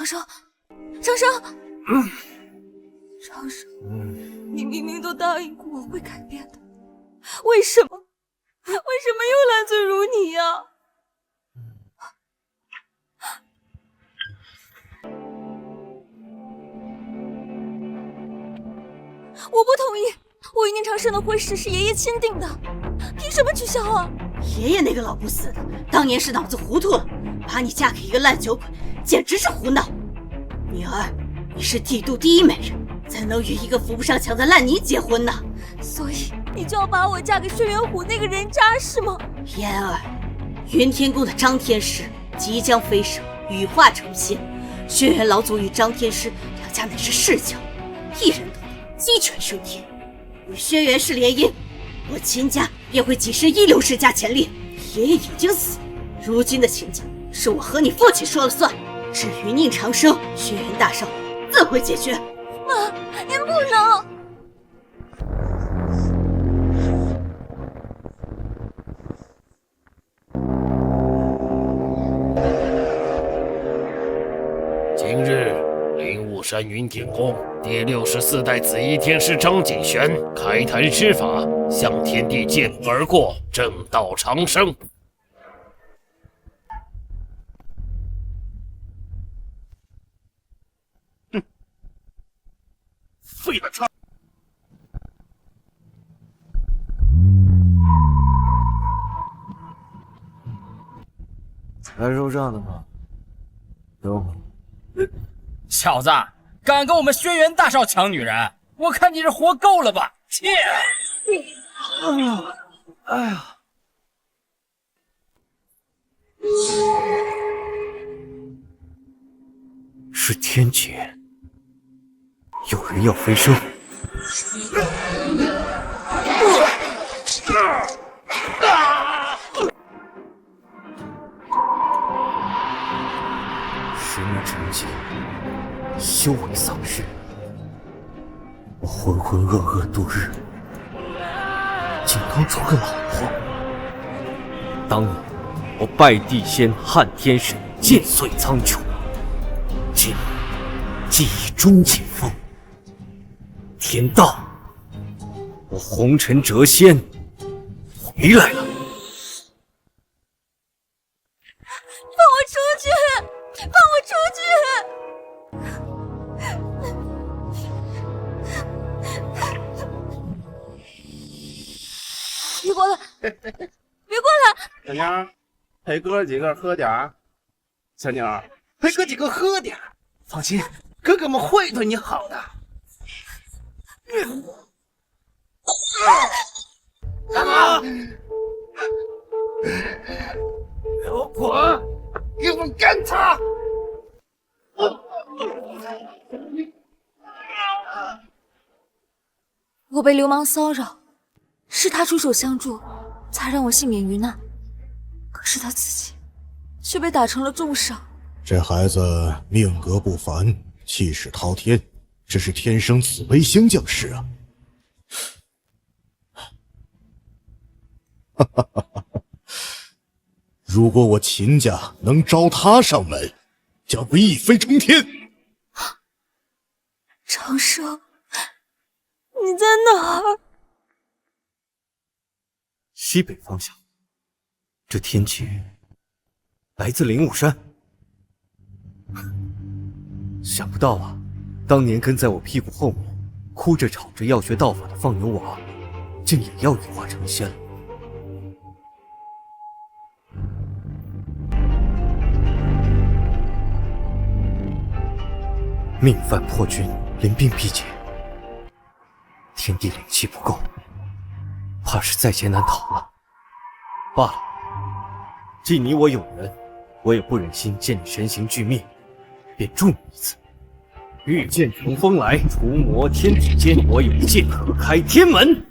长生，长生，长生，你明明都答应过我会改变的，为什么又烂醉如泥呀？我不同意，我与宁长生的婚事是爷爷签订的，凭什么取消啊？爷爷那个老不死的，当年是脑子糊涂了，把你嫁给一个烂酒鬼，简直是胡闹。女儿，你是帝都第一美人，怎能与一个扶不上墙的烂泥结婚呢？所以你就要把我嫁给轩辕虎那个人渣是吗？嫣儿，云天宫的张天师即将飞升，羽化成仙。轩辕老祖与张天师两家乃是世交，一人得道，鸡犬升天。与轩辕氏联姻，我秦家便会跻身一流世家前列。爷爷已经死，如今的秦家是我和你父亲说了算。至于宁长生，轩辕大少自会解决。妈，您不能！今日灵雾山云天宫第64代紫衣天师张景玄开坛施法，向天地借步而过，正道长生。废了他！来收账的吗？有。小子，敢跟我们轩辕大少抢女人，我看你是活够了吧！切！哎呀！是天劫，有人要飞升。10年沉寂，修为丧失，我浑浑噩噩度日，竟当出个老婆。当年我拜地仙撼天神，剑碎苍穹，今记忆终解封。天道，我红尘谪仙回来了。放我出去！放我出去！别过来！别过来！小妞，陪哥几个喝点儿。小妞，陪哥几个喝点儿。放心，哥哥们会对你好的。干嘛？给我滚！给我干他！我被流氓骚扰，是他出手相助，才让我幸免于难。可是他自己却被打成了重伤。这孩子命格不凡，气势滔天，这是天生紫微星将士啊！哈哈哈哈！如果我秦家能招他上门，将会一飞冲天。长生，你在哪儿？西北方向，这天劫来自灵武山。想不到啊，当年跟在我屁股后面，哭着吵着要学道法的放牛娃，竟也要羽化成仙了。命犯破军，临兵必劫，天地灵气不够，怕是在劫难逃了。罢了，既你我有缘，我也不忍心见你神形俱灭，便助你一次。御剑乘风来，除魔天地间，我有剑可开天门。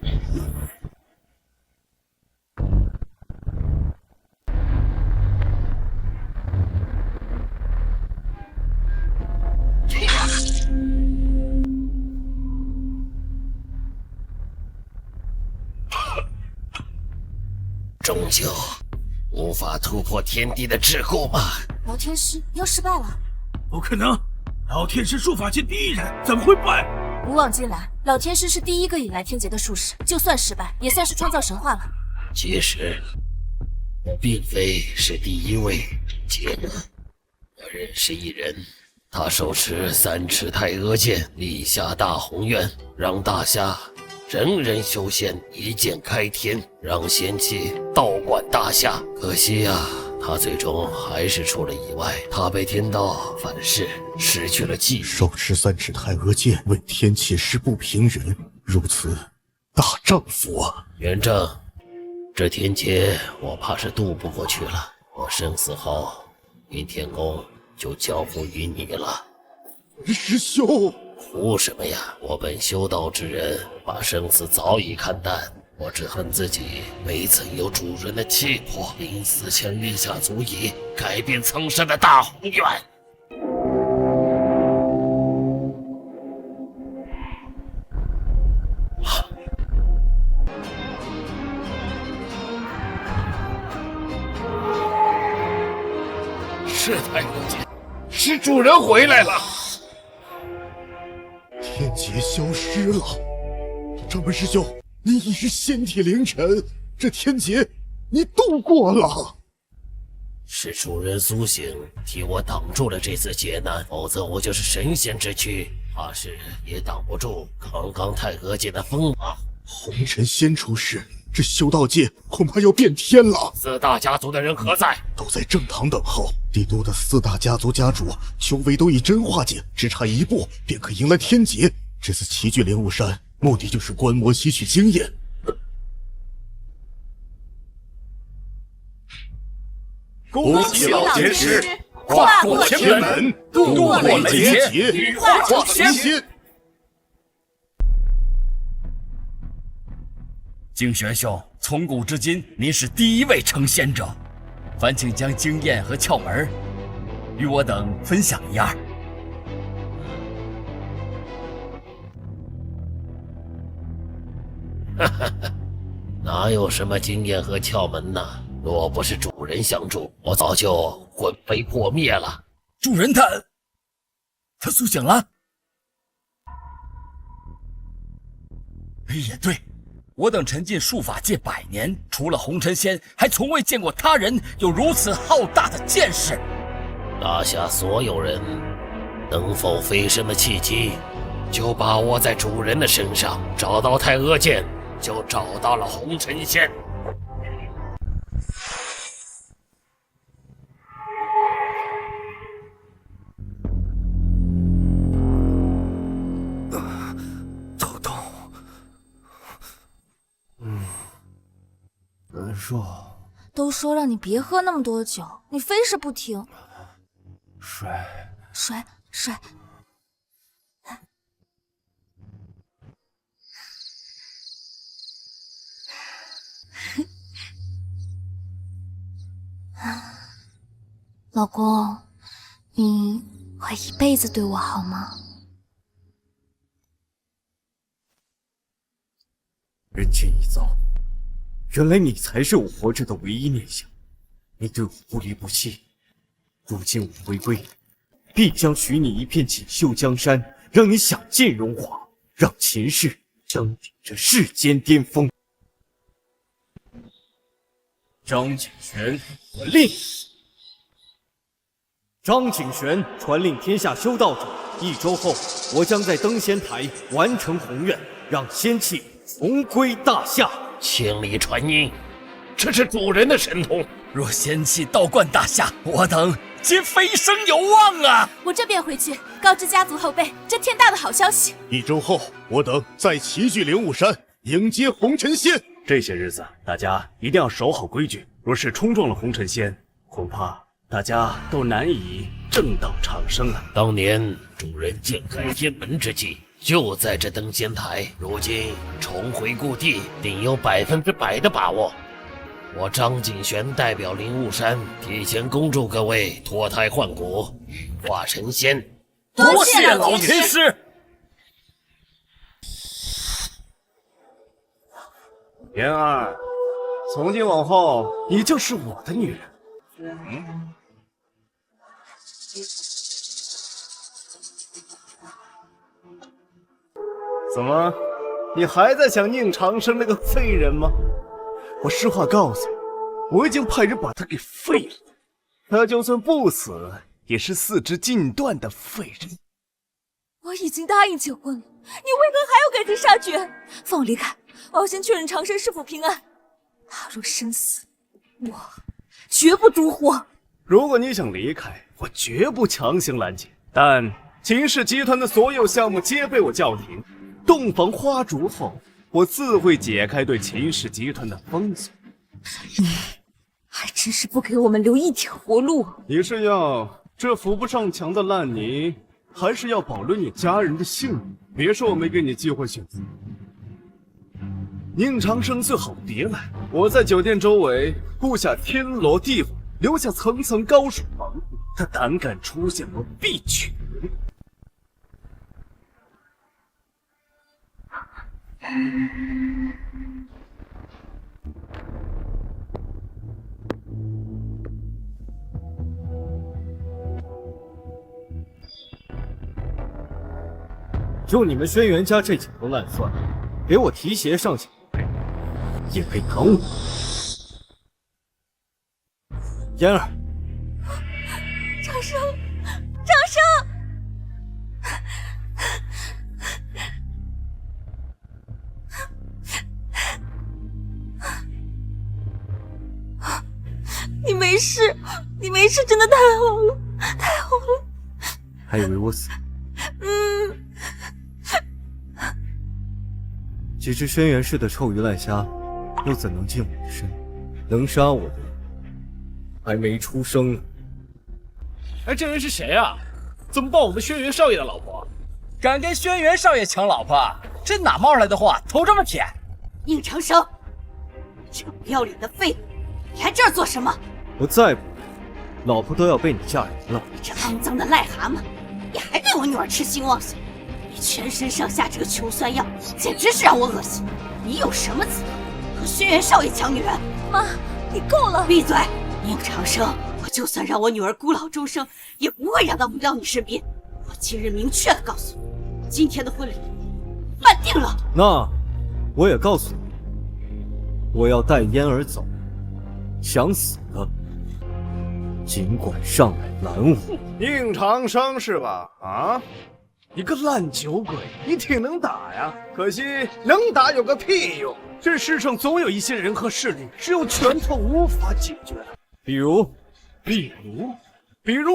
终究无法突破天地的桎梏吗？老天师，你要失败了。不可能，老天师术法界第一人，怎么会败？古往今来，老天师是第一个引来天劫的术士，就算失败，也算是创造神话了。其实，我并非是第一位劫魔，我认识一人，他手持3尺太阿剑，立下大宏愿，让大侠人人修仙，一剑开天，让仙气道观大夏。可惜呀，他最终还是出了意外，他被天道反噬，失去了记忆。手持3尺太阿剑，为天气师不平人，如此大丈夫啊！元正，这天劫我怕是渡不过去了，我生死后，云天宫就交付于你了。师兄，哭什么呀？我本修道之人，把生死早已看淡。我只恨自己没曾有主人的气魄，临死前立下足以改变苍生的大宏愿。是太无解，是主人回来了。天劫消失了，掌门师兄，你已是仙体凌晨，这天劫你度过了。是主人苏醒，替我挡住了这次劫难，否则我就是神仙之躯，怕是也挡不住刚刚太阿剑的锋芒。红尘仙出世，这修道界恐怕要变天了。4大家族的人何在？都在正堂等候。帝都的4大家族家主修为都已真化境，只差一步便可迎来天劫。这次齐聚灵雾山，目的就是观摩吸取经验。恭喜老天师跨过天门，渡过雷劫，羽化成仙。景玄兄，从古至今，您是第一位成仙者，烦请将经验和窍门与我等分享一二。哈哈哈，哪有什么经验和窍门呢？若不是主人相助，我早就魂飞魄灭了。主人他苏醒了。也对。我等沉浸术法界100年，除了红尘仙，还从未见过他人有如此浩大的见识。大夏所有人能否飞升的契机，就把握在主人的身上。找到太阿剑，就找到了红尘仙。头痛。难受。都说让你别喝那么多酒，你非是不听。水。老公，你会一辈子对我好吗？人间一遭，原来你才是我活着的唯一念想。你对我不离不弃，如今我回归，必将许你一片锦绣江山，让你享尽荣华，让前世争顶着世间巅峰。张景玄传令，张景玄传令天下修道者，1周后，我将在登仙台完成宏愿，让仙气重归大夏。千里传音，这是主人的神通。若仙气道观大夏，我等皆飞升有望啊！我这便回去告知家族后辈这天大的好消息。1周后，我等再齐聚灵雾山，迎接红尘仙。这些日子，大家一定要守好规矩。若是冲撞了红尘仙，恐怕大家都难以正道长生了。当年主人剑开天门之际，就在这登仙台，如今重回故地，定有100%的把握。我张景玄代表灵雾山，提前恭祝各位脱胎换骨，羽化成仙。多谢老天师。妍儿，从今往后，你就是我的女人。怎么，你还在想宁长生那个废人吗？我实话告诉你，我已经派人把他给废了。他就算不死，也是四肢尽断的废人。我已经答应结婚了，你为何还要赶尽杀绝？放我离开！我要先确认长生是否平安。他若生死，我绝不独活。如果你想离开，我绝不强行拦截。但秦氏集团的所有项目皆被我叫停。洞房花烛后，我自会解开对秦氏集团的封锁。你还真是不给我们留一条活路。你是要这扶不上墙的烂泥，还是要保留你家人的性命？别说我没给你机会选择。宁长生最好别来，我在酒店周围布下天罗地网，留下层层高手防护。他胆敢出现，我必取。就你们轩辕家这几头烂蒜，给我提鞋上墙也配挡我？嫣儿，长生，长生！你没事，你没事，真的太好了，太好了！还以为我死。几只轩辕氏的臭鱼烂虾，又怎能近我的身？能杀我的，还没出生呢。哎，这人是谁啊？怎么抱我们轩辕少爷的老婆？敢跟轩辕少爷抢老婆，真拿冒来的话头这么舔？宁长生，这个不要脸的废物，你来这儿做什么？我再不来，老婆都要被你嫁人了。你这肮脏的癞蛤蟆，你还对我女儿痴心妄想！你全身上下这个穷酸样，简直是让我恶心！你有什么资格和轩辕少爷抢女人？妈，你够了！闭嘴！宁长生，我就算让我女儿孤老终生，也不会让她回到你身边。我今日明确的告诉你，今天的婚礼办定了。那我也告诉你，我要带嫣儿走，想死的尽管上来拦我。宁长生是吧？啊，你个烂酒鬼，你挺能打呀！可惜能打有个屁用！这世上总有一些人和势力，只有拳头无法解决的。比如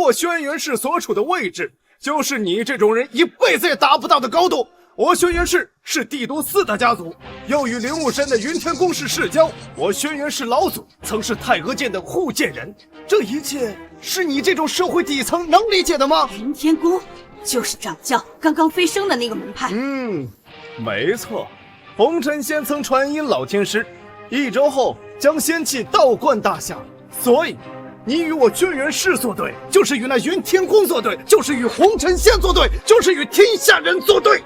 我轩辕氏所处的位置，就是你这种人一辈子也达不到的高度。我轩辕氏是帝都四大家族，又与灵武山的云天宫氏世交。我轩辕氏老祖曾是太阿剑的护剑人，这一切是你这种社会底层能理解的吗？云天宫就是掌教刚刚飞升的那个门派。没错。红尘仙曾传音老天师，1周后将仙气倒灌大夏，所以你与我轩辕氏作对，就是与那云天宫作对，就是与红尘仙作对，就是与天下人作对。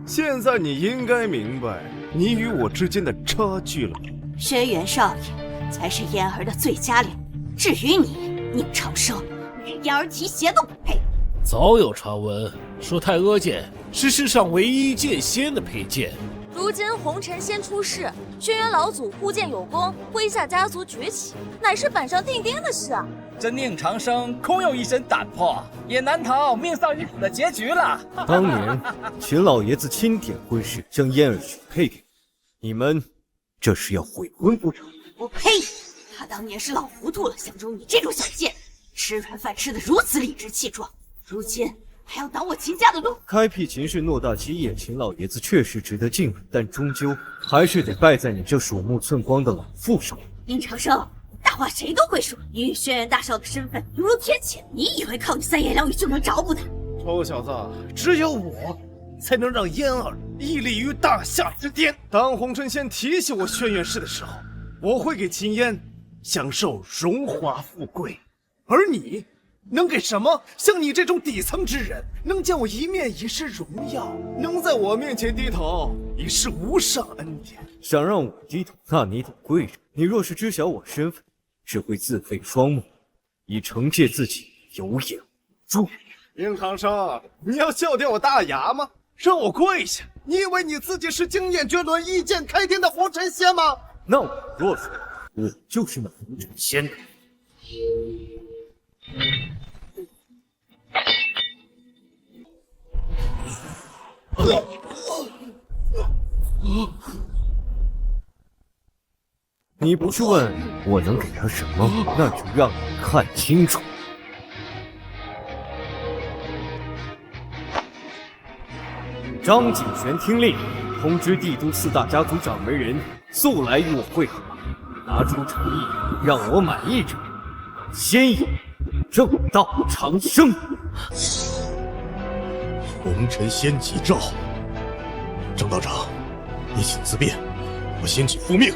现在你应该明白你与我之间的差距了。轩辕少爷才是嫣儿的最佳良人，至于你宁长生，连嫣儿提鞋都不配。早有传闻说太阿剑是世上唯一剑仙的佩剑。如今红尘仙出世，轩辕老祖护剑有功，麾下家族崛起，乃是板上钉钉的事啊！这宁长生空有一身胆魄，也难逃命丧于虎的结局了。当年秦老爷子钦点婚事，将嫣儿许配给你们，这是要悔婚不成？我呸！他当年是老糊涂了，想中你这种小贱，吃软饭吃得如此理直气壮，如今还要挡我秦家的路。开辟秦氏偌大基业，秦老爷子确实值得敬畏，但终究还是得败在你这鼠目寸光的老妇手。宁长生，大话谁都会说，你与轩辕大少的身份犹如天堑，你以为靠你三言两语就能找补他？臭小子，只有我才能让嫣儿屹立于大夏之巅。当红尘仙提起我轩辕氏的时候，我会给秦嫣享受荣华富贵，而你能给什么？像你这种底层之人，能见我一面已是荣耀，能在我面前低头已是无上恩典。想让我低头，那你得跪着。你若是知晓我身份，只会自废双目，以惩戒自己有眼无珠。应长生，你要笑掉我大牙吗？让我跪下？你以为你自己是经验绝伦、一剑开天的红尘仙吗？那我若说，我就是那红尘仙的。你不是问我能给他什么，那就让你看清楚。张景玄听令，通知帝都四大家族掌门人速来与我会合，拿出诚意，让我满意者，先有正道长生。红尘仙急召，张道长，你请自便，我先去复命。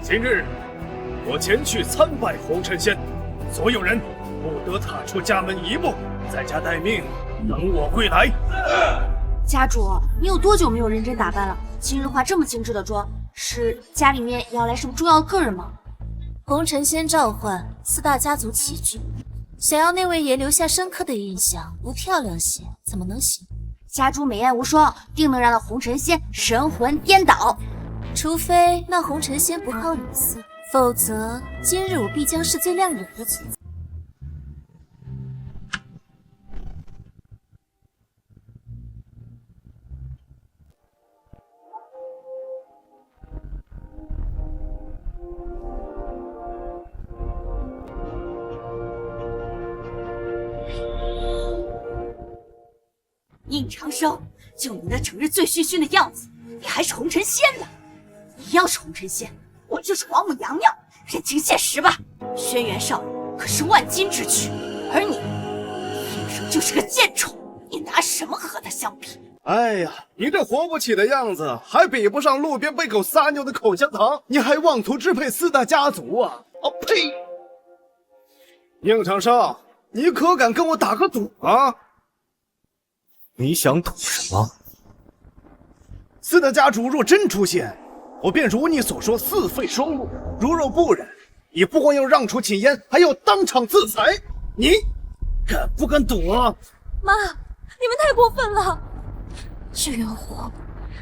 今日我前去参拜红尘仙，所有人不得踏出家门一步，在家待命，等我归来。家主，你有多久没有认真打扮了？今日化这么精致的妆，是家里面要来什么重要的客人吗？红尘仙召唤，四大家族齐聚，想要那位爷留下深刻的印象，不漂亮些怎么能行？家主美艳无双，定能让那红尘仙神魂颠倒。除非那红尘仙不好礼色，否则今日我必将是最亮眼的存在。应长生，就你那整日醉醺醺的样子，你还是红尘仙呢？你要是红尘仙，我就是王母娘娘，认清现实吧。轩辕少爷可是万金之躯，而你天生就是个贱宠，你拿什么和他相比？哎呀，你这活不起的样子，还比不上路边被狗撒尿的口香糖，你还妄图支配四大家族啊！哦呸！应长生，你可敢跟我打个赌啊？你想赌什么？四大家主若真出现，我便如你所说四废双路；若不然，你不光要让出秦烟，还要当场自裁。你敢不敢赌啊？妈，你们太过分了！血元虎，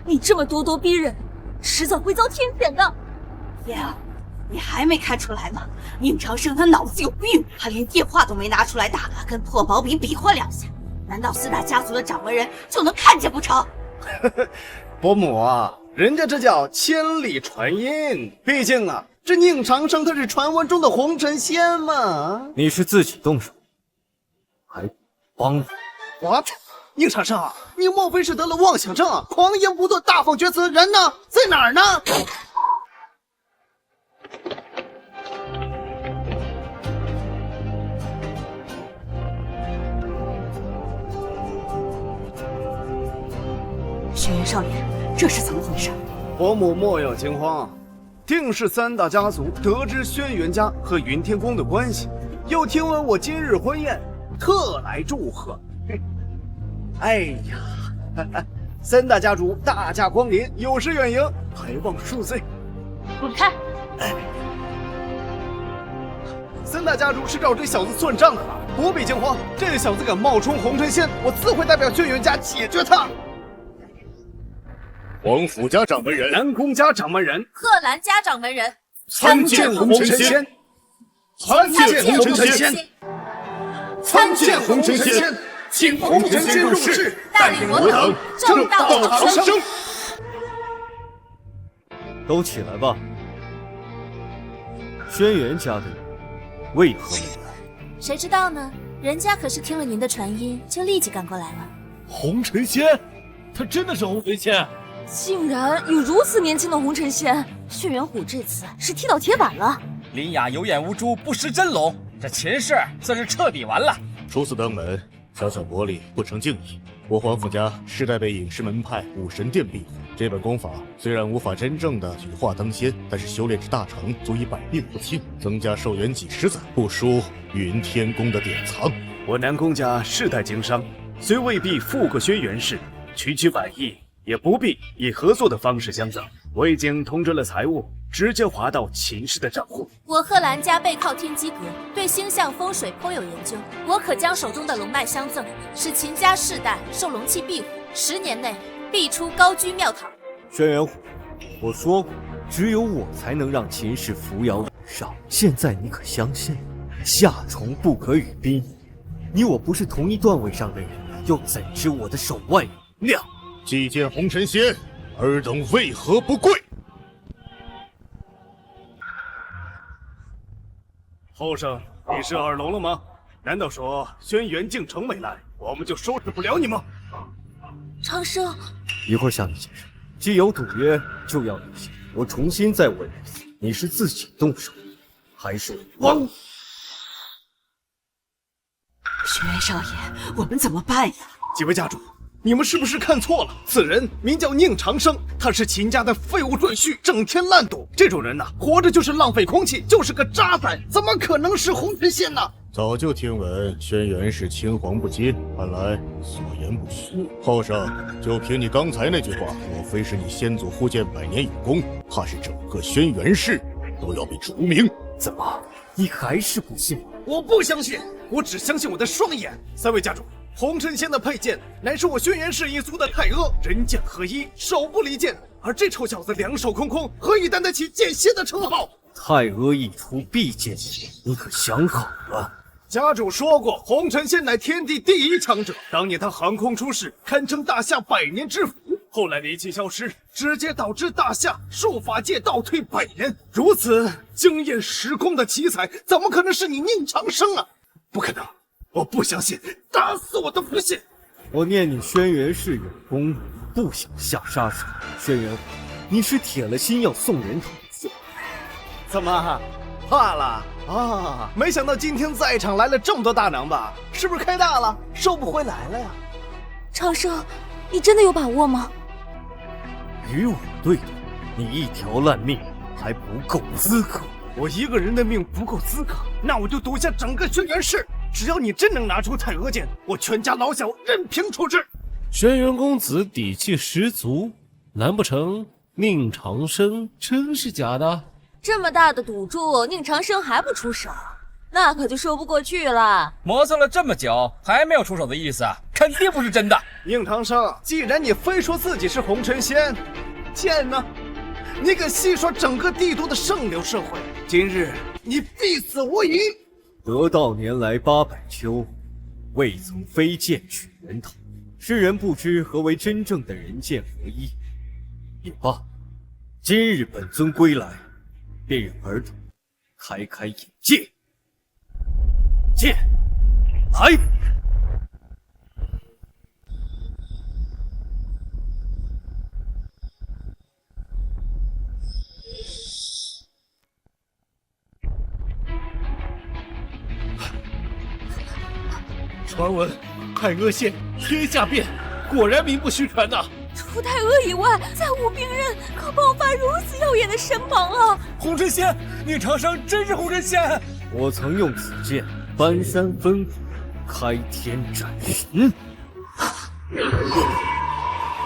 你这么咄咄逼人，迟早会遭天谴的。爷，你还没看出来吗？应长生他脑子有病，他连电话都没拿出来打，跟破毛笔比划两下。难道四大家族的掌门人就能看见不成？伯母啊，人家这叫千里传音。毕竟啊，这宁长生他是传闻中的红尘仙嘛。你是自己动手，还帮我？What？ 宁长生，你莫非是得了妄想症，狂言不断，大放厥词？人呢？在哪儿呢？轩辕少爷，这是怎么回事？伯母莫要惊慌，定是三大家族得知轩辕家和云天宫的关系，又听闻我今日婚宴，特来祝贺。哎呀，三大家族大驾光临，有失远迎，还望恕罪。滚开！三大家族是找这小子算账的吧？不必惊慌，这小子敢冒充红尘仙，我自会代表轩辕家解决他。王府家掌门人，南宫家掌门人，贺兰家掌门人，参见红尘仙，参见红尘仙，参见红尘仙，请红尘仙入室，带领我等正道长生。都起来吧。轩辕家的人为何没来？谁知道呢？人家可是听了您的传音，就立即赶过来了。红尘仙，他真的是红尘仙？竟然有如此年轻的红尘仙！轩辕虎这次是踢到铁板了。林雅有眼无珠，不识真龙，这秦氏算是彻底完了。初次登门，小小薄礼，不成敬意。我皇府家世代被隐士门派武神殿庇护，这本功法虽然无法真正的羽化登仙，但是修炼至大成，足以百病不侵，增加寿元几十载，不输云天宫的典藏。我南宫家世代经商，虽未必富过轩辕氏，区区百亿也不必以合作的方式相赠。我已经通知了财务，直接滑到秦氏的账户。我贺兰家背靠天机阁，对星象风水颇有研究。我可将手中的龙脉相赠，使秦家世代受龙气庇护，10年内必出高居庙堂。轩辕虎，我说过，只有我才能让秦氏扶摇直上。现在你可相信？夏虫不可语冰，你我不是同一段位上的人，又怎知我的手腕有量？祭见红尘仙，尔等为何不跪？后生，你是耳聋了吗？难道说轩辕敬城没来，我们就收拾不了你吗？长生，一会儿向你解释。既有赌约，就要履行。我重新再问一次，你是自己动手，还是我？轩辕少爷，我们怎么办呀？几位家主，你们是不是看错了？此人名叫宁长生，他是秦家的废物赘婿，整天烂赌。这种人呐，活着就是浪费空气，就是个渣仔，怎么可能是红尘仙呢？早就听闻轩辕氏青黄不接，看来所言不虚。后生，就凭你刚才那句话，莫非是你先祖护剑100年有功，怕是整个轩辕氏都要被除名？怎么，你还是不信？我不相信，我只相信我的双眼。三位家主，红尘仙的佩剑乃是我轩辕氏一族的太阿，人剑合一，手不离剑，而这臭小子两手空空，何以担得起剑仙的称号？太阿一出必见血，你可想好了？家主说过，红尘仙乃天地第一强者。当年他横空出世，堪称大夏100年之福。后来离奇消失，直接导致大夏术法界倒退100年。如此惊艳时空的奇才，怎么可能是你宁长生啊？不可能，我不相信，打死我都不信。我念你轩辕氏有功，不想下杀手。轩辕虎，你是铁了心要送人头的。怎么？怕了啊！没想到今天在场来了这么多大囊吧？是不是开大了，收不回来了呀？长生，你真的有把握吗？与我对赌，你一条烂命还不够资格。我一个人的命不够资格，那我就赌下整个轩辕氏。只要你真能拿出太阿剑，我全家老小任凭处置。轩辕公子底气十足，难不成宁长生真是假的？这么大的赌注，宁长生还不出手，那可就说不过去了。磨蹭了这么久，还没有出手的意思，肯定不是真的。宁长生，既然你非说自己是红尘仙，剑呢？你敢戏说整个帝都的上流社会？今日你必死无疑！得道年来800秋，未曾飞剑取人头。世人不知何为真正的人剑合一。也罢，今日本尊归来，便让尔等开开眼界。剑来！传闻太阿剑天下变，果然名不虚传呐！除太阿以外，再无兵刃可爆发如此耀眼的神芒了。红尘仙，宁长生真是红尘仙！我曾用此剑翻山分谷，开天斩神。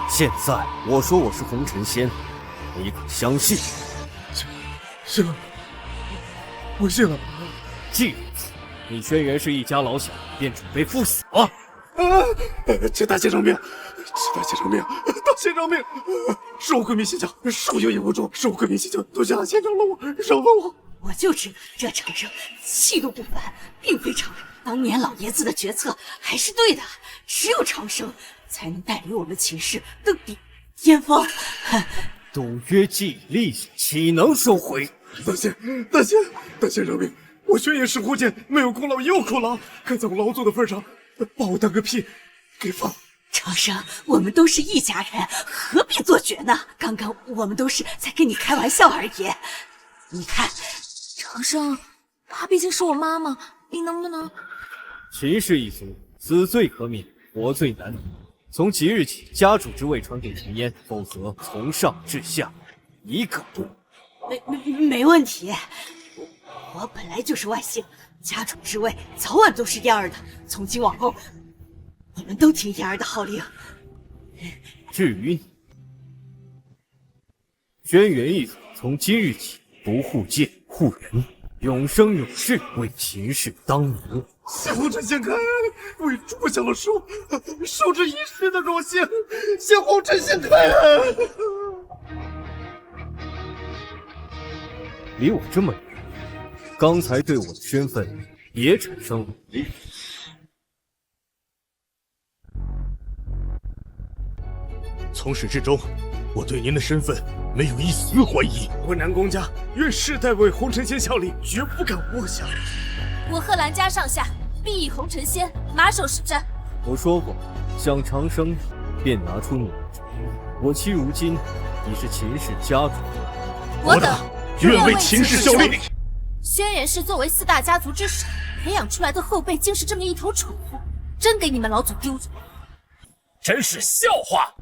现在我说我是红尘仙，你可相信？信了，我信了。既如此，你轩辕氏一家老小便准备赴死了。请大仙饶命！请大仙饶命！大仙饶命！是我鬼迷心窍，是我有眼无珠，是我鬼迷心窍，多谢大仙饶了我，饶了我！我就知道这长生气度不凡，并非常人。当年老爷子的决策还是对的，只有长生才能带领我们秦氏登顶巅峰。赌约既立，岂能收回？大仙饶命！我轩辕氏护剑没有功劳也有苦劳，看在我老祖的份上，把我当个屁给放。长生，我们都是一家人，何必做绝呢？刚刚我们都是在跟你开玩笑而已。你看，长生，她毕竟是我妈妈，你能不能……秦氏一族死罪可免，活罪难免。从即日起，家主之位传给秦嫣，否则从上至下一个不留。没问题。我本来就是外姓，家主之位早晚都是嫣儿的。从今往后，你们都听嫣儿的号令。至于你，轩辕一族从今日起，不护剑护人，永生永世为秦氏当奴。谢红尘先开，为主小叔受之一世的荣幸，谢红尘先开。离我这么远，刚才对我的身份也产生了疑虑。从始至终，我对您的身份没有一丝怀疑。我南宫家愿世代为红尘仙效力，绝不敢妄想。我贺兰家上下必以红尘仙马首是瞻。我说过，想长生，便拿出你。我妻如今已是秦氏家主，我等愿为秦氏效力。真是笑话！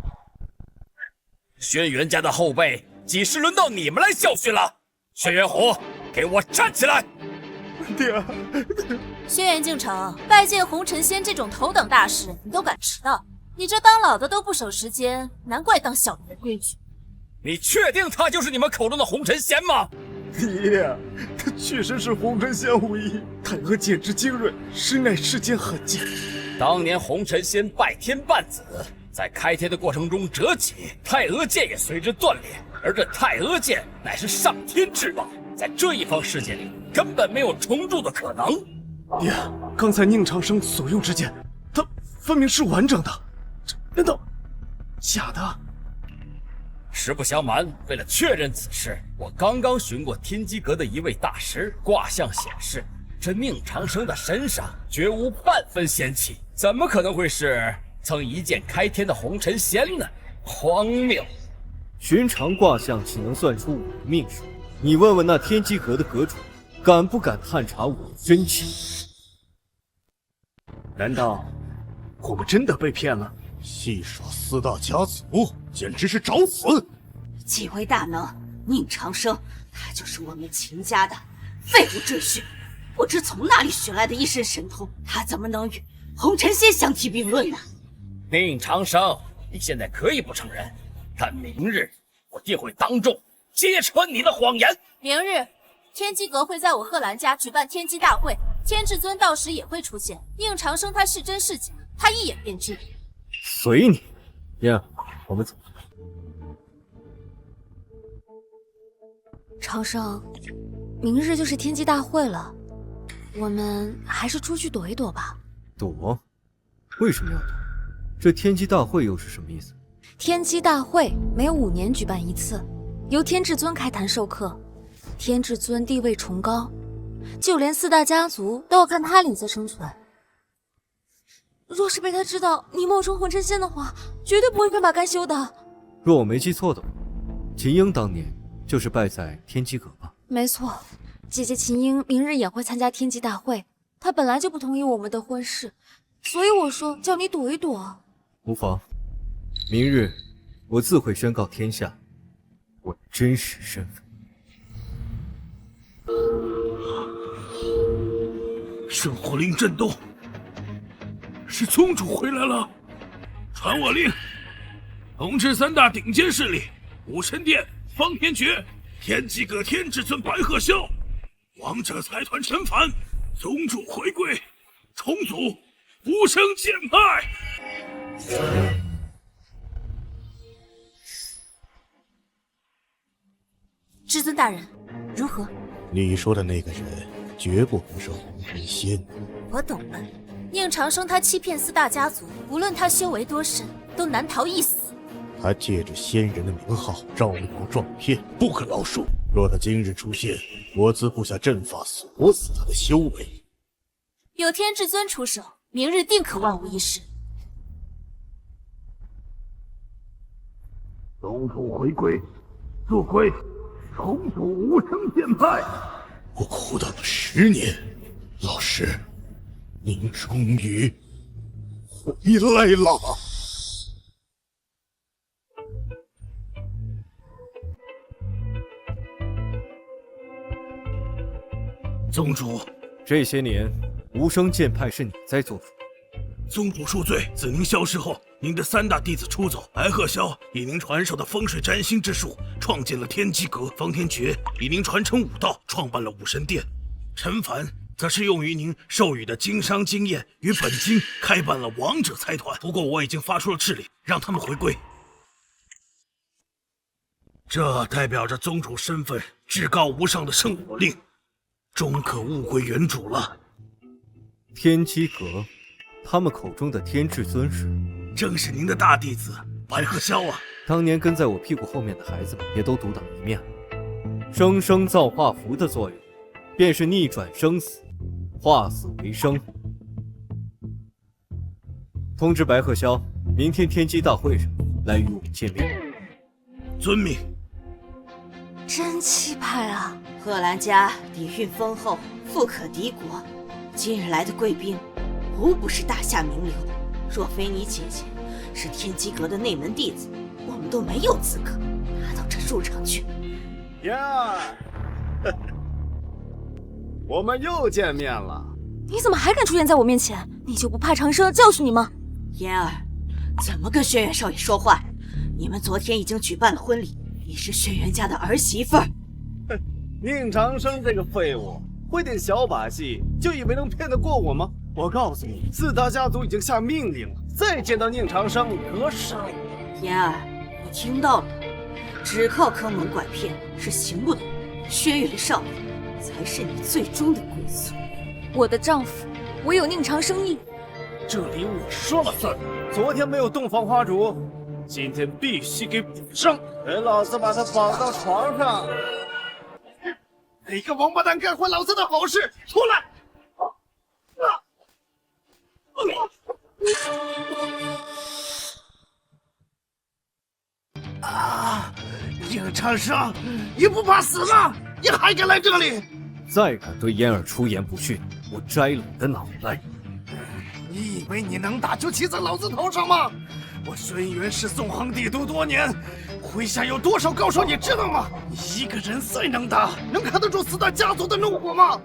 轩辕家的后辈，几时轮到你们来教训了？轩辕虎，给我站起来！爹，轩辕敬城，拜见红尘仙这种头等大事，你都敢迟到？你这当老的都不守时间，难怪当小的没规矩。你确定他就是你们口中的红尘仙吗？爹，他确实是红尘仙无疑。太阿剑之精锐，实乃世间罕见。当年红尘仙拜天半子，在开天的过程中折戟，太阿剑也随之断裂。而这太阿剑乃是上天至宝，在这一方世界里根本没有重铸的可能。爹，刚才宁长生所用之剑，它分明是完整的，这难道假的？实不相瞒，为了确认此事，我刚刚询过天机阁的一位大师，卦象显示，这宁长生的身上绝无半分仙气，怎么可能会是曾一剑开天的红尘仙呢？荒谬！寻常卦象岂能算出我的命数？你问问那天机阁的阁主，敢不敢探查我的真情？难道我们真的被骗了？戏耍4大家族，简直是找死！几位大能，宁长生，他就是我们秦家的废物赘婿，不知从哪里学来的一身神通，他怎么能与红尘仙相提并论呢？宁长生，你现在可以不承认，但明日我定会当众揭穿你的谎言。明日，天机阁会在我贺兰家举办天机大会，天至尊到时也会出现。宁长生他是真是假，他一眼便知。随你。燕，我们走。长生，明日就是天机大会了，我们还是出去躲一躲吧。躲？为什么要躲？这天机大会又是什么意思？天机大会每5年举办一次，由天至尊开坛授课。天至尊地位崇高，就连4大家族都要看他脸色生存。若是被他知道你冒充红尘仙的话，绝对不会善罢甘休的。若我没记错的话，秦英当年就是拜在天机阁吧？没错，姐姐秦英明日也会参加天机大会，她本来就不同意我们的婚事，所以我说叫你躲一躲。无妨，明日我自会宣告天下我的真实身份。圣火令震动，是宗主回来了。传我令，统治3大顶尖势力：武神殿、方天诀、天机阁天至尊白鹤啸，王者财团陈凡，宗主回归，重组无声剑派。至尊大人，如何？你说的那个人绝不能是红尘仙。我懂了，宁长生他欺骗4大家族，无论他修为多深，都难逃一死。他借着仙人的名号招摇撞骗，不可饶恕。若他今日出现，我自布下阵法锁死他的修为。有天至尊出手，明日定可万无一失。宗主回归，速归，重组无声剑派。我苦等了10年，老师，您终于回来了。宗主，这些年无声剑派是你在做主。宗主恕罪，自您消失后，您的3大弟子出走，白鹤霄以您传授的风水占星之术，创建了天机阁；方天觉以您传承武道，创办了武神殿；陈凡则是用于您授予的经商经验与本经，开办了王者财团。不过我已经发出了敕令，让他们回归。这代表着宗主身份至高无上的圣火令，终可物归原主了。天机阁，他们口中的天至尊是？正是您的大弟子白鹤霄啊！当年跟在我屁股后面的孩子们也都独当一面了。生生造化符的作用，便是逆转生死，化死为生。通知白鹤霄，明天天机大会上来与我们见面。遵命。真气派啊！贺兰家底蕴丰厚，富可敌国。今日来的贵宾，无不是大夏名流。若非你姐姐是天机阁的内门弟子，我们都没有资格拿到这入场券。燕儿，我们又见面了。你怎么还敢出现在我面前？你就不怕长生教训你吗？燕儿，怎么跟轩辕少爷说话？你们昨天已经举办了婚礼，你是轩辕家的儿媳妇儿。哼，宁长生这个废物，会点小把戏就以为能骗得过我吗？我告诉你，4大家族已经下命令了，再见到宁长生可少。燕儿，你听到了？只靠坑蒙拐骗是行不通，轩辕少爷才是你最终的归宿。我的丈夫唯有宁长生一。这里我说了算。昨天没有洞房花烛，今天必须给补上。给老子把他绑到床上！哪个王八蛋干坏老子的好事？出来！宁长生，你不怕死吗？你还敢来这里？再敢对嫣儿出言不逊，我摘了你的脑袋！你以为你能打就骑在老子头上吗？我轩辕氏纵横帝都多年，麾下有多少高手你知道吗？你一个人再能打，能扛得住4大家族的怒火吗？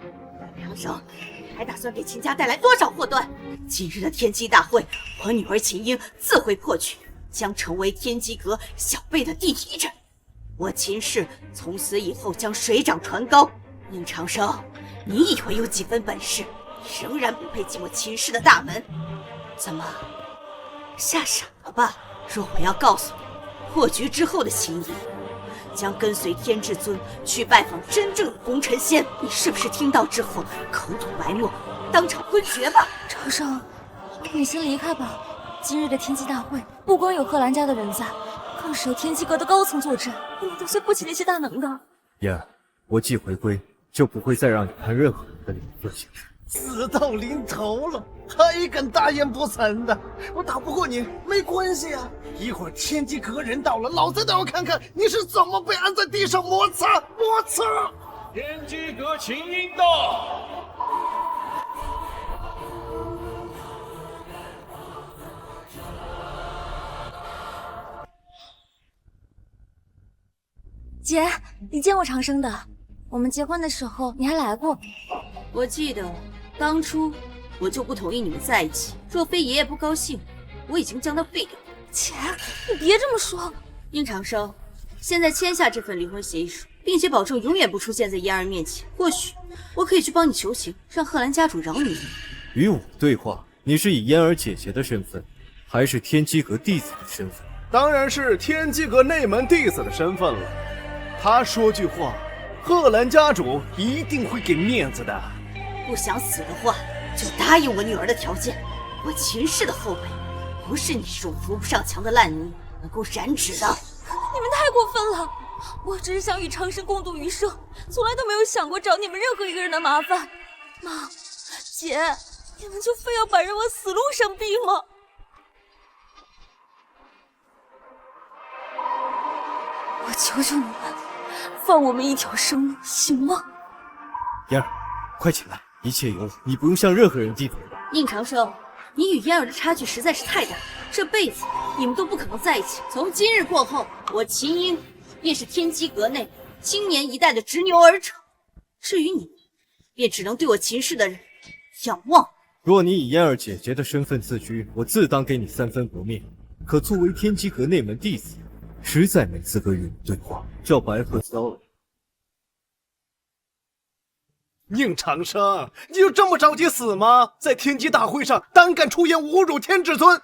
长生，你还打算给秦家带来多少祸端？今日的天机大会，我女儿秦英自会破局，将成为天机阁小辈的第一人。我秦氏从此以后将水涨船高。宁长生，你以为有几分本事，仍然不配进我秦氏的大门？怎么吓傻了吧？若我要告诉你，破局之后的秦英将跟随天至尊去拜访真正的红尘仙，你是不是听到之后口吐白沫，当场昏厥吧？长生，你先离开吧。今日的天机大会不光有贺兰家的人在，更是有天机阁的高层坐镇，不能得罪不起那些大能的。嫣儿，我既回归，就不会再让你看任何人的脸色行事。死到临头了，还敢大言不惭的？我打不过你没关系啊，一会儿天机阁人到了，老子都要看看你是怎么被按在地上摩擦摩擦。天机阁秦英到。姐，你见过长生的？我们结婚的时候你还来过。我记得当初我就不同意你们在一起，若非爷爷不高兴，我已经将他废掉。姐，你别这么说。宁长生，现在签下这份离婚协议书，并且保证永远不出现在嫣儿面前。或许我可以去帮你求情，让贺兰家主饶你。与我对话，你是以嫣儿姐姐的身份，还是天机阁弟子的身份？当然是天机阁内门弟子的身份了。他说句话，贺兰家主一定会给面子的。不想死的话，就答应我女儿的条件。我秦氏的后辈，不是你这种扶不上墙的烂泥能够染指的。你们太过分了！我只是想与长生共度余生，从来都没有想过找你们任何一个人的麻烦。妈，姐，你们就非要把人往死路上逼吗？我求求你们，放我们一条生路，行吗？嫣儿，快起来！一切有你，不用向任何人低头。宁长生，你与嫣儿的差距实在是太大，这辈子你们都不可能在一起。从今日过后，我秦英便是天机阁内青年一代的执牛耳者。至于你，便只能对我秦氏的人仰望。若你以嫣儿姐姐的身份自居，我自当给你3分薄面；可作为天机阁内门弟子，实在没资格与你对话，叫白鹤交了。宁长生，你就这么着急死吗？在天机大会上胆敢出言侮辱天至尊，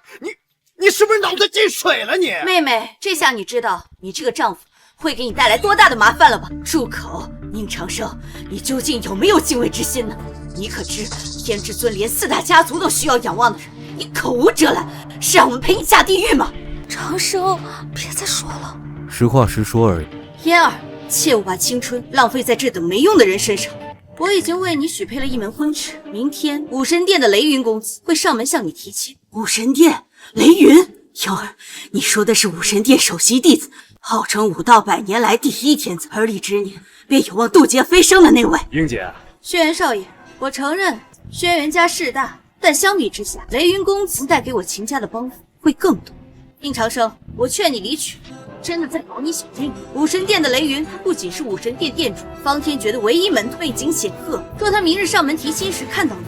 你是不是脑子进水了你？妹妹，这下你知道你这个丈夫会给你带来多大的麻烦了吧？住口！宁长生，你究竟有没有敬畏之心呢？你可知天至尊连4大家族都需要仰望的人，你口无遮拦，是让我们陪你下地狱吗？长生，别再说了，实话实说而已。嫣儿，切勿把青春浪费在这等没用的人身上。我已经为你许配了一门婚事，明天武神殿的雷云公子会上门向你提亲。武神殿，雷云，嫣儿，你说的是武神殿首席弟子，号称武道100年来第一天子，而立之年便有望渡劫飞升的那位。英姐，轩辕少爷，我承认轩辕家势大，但相比之下，雷云公子带给我秦家的帮扶会更多。宁长生，我劝你离去，真的在搞你小命。武神殿的雷云不仅是武神殿殿主方天觉的唯一门徒，背景显赫。若他明日上门提亲时看到你，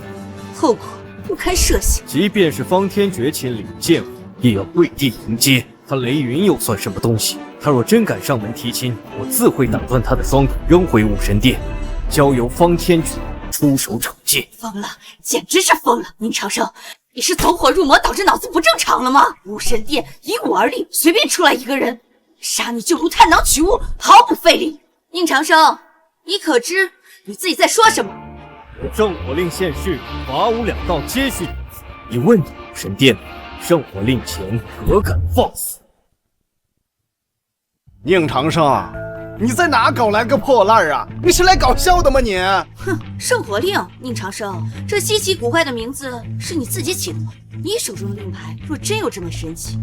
后果不堪设想。即便是方天觉亲临见我，也要跪地迎接。他雷云又算什么东西？他若真敢上门提亲，我自会打断他的双腿，扔回武神殿，交由方天觉出手惩戒。疯了，简直是疯了！宁长生，你是走火入魔导致脑子不正常了吗？武神殿以我而立，随便出来一个人，杀你就如探囊取物，毫不费力。宁长生，你可知你自己在说什么？圣火令现世，法武两道皆须。你问你武神殿，圣火令前何敢放肆？宁长生，你在哪搞来个破烂啊？你是来搞笑的吗你？哼，圣火令，宁长生，这稀奇古怪的名字是你自己起的吗？你手中的令牌若真有这么神奇，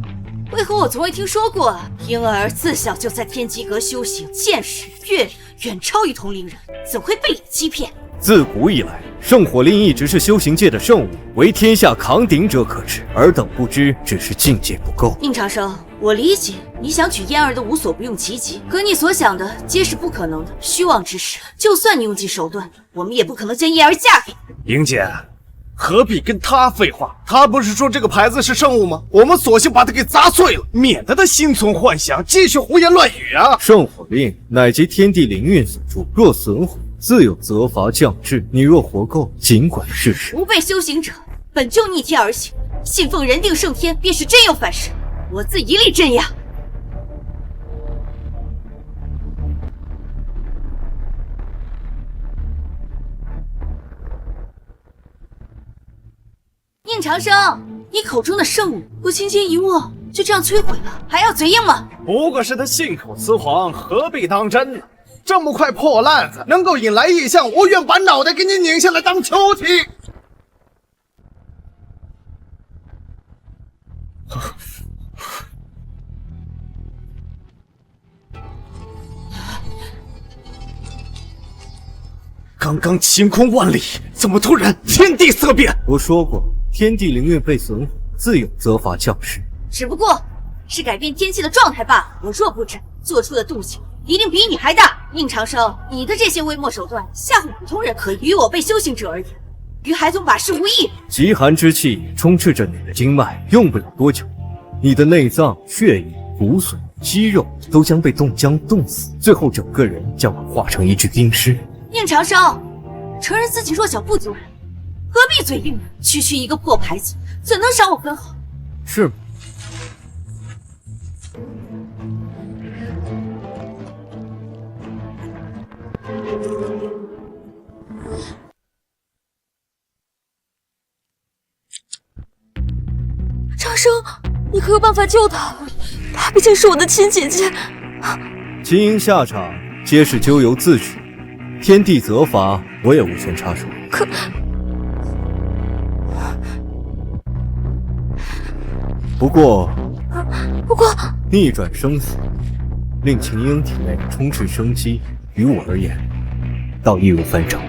为何我从未听说过啊？婴儿自小就在天机阁修行，见识阅历远超于同龄人，怎会被你欺骗？自古以来，圣火令一直是修行界的圣物，为天下扛鼎者可知。尔等不知，只是境界不够。宁长生，我理解你想娶嫣儿的无所不用其极，可你所想的皆是不可能的虚妄之事。就算你用尽手段，我们也不可能将嫣儿嫁给你。英姐，何必跟他废话？他不是说这个牌子是圣物吗？我们索性把它给砸碎了，免得他心存幻想，继续胡言乱语啊！圣火令乃即天地灵运所铸，若损毁，自有责罚降至。你若活够，尽管试试。吾辈修行者本就逆天而行，信奉人定胜天，便是真有反噬，我自一力镇压。宁长生，你口中的圣物，我轻轻一握，就这样摧毁了，还要嘴硬吗？不过是他信口雌黄，何必当真呢？这么块破烂子能够引来异象，我愿把脑袋给你拧下来当球踢。刚刚晴空万里，怎么突然天地色变？我说过，天地灵运被损毁，自有责罚降世。只不过是改变天气的状态罢了。我若不知，做出的动静一定比你还大。宁长生，你的这些微末手段吓唬普通人可以，于我辈修行者而言，与海总把式无异。极寒之气充斥着你的经脉，用不了多久，你的内脏、血液、骨髓、肌肉都将被冻僵冻死，最后整个人将会化成一具冰尸。宁长生，承认自己弱小不丢人，何必嘴硬呢？区区一个破牌子，怎能赏我分毫？是吗？长生，你可有办法救她？她毕竟是我的亲姐姐。金鹰下场皆是咎由自取，天地责罚，我也无权插手。不过逆转生死，令秦鹰体内充斥生机，于我而言，倒易如反掌。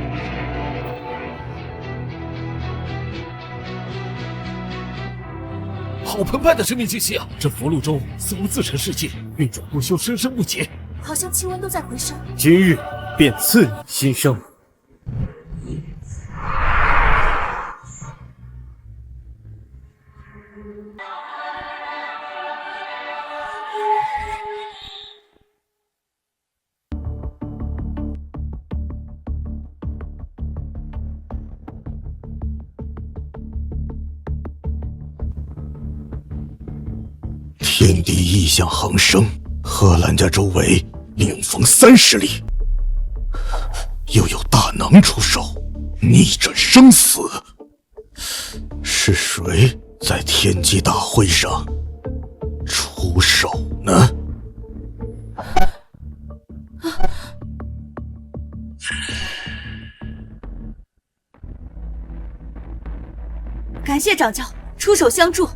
好澎湃的生命气息啊！这符箓中似乎自成世界，运转不休，生生不解。好像气温都在回升。今日便赐你新生。天地异象横生，贺兰家周围连封30里，又有大能出手，逆转生死。是谁在天机大会上出手呢？感谢掌教出手相助。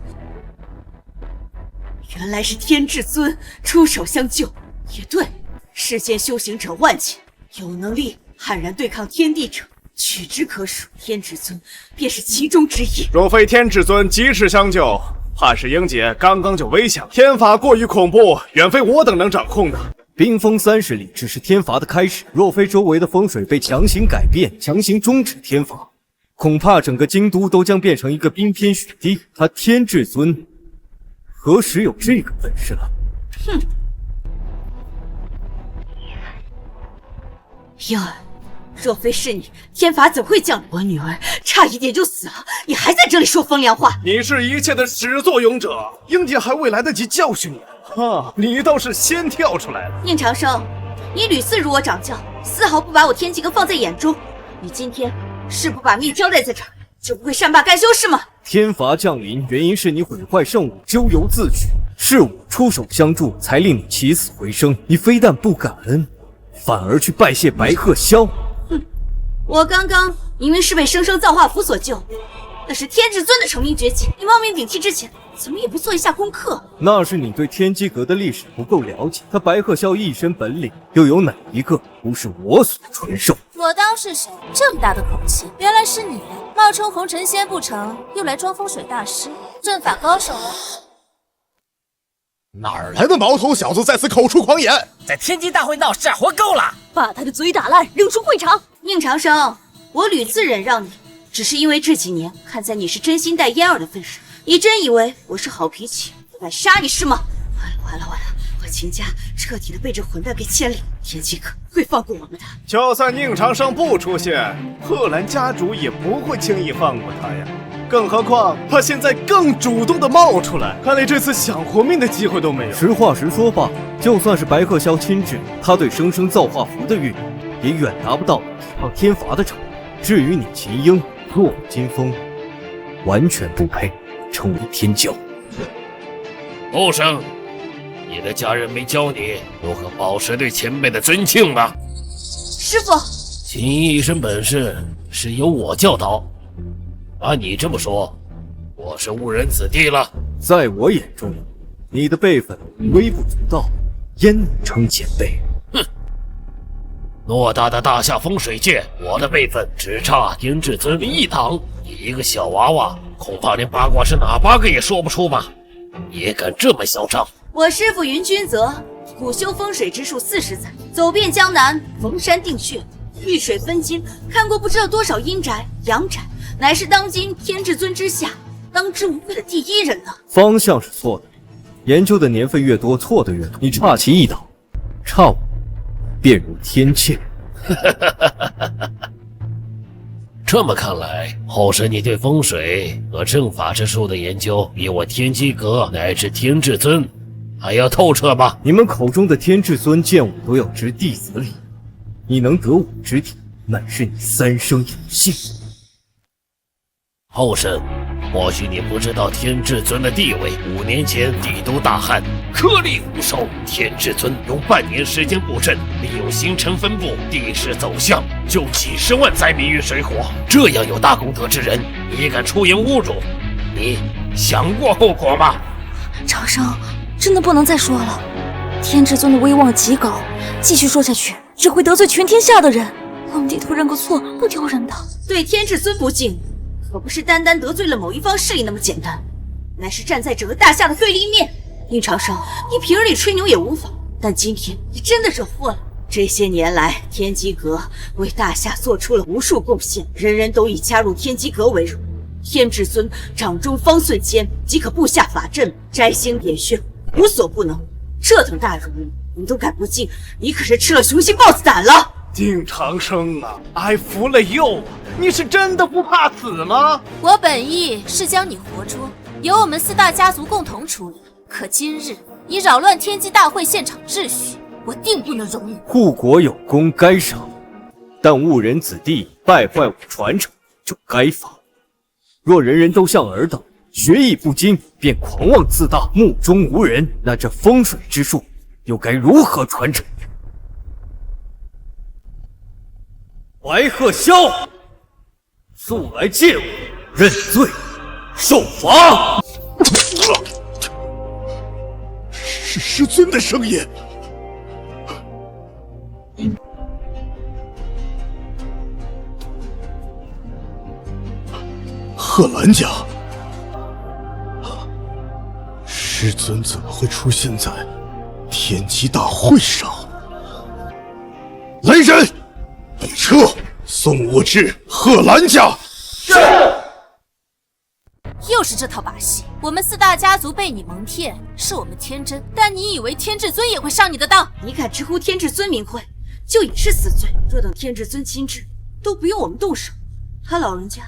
原来是天至尊出手相救，也对，世间修行者万千，有能力悍然对抗天地者屈指可数，天至尊便是其中之一。若非天至尊及时相救，怕是英姐刚刚就危险。天法过于恐怖，远非我等能掌控的。冰封30里只是天罚的开始，若非周围的风水被强行改变，强行终止天罚，恐怕整个京都都将变成一个冰天雪地。他天至尊何时有这个本事了？哼！婴儿，若非是你，天罚怎会降临？我女儿差一点就死了，你还在这里说风凉话！你是一切的始作俑者，英姐还未来得及教训你。哈，你倒是先跳出来了。宁长生，你屡次辱我掌教，丝毫不把我天机阁放在眼中。你今天是不把命交代在这儿，就不会善罢甘休是吗？天罚降临，原因是你毁坏圣物，咎由自取，是我出手相助，才令你起死回生。你非但不感恩，反而去拜谢白鹤霄。哼，我刚刚明明是被生生造化符所救，那是天至尊的成名绝技，你冒名顶替之前，怎么也不做一下功课？那是你对天机阁的历史不够了解。他白鹤霄一身本领，又有哪一个不是我所传授？我当是谁？这么大的口气，原来是你！冒充红尘仙不成，又来装风水大师，阵法高手了。哪儿来的毛头小子在此口出狂言？在天机大会闹事，活够了！把他的嘴打烂，扔出会场。宁长生，我屡次忍让你，只是因为这几年看在你是真心待嫣儿的份上，你真以为我是好脾气，不敢杀你是吗？完了，我秦家彻底的被这混蛋给牵连，天机阁会放过我们的。就算宁长生不出现，贺兰家主也不会轻易放过他呀。更何况他现在更主动的冒出来，看来这次想活命的机会都没有。实话实说吧，就算是白鹤霄亲至，他对生生造化符的运用也远达不到抵抗天罚的程度。至于你秦英、落金风，完全不配成为天骄。后生，你的家人没教你如何保持对前辈的尊敬吗？师父，秦英一身本事是由我教导，按你这么说，我是误人子弟了。在我眼中，你的辈分微不足道，焉能称前辈？哼！偌大的大夏风水界，我的辈分只差天至尊一档。你一个小娃娃，恐怕连八卦是哪8个也说不出吧？也敢这么嚣张？我师父云君泽苦修风水之术40载，走遍江南，逢山定穴，遇水分金，看过不知道多少阴宅、阳宅，乃是当今天至尊之下当之无愧的第一人呢。方向是错的，研究的年份越多，错的越多。你差其一档，差我便如天堑。这么看来，后生你对风水和阵法之术的研究，比我天机阁乃至天至尊还要透彻吧？你们口中的天至尊见我都要知弟子礼，你能得我之体，乃是你3生有幸。后生，或许你不知道天至尊的地位。5年前帝都大旱，颗粒无收，天至尊用半年时间布阵，利用星辰分布、地势走向，救几10万灾民于水火。这样有大功德之人，你敢出言侮辱？你想过后果吗？长生，真的不能再说了。天至尊的威望极高，继续说下去只会得罪全天下的人。我们低头认个错不丢人的。对天至尊不敬，可不是单单得罪了某一方势力那么简单，乃是站在整个大夏的对立面。宁长生，你平日里吹牛也无妨，但今天你真的惹祸了。这些年来，天机阁为大夏做出了无数贡献，人人都以加入天机阁为荣。天至尊掌中方寸间即可布下法阵，摘星点穴，无所不能。这等大荣誉你都敢不敬，你可是吃了雄心豹子胆了。宁长生啊，挨服了又，你是真的不怕死吗？我本意是将你活捉，由我们4大家族共同处理。可今日你扰乱天机大会现场秩序，我定不能容你。护国有功该赏，但误人子弟，败坏我传承就该罚。若人人都像尔等，学艺不精，便狂妄自大，目中无人，那这风水之术又该如何传承？白鹤霄，速来见我，认罪受罚。是师尊的声音。贺兰家，师尊怎么会出现在天机大会上？来人，备车，送我至贺兰家。是。又是这套把戏，我们4大家族被你蒙骗，是我们天真，但你以为天至尊也会上你的当？你敢直呼天至尊名讳，就已是死罪。若等天至尊亲至，都不用我们动手，他老人家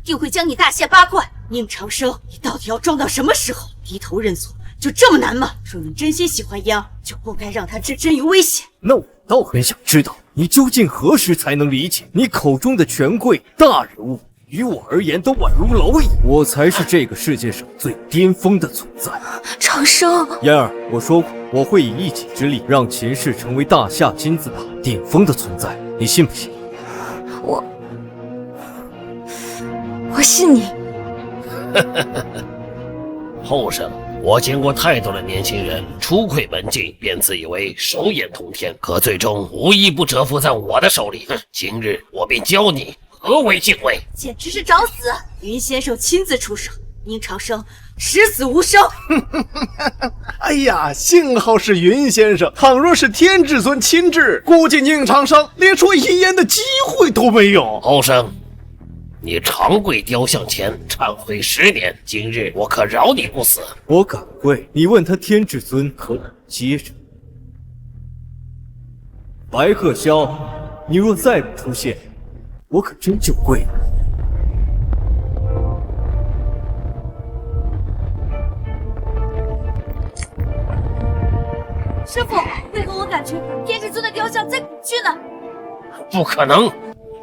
定会将你大卸8块。宁长生，你到底要装到什么时候？低头认错就这么难吗？若你真心喜欢嫣儿，就不该让她置身于危险。那我倒很想知道，你究竟何时才能理解，你口中的权贵大人物，于我而言都宛如蝼蚁，我才是这个世界上最巅峰的存在。长生，嫣儿，我说过，我会以一己之力让秦氏成为大夏金字塔顶峰的存在，你信不信？我信你。后生，我见过太多的年轻人初窥门径，便自以为手眼通天，可最终无一不折服在我的手里。今日我便教你何为敬畏，简直是找死！云先生亲自出手，宁长生十死无生。哎呀，幸好是云先生，倘若是天至尊亲至，估计宁长生连说遗言的机会都没有。后生，你长跪雕像前忏悔10年，今日我可饶你不死。我敢跪，你问他天至尊可敢接着？白鹤霄，你若再不出现，我可真就跪了。师傅，为何我感觉天至尊的雕像在恐惧呢？不可能，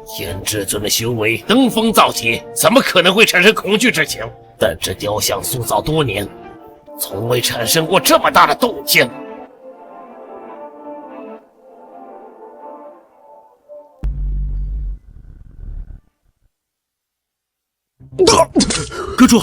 天至尊的修为登峰造极，怎么可能会产生恐惧之情？但这雕像塑造多年，从未产生过这么大的动静。阁主，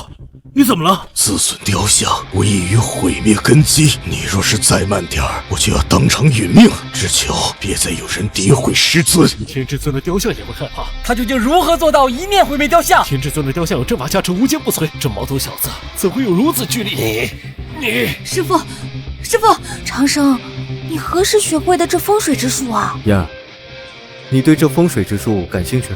你怎么了？自损雕像无异于毁灭根基，你若是再慢点儿，我就要当场殒命。只求别再有人诋毁师尊。天至尊的雕像也会害怕，他究竟如何做到一念毁灭雕像？天至尊的雕像有这把价值，无坚不摧，这毛头小子怎会有如此巨力？你师傅，长生，你何时学会的这风水之术啊？嫣儿，你对这风水之术感兴趣？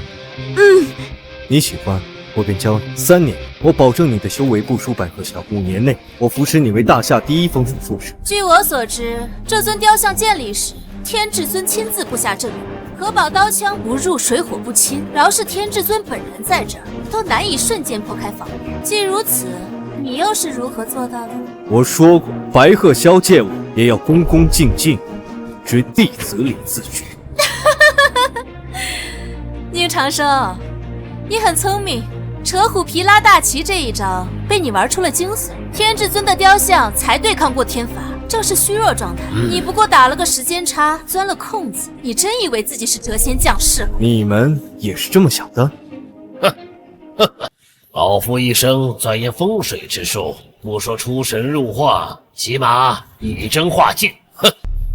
你喜欢，我便教你。3年，我保证你的修为不输百合桥。5年内，我扶持你为大夏第一风水术士。据我所知，这尊雕像建立时，天至尊亲自布下阵法，可保刀枪不入，水火不侵。饶是天至尊本人在这儿，都难以瞬间破开防御。既如此，你又是如何做到的？我说过，白鹤霄见我也要恭恭敬敬，知弟子礼自居。宁长生，你很聪明，扯虎皮拉大旗这一招被你玩出了精髓。天至尊的雕像才对抗过天罚，正是虚弱状态。你不过打了个时间差，钻了空子。你真以为自己是谪仙降世了？你们也是这么想的？老夫一生钻研风水之术，不说出神入化，起码以真化境。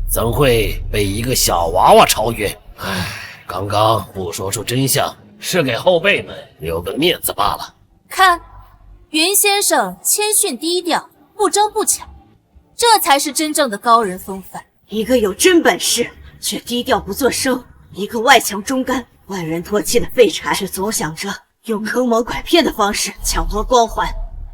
怎会被一个小娃娃超越？刚刚不说出真相，是给后辈们留个面子罢了。看，云先生谦逊低调，不争不抢，这才是真正的高人风范。一个有真本事却低调不作声，一个外强中干、万人唾弃的废柴，却总想着用坑蒙拐骗的方式抢夺光环，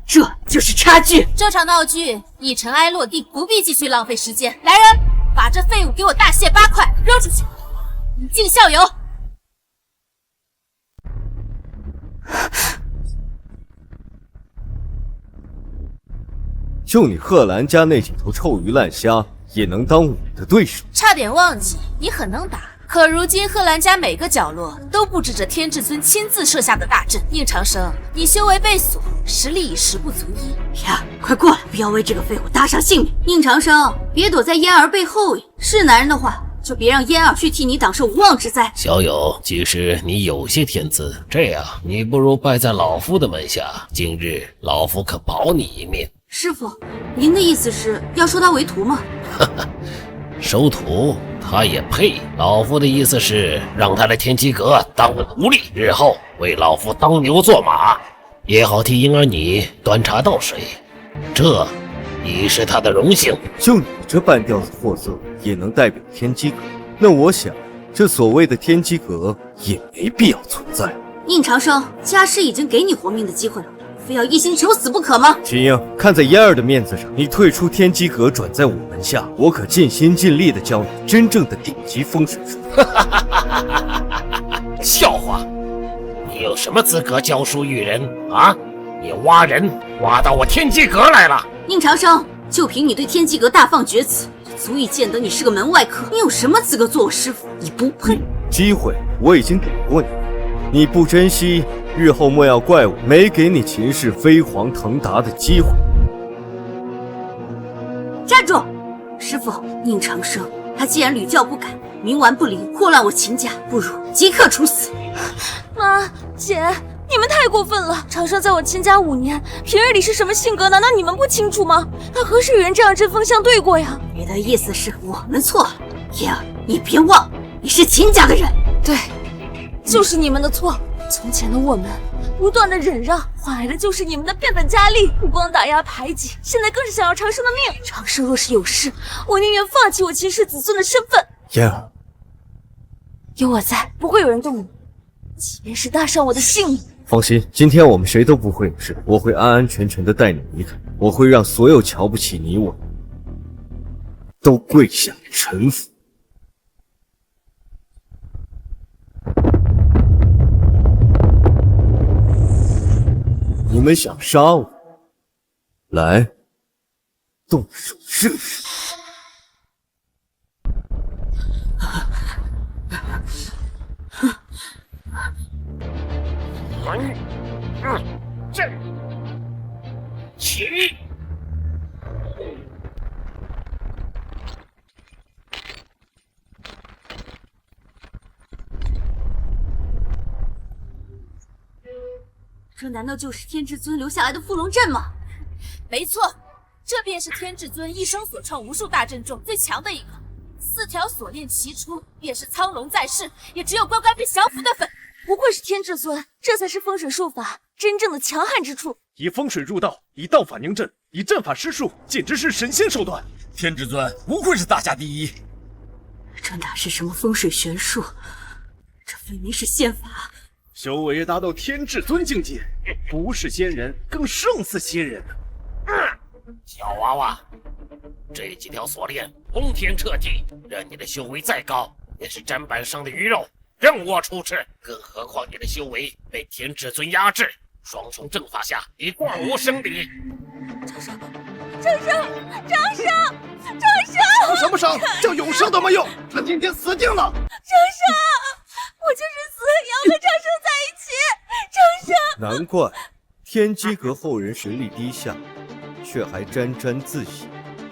这就是差距。这场闹剧已尘埃落定，不必继续浪费时间。来人，把这废物给我大卸8块，扔出去，以儆效尤。就你贺兰家那几头臭鱼烂虾，也能当我的对手？差点忘记，你很能打。可如今贺兰家每个角落都布置着天至尊亲自设下的大阵。宁长生，你修为被锁，实力已时不足一。呀，快过来，不要为这个废物搭上性命！宁长生，别躲在嫣儿背后呀！是男人的话，就别让嫣儿去替你挡受无妄之灾。小友，即使你有些天资，这样你不如拜在老夫的门下，今日老夫可保你一命。师傅，您的意思是要收他为徒吗？哈哈，收徒他也配？老夫的意思是让他来天机阁当我奴隶，日后为老夫当牛做马，也好替婴儿你端茶倒水，这已是他的荣幸。就你这半吊子货色，也能代表天机阁？那我想，这所谓的天机阁也没必要存在。宁长生，家师已经给你活命的机会了，非要一心求死不可吗？秦英，看在嫣儿的面子上，你退出天机阁，转在我门下，我可尽心尽力的教你真正的顶级风水术。笑话！你有什么资格教书育人啊？你挖人挖到我天机阁来了！宁长生，就凭你对天机阁大放厥词，足以见得你是个门外客。你有什么资格做我师傅？你不配！机会我已经给过你，你不珍惜，日后莫要怪我没给你秦氏飞黄腾达的机会。站住！师傅，宁长生，他既然屡教不改，冥顽不灵，祸乱我秦家，不如即刻处死。妈，姐，你们太过分了！长生在我秦家5年，平日里是什么性格，难道你们不清楚吗？他何时与人这样针锋相对过呀？你的意思是我们错了？嫣儿，你别忘，你是秦家的人。对，就是你们的错。从前的我们不断的忍让，换来的就是你们的变本加厉，不光打压排挤，现在更是想要长生的命。长生若是有事，我宁愿放弃我秦氏子孙的身份。嫣儿，有我在，不会有人动你，即便是搭上我的性命。放心，今天我们谁都不会有事，我会安安全全的带你离开，我会让所有瞧不起你我都跪下臣服。你们想杀我？来，动手试试。这起！这难道就是天至尊留下来的伏龙阵吗？没错，这便是天至尊一生所创无数大阵中最强的一个。4条锁链齐出，便是苍龙在世，也只有乖乖被降服的份。不愧是天至尊，这才是风水术法真正的强悍之处。以风水入道，以道法凝阵，以阵法施术，简直是神仙手段。天至尊不愧是大家第一。这哪是什么风水玄术，这分明是仙法。修为达到天至尊境界，不是仙人，更胜似仙人。小娃娃，这几条锁链轰天彻地，任你的修为再高，也是砧板上的鱼肉，任我处置。更何况你的修为被天至尊压制，双重正法下，你断无生理。长生，长伤什么伤？叫永生都没用，他今天死定了。长生，我就是死也要和长生在一起。长生，难怪天机阁后人实力低下，却还沾沾自喜。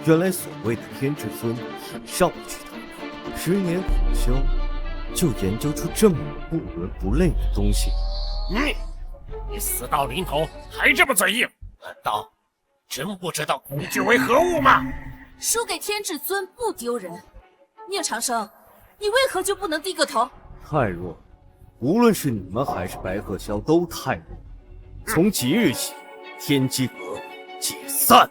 原来所谓的天至尊也上不去台，10年苦修，就研究出这么不伦不类的东西。你死到临头还这么嘴硬，难道真不知道恐惧为何物吗？输给天至尊不丢人。宁长生，你为何就不能低个头？太弱，无论是你们还是白鹤霄都太弱。从即日起，天机阁解散。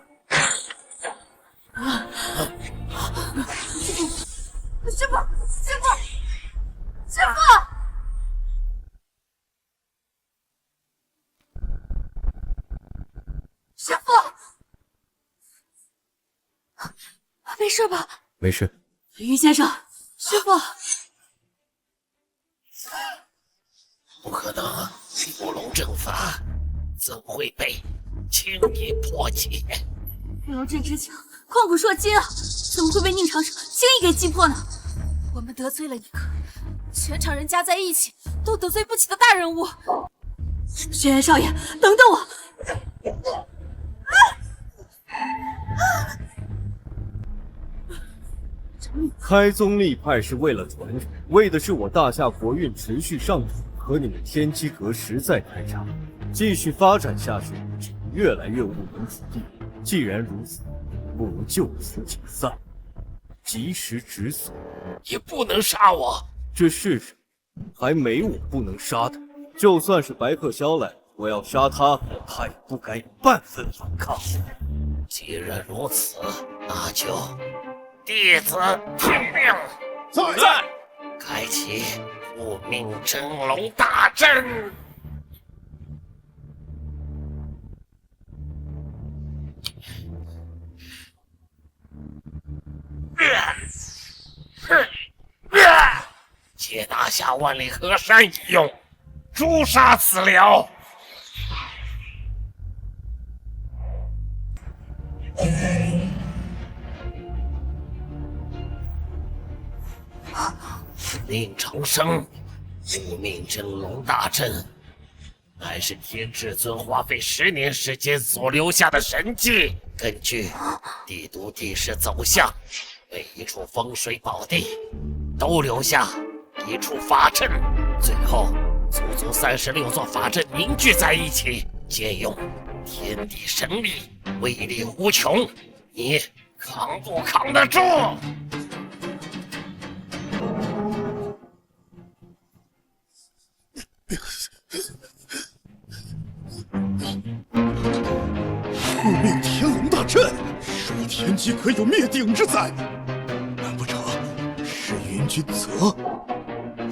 师傅，没事吧？没事。于先生，师傅，不可能，伏龙阵法怎会被轻易破解？龙阵之强，旷古烁今啊！怎么会被宁长生轻易给击破呢？我们得罪了一个全场人加在一起都得罪不起的大人物。轩辕少爷，等等我！开宗立派是为了传承，为的是我大夏国运持续上涨，和你们天机阁实在太差，继续发展下去只会越来越误人子弟。既然如此，不如就此解散，及时止损。也不能杀我。这世上还没我不能杀的，就算是白鹤萧来，我要杀他，他也不敢有半分反抗。既然如此，那就弟子听命，在开启护命真龙大阵。借大夏万里河山一用，诛杀此僚。宁长生，护命真龙大阵，乃是天至尊花费10年时间所留下的神迹。根据地都地势走向，每一处风水宝地都留下一处法阵，最后足足36座法阵凝聚在一起，借用天地神力，威力无穷。你扛不扛得住？护命天龙大阵，守天机阁有灭顶之灾，难不成是云君泽？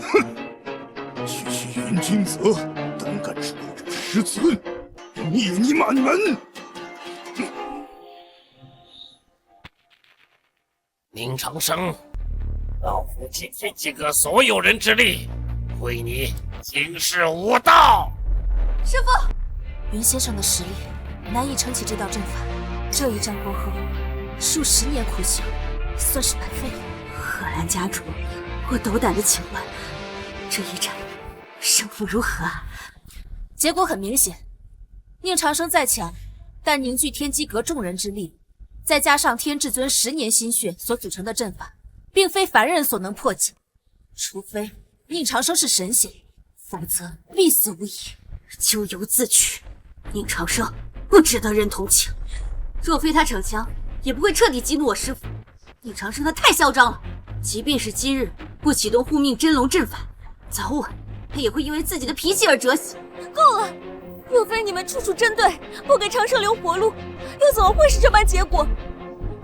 哼！区区云君泽，胆敢出辱师尊，灭你满门！宁长生，老夫尽天机阁所有人之力，毁你今世无道。师父，云先生的实力难以撑起这道阵法，这一战过后，数10年苦修算是白费了。荷兰家主，我斗胆的请问，这一战胜负如何啊？结果很明显，宁长生再强，但凝聚天机阁众人之力，再加上天至尊10年心血所组成的阵法，并非凡人所能破解。除非宁长生是神仙，否则必死无疑。咎由自取，宁长生不值得人同情。若非他逞强，也不会彻底激怒我师父。宁长生他太嚣张了，即便是今日不启动护命真龙阵法，早晚他也会因为自己的脾气而折息。够了！若非你们处处针对，不给长生留活路，又怎么会是这般结果？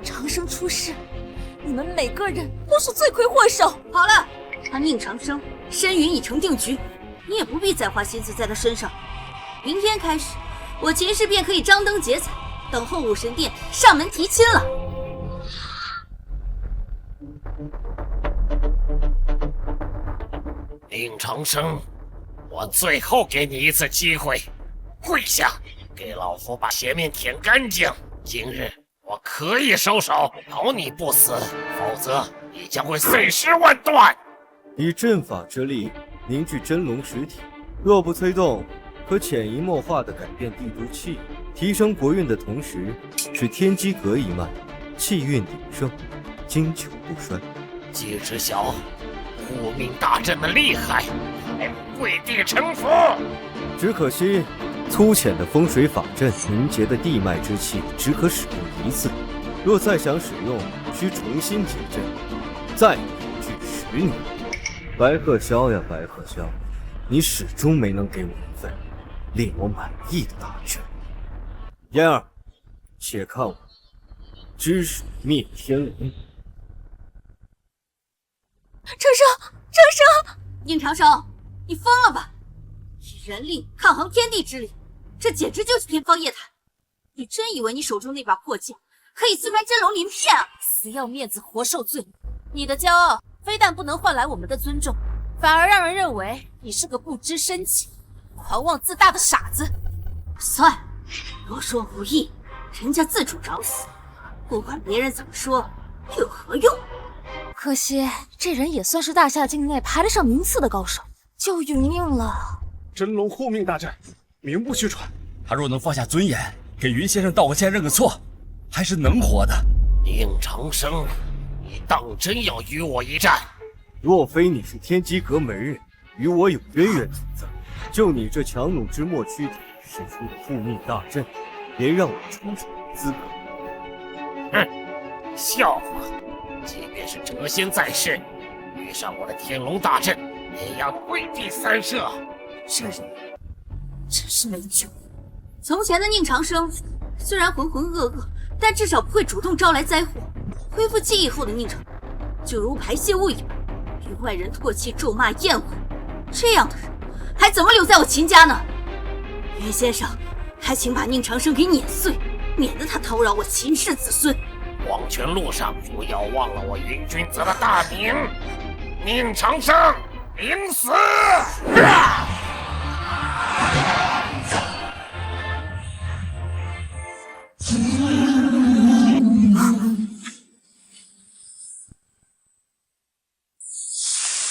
长生出事，你们每个人都是罪魁祸首。好了，他宁长生身云已成定局，你也不必再花心思在他身上。明天开始，我秦氏便可以张灯结彩，等候武神殿上门提亲了。宁长生，我最后给你一次机会，跪下，给老夫把鞋面舔干净。今日我可以收手，饶你不死，否则你将会碎尸万段。以阵法之力凝聚真龙实体，若不催动，可潜移默化地改变地都气，提升国运的同时，使天机阁一脉气运鼎盛，经久不衰。既知晓护命大阵的厉害，还不跪地臣服？只可惜粗浅的风水法阵凝结的地脉之气只可使用1次，若再想使用，需重新结阵，再凝聚10年。白鹤萧呀，白鹤萧，你始终没能给我一份令我满意的大阵。嫣儿，且看我只手灭天龙。长生，宁长生，你疯了吧？以人力抗衡天地之力，这简直就是天方夜谭。你真以为你手中那把破剑可以刺穿真龙鳞片啊？死要面子活受罪！你的骄傲非但不能换来我们的尊重，反而让人认为你是个不知深情、狂妄自大的傻子。算了，若说无益，人家自主找死，不管别人怎么说，有何用？可惜这人也算是大夏境内排得上名次的高手，就云应了。真龙护命大阵，名不虚传。他若能放下尊严，给云先生道个歉、认个错，还是能活的。宁长生，你当真要与我一战？若非你是天机阁门人，与我有渊源存在，就你这强弩之末躯体使出的护命大阵，连让我出手的资格。哼，笑话！即便是谪仙在世，遇上我的天龙大阵，也要跪地三舍。这人真是没救。从前的宁长生虽然浑浑噩噩，但至少不会主动招来灾祸。恢复记忆后的宁长就如排泄物一般，被外人唾弃、咒骂、厌恶。这样的人还怎么留在我秦家呢？云先生，还请把宁长生给碾碎，免得他叨扰我秦氏子孙。黄泉路上不要忘了我云君泽的大名，宁长生，领死！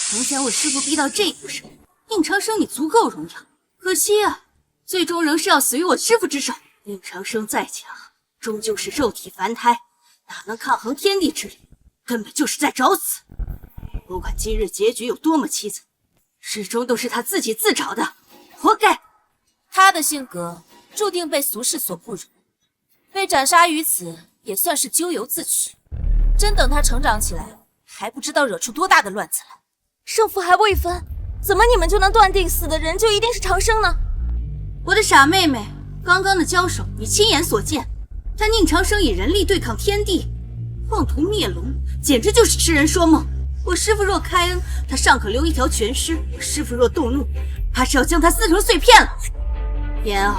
从前我师父逼到这一步上，宁长生你足够容养，可惜啊，最终仍是要死于我师父之手。宁长生再强，终究是肉体凡胎，哪能抗衡天地之力？根本就是在找死。不管今日结局有多么凄惨，始终都是他自己自找的，活该。他的性格注定被俗世所不容，被斩杀于此也算是咎由自取。真等他成长起来，还不知道惹出多大的乱子来。胜负还未分，怎么你们就能断定死的人就一定是长生呢？我的傻妹妹，刚刚的交手你亲眼所见，但宁长生以人力对抗天地，妄图灭龙，简直就是痴人说梦。我师父若开恩，他尚可留一条全尸；我师父若动怒，怕是要将他撕成碎片了。嫣儿，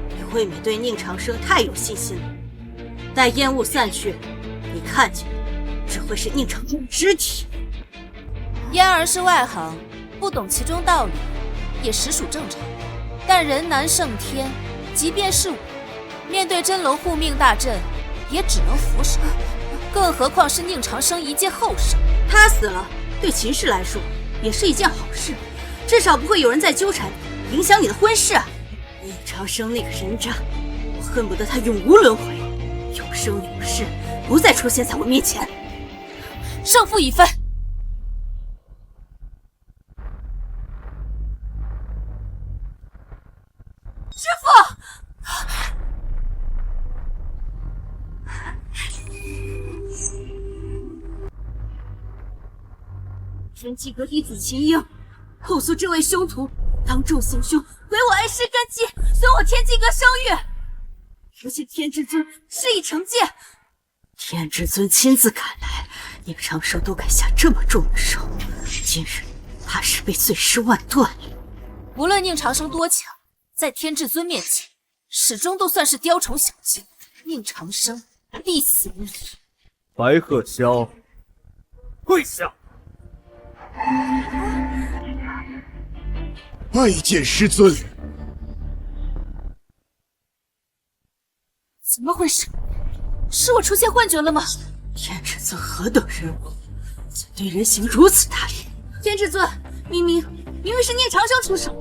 你未免对宁长生太有信心了。待烟雾散去，你看见的只会是宁长生的尸体。嫣儿是外行，不懂其中道理，也实属正常。但人难胜天，即便是我，面对真龙护命大阵，也只能俯首。更何况是宁长生一介后生，他死了，对秦氏来说也是一件好事，至少不会有人再纠缠你，影响你的婚事啊！宁长生那个人渣，我恨不得他永无轮回，永生永世不再出现在我面前。胜负已分。师父！天机阁弟子秦英，后诉这位凶徒当众行凶，毁我恩师根基，损我天机阁声誉。如今天至尊施以惩戒，天至尊亲自赶来，宁长生都敢下这么重的手，今日怕是被碎尸万段了。无论宁长生多强，在天至尊面前，始终都算是雕虫小技。宁长生必死无疑。白鹤霄，跪下！拜见师尊。怎么回事？是我出现幻觉了吗？天至尊何等人物，怎对人行如此大礼？天至尊，明明是宁长生出手，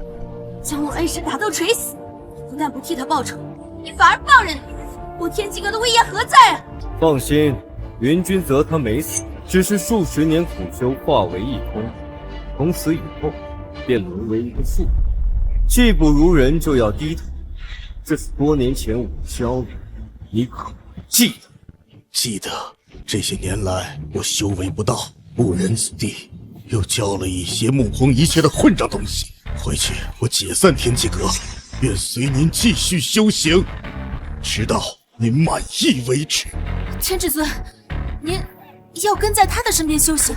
将我恩师打到垂死，不但不替他报仇，你反而放任他，我天机阁的威严何在啊？放心，云君泽他没死，只是数十年苦修化为一空，从此以后便沦为一个妇。技不如人就要低头，这是多年前我教的，你可记得？记得。这些年来我修为不到，误人子弟，又教了一些目空一切的混账东西。回去我解散天机阁，愿随您继续修行，直到您满意为止。天至尊，您要跟在他的身边修行？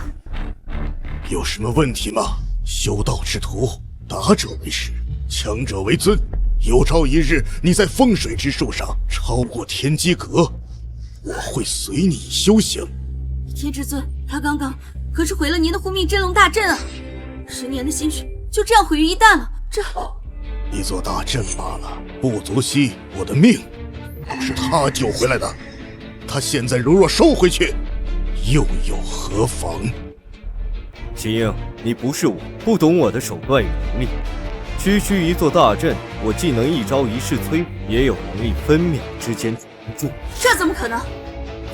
有什么问题吗？修道之途，达者为师，强者为尊。有朝一日你在风水之术上超过天机阁，我会随你修行。天至尊，他刚刚可是毁了您的护命真龙大阵啊！10年的心血就这样毁于一旦了，这一座大阵罢了，不足惜我的命都是他救回来的。他现在如若收回去，又有何妨？秦英，你不是我，不懂我的手段与能力。区区一座大阵，我既能一招一式摧毁，也有能力分秒之间重铸。这怎么可能？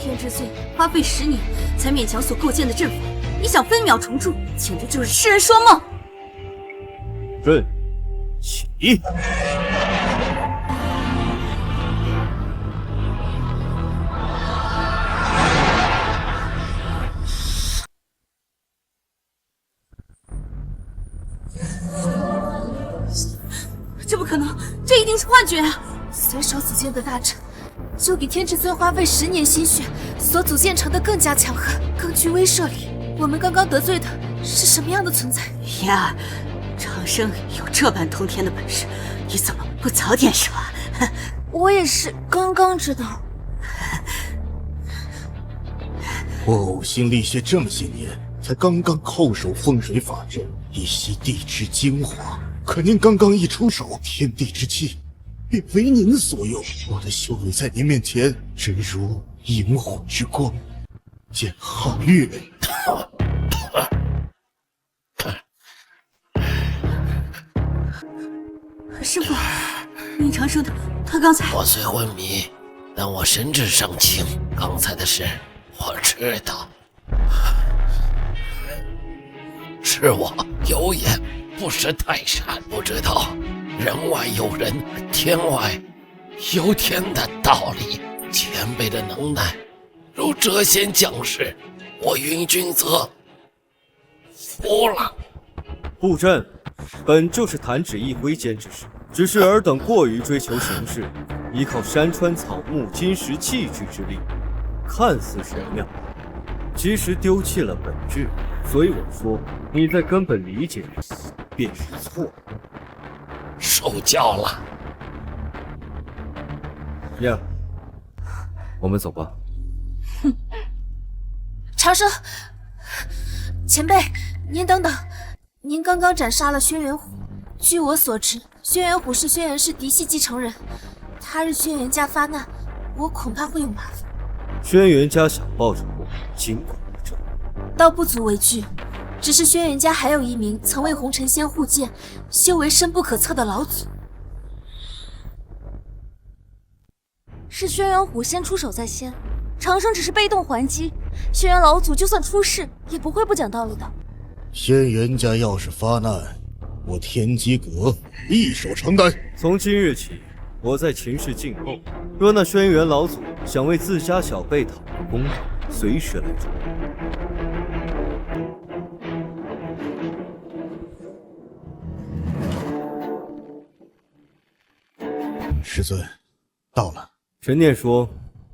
天之尊花费10年才勉强所构建的阵法，你想分秒重铸，简直就是痴人说梦。阵起！这不可能，这一定是幻觉啊！随手组建的大阵，就比天至尊花费10年心血所组建成的更加强悍，更具威慑力。我们刚刚得罪的是什么样的存在？言儿，长生有这般通天的本事，你怎么不早点说？我也是刚刚知道。我呕心沥血这么些年，才刚刚叩首风水法阵，以吸地之精华。可您刚刚一出手，天地之气便为您所用。我的修为在您面前，真如萤火之光，见皓月。师傅，宁长生他刚才……我虽昏迷，但我神志尚清。刚才的事，我知道。是我有眼不识泰山，不知道人外有人，天外有天的道理。前辈的能耐，如谪仙降世，我云君则服了。布阵本就是弹指一挥间之事，只是尔等过于追求形式，依靠山川草木、金石器具之力，看似玄妙，其实丢弃了本质。所以我说，你在根本理解便是错。受教了。呀，我们走吧。长生，前辈，您等等，您刚刚斩杀了轩辕虎。据我所知，轩辕虎是轩辕氏嫡系继承人，他日轩辕家发难，我恐怕会有麻烦。轩辕家想报仇，尽管不争，倒不足为惧。只是轩辕家还有一名曾为红尘仙护剑、修为深不可测的老祖。是轩辕虎先出手在先，长生只是被动还击。轩辕老祖就算出事，也不会不讲道理的。轩辕家要是发难，我天机阁一手承担。从今日起，我在秦氏静候。若那轩辕老祖想为自家小辈讨个公道，随时来主。师尊，到了。陈念说，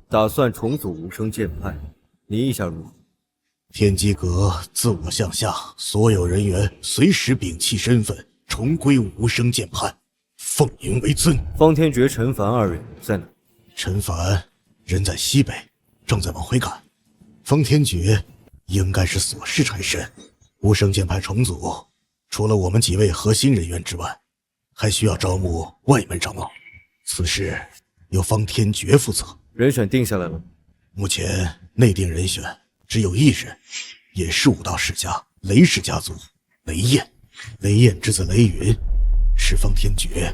打算重组无声剑派，你意下如何？天机阁自我向下，所有人员随时摒弃身份，重归无声剑派，奉您为尊。方天觉、陈凡二人在哪？陈凡人在西北，正在往回赶。方天觉应该是所事缠身。无声剑派重组，除了我们几位核心人员之外，还需要招募外门长老。此事由方天觉负责。人选定下来了？目前内定人选只有一人，也是武道世家雷氏家族雷燕。雷燕之子雷云是方天觉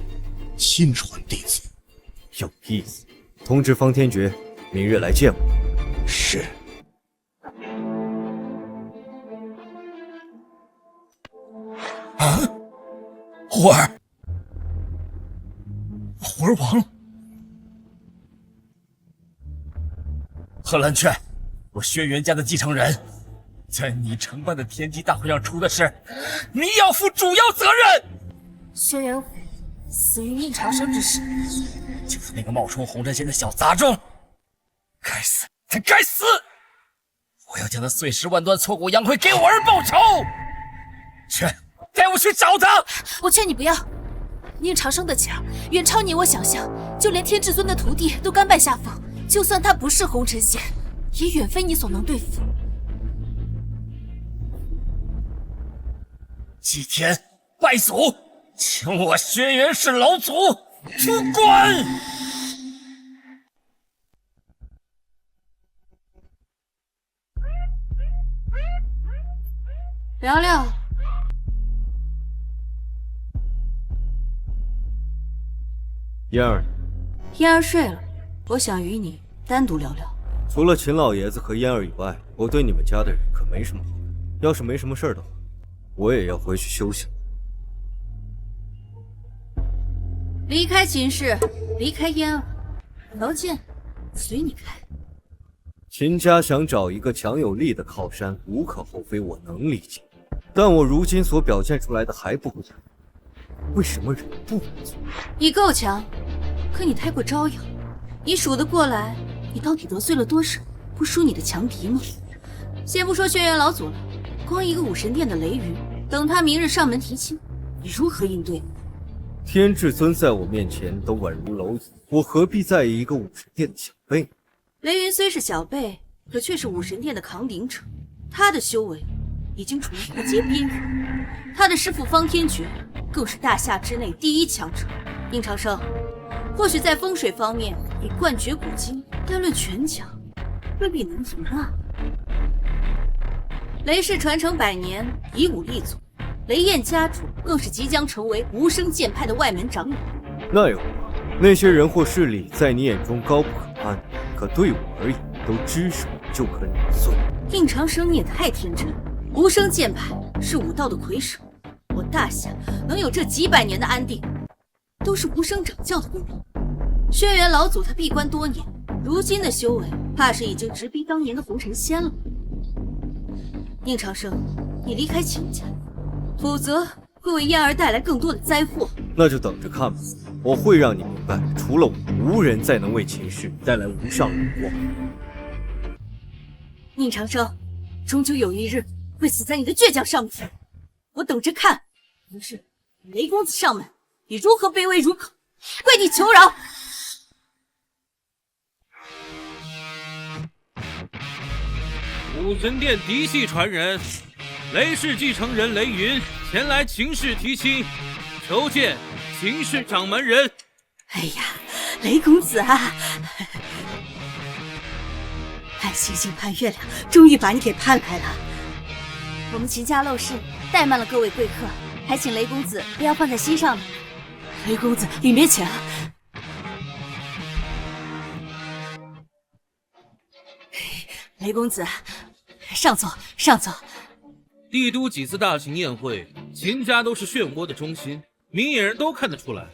亲传弟子。有意思，通知方天觉明日来见我。是。啊，虎儿，虎儿亡了。贺兰劝，我轩辕家的继承人，在你承办的天机大会上出的事，你要负主要责任。轩辕虎死于宁长生之事，就是那个冒充红尘仙的小杂种，该死，他该死！我要将他碎尸万段、挫骨扬灰，给我儿报仇！去，带我去找他！我劝你不要。宁长生的强远超你我想象，就连天至尊的徒弟都甘拜下风。就算他不是红尘仙，也远非你所能对付。祭天拜祖，请我轩辕氏老祖出关！聊聊。嫣儿，嫣儿睡了，我想与你单独聊聊。除了秦老爷子和嫣儿以外，我对你们家的人可没什么好感。要是没什么事儿的话，我也要回去休息了。离开秦氏，离开嫣儿，条件随你开。秦家想找一个强有力的靠山，无可厚非，我能理解。但我如今所表现出来的还不够强，为什么人不能做？你够强，可你太过招摇。你数得过来，你到底得罪了多少不输你的强敌吗？先不说轩辕老祖了，光一个武神殿的雷云，等他明日上门提亲，你如何应对？天至尊在我面前都宛如蝼蚁，我何必在意一个武神殿的小辈？雷云虽是小辈，可却是武神殿的扛鼎者，他的修为已经处于不阶边缘。他的师父方天觉更是大夏之内第一强者。宁长生，或许在风水方面你冠绝古今，但论拳脚，未必能赢啊。雷氏传承100年，以武立祖，雷燕家主更是即将成为无声剑派的外门长老。那又那些人或势力在你眼中高不可攀，可对我而言，都只手就可碾碎。宁长生，你也太天真了。无声剑派是武道的魁首，我大夏能有这几百年的安定，都是无声掌教的功劳。轩辕老祖他闭关多年，如今的修为怕是已经直逼当年的红尘仙了。宁长生，你离开秦家，否则会为嫣儿带来更多的灾祸。那就等着看吧，我会让你明白，除了我，无人再能为秦氏带来无上荣光。宁长生，终究有一日会死在你的倔强上面，我等着看。于是雷公子上门，你如何卑微如狗，跪地求饶。武神殿嫡系传人，雷氏继承人雷云前来秦氏提亲，求见秦氏掌门人。哎呀，雷公子啊，盼星星盼月亮，终于把你给盼来了。我们秦家陋室怠慢了各位贵客，还请雷公子不要放在心上了。雷公子，里面请啊。雷公子，上座，上座。帝都几次大型宴会，秦家都是漩涡的中心，明眼人都看得出来，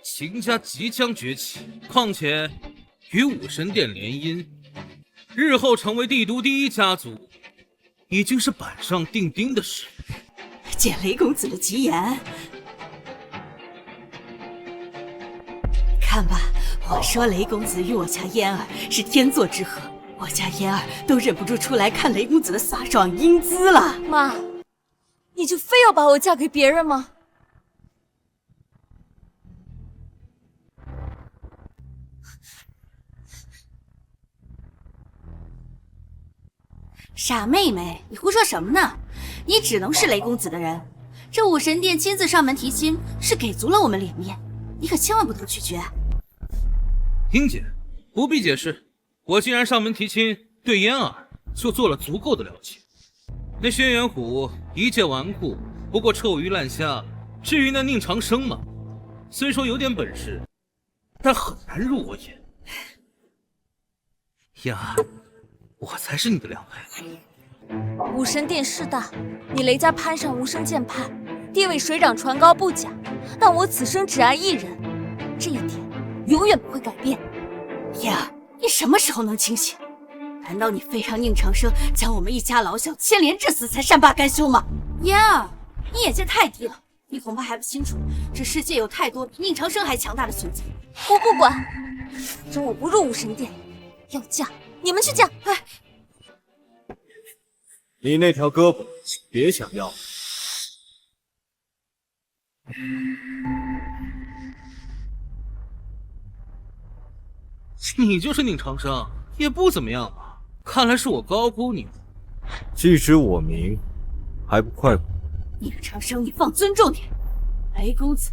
秦家即将崛起。况且与武神殿联姻，日后成为帝都第一家族，已经是板上钉钉的事。借雷公子的吉言，看吧，我说雷公子与我家嫣儿是天作之合。我家嫣儿都忍不住出来看雷公子的飒爽英姿了。妈，你就非要把我嫁给别人吗？傻妹妹，你胡说什么呢？你只能是雷公子的人。这武神殿亲自上门提亲，是给足了我们脸面，你可千万不能拒绝。英姐，不必解释。我既然上门提亲，对嫣儿就做了足够的了解。那轩辕虎一介纨绔，不过臭鱼烂虾。至于那宁长生嘛，虽说有点本事，但很难入我眼。嫣儿，我才是你的良配。武神殿势大，你雷家攀上无声剑派，地位水涨船高不假，但我此生只爱一人，这一点永远不会改变。嫣儿，你什么时候能清醒？难道你非让宁长生将我们一家老小牵连致死才善罢甘休吗？嫣儿，你眼界太低了，你恐怕还不清楚，这世界有太多比宁长生还强大的存在。我不管，反正我不入武神殿，要嫁你们去嫁。哎，你那条胳膊别想要。你就是宁长生，也不怎么样嘛。看来是我高估你了。既知我名，还不快滚！宁长生，你放尊重点。雷公子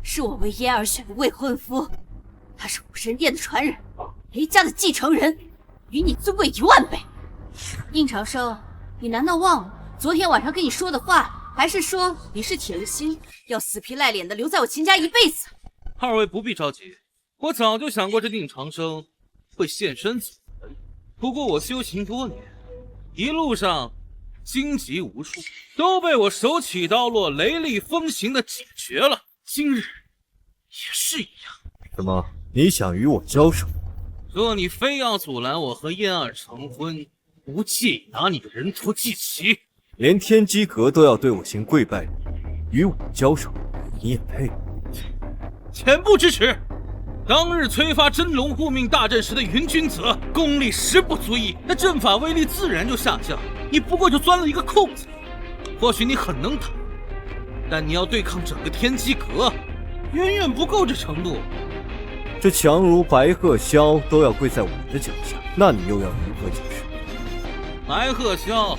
是我为嫣儿选的未婚夫，他是武神殿的传人，雷家的继承人，与你尊贵10000倍。宁长生，你难道忘了昨天晚上跟你说的话，还是说你是铁了心要死皮赖脸的留在我秦家一辈子？二位不必着急，我早就想过这宁长生会现身阻人。不过我修行多年，一路上荆棘无数，都被我手起刀落、雷厉风行的解决了。今日也是一样。什么？你想与我交手？若你非要阻拦我和嫣儿成婚，不介意拿你的人头祭旗。连天机阁都要对我行跪拜礼，与我交手，你也配？恬不知耻！当日催发真龙护命大阵时的云君子，功力实不足以，那阵法威力自然就下降。你不过就钻了一个空子。或许你很能打，但你要对抗整个天机阁，远远不够这程度。这强如白鹤霄都要跪在我的脚下，那你又要如何解释？白鹤霄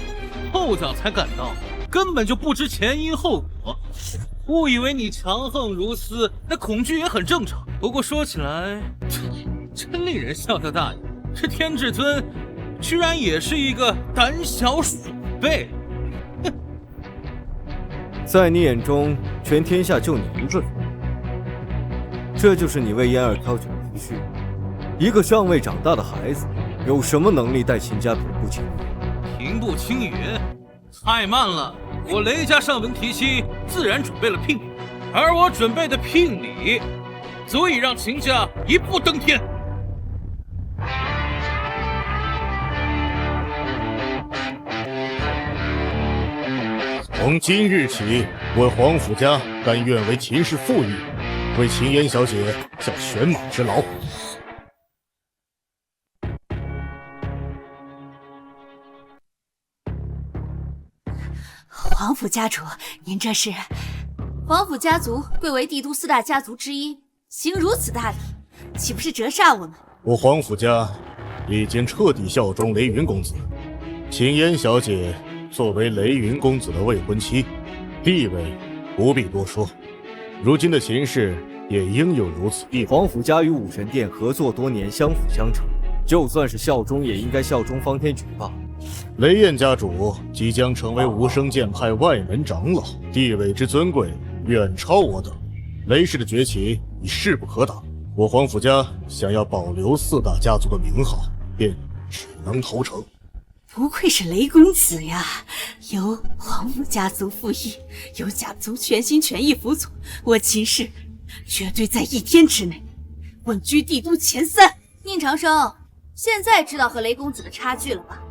后脚才赶到，根本就不知前因后果，误以为你强横如斯，那恐惧也很正常。不过说起来，真令人笑掉大牙。这天至尊居然也是一个胆小鼠辈。在你眼中，全天下就你一个人，这就是你为嫣儿挑选的夫婿？一个尚未长大的孩子，有什么能力带秦家平步青云？平步青云？太慢了！我雷家上门提亲，自然准备了聘礼，而我准备的聘礼，足以让秦家一步登天。从今日起，我皇甫家甘愿为秦氏妇女，为秦嫣小姐效犬马之劳。皇甫家主，您这是？皇甫家族贵为帝都4大家族之一，行如此大礼，岂不是折煞我们？我皇甫家已经彻底效忠雷云公子，秦嫣小姐作为雷云公子的未婚妻，地位不必多说。如今的秦氏也应有如此地位。皇甫家与武神殿合作多年，相辅相成，就算是效忠，也应该效忠方天举罢。雷燕家主即将成为无声剑派外门长老，地位之尊贵远超我等。雷氏的崛起已势不可挡，我皇甫家想要保留4大家族的名号，便只能投诚。不愧是雷公子呀，有皇甫家族附议，有家族全心全意辅佐，我秦氏绝对在1天之内稳居帝都前3。宁长生，现在知道和雷公子的差距了吧？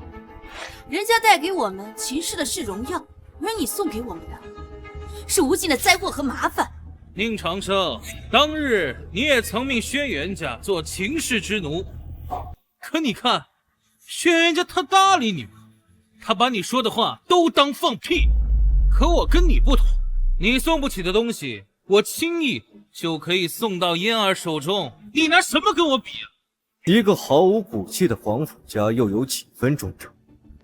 人家带给我们秦氏的是荣耀，而你送给我们的是无尽的灾祸和麻烦。宁长生，当日你也曾命轩辕家做秦氏之奴，可你看轩辕家他搭理你吗？他把你说的话都当放屁。可我跟你不同，你送不起的东西，我轻易就可以送到嫣儿手中，你拿什么跟我比啊？一个毫无骨气的皇甫家又有几分忠诚？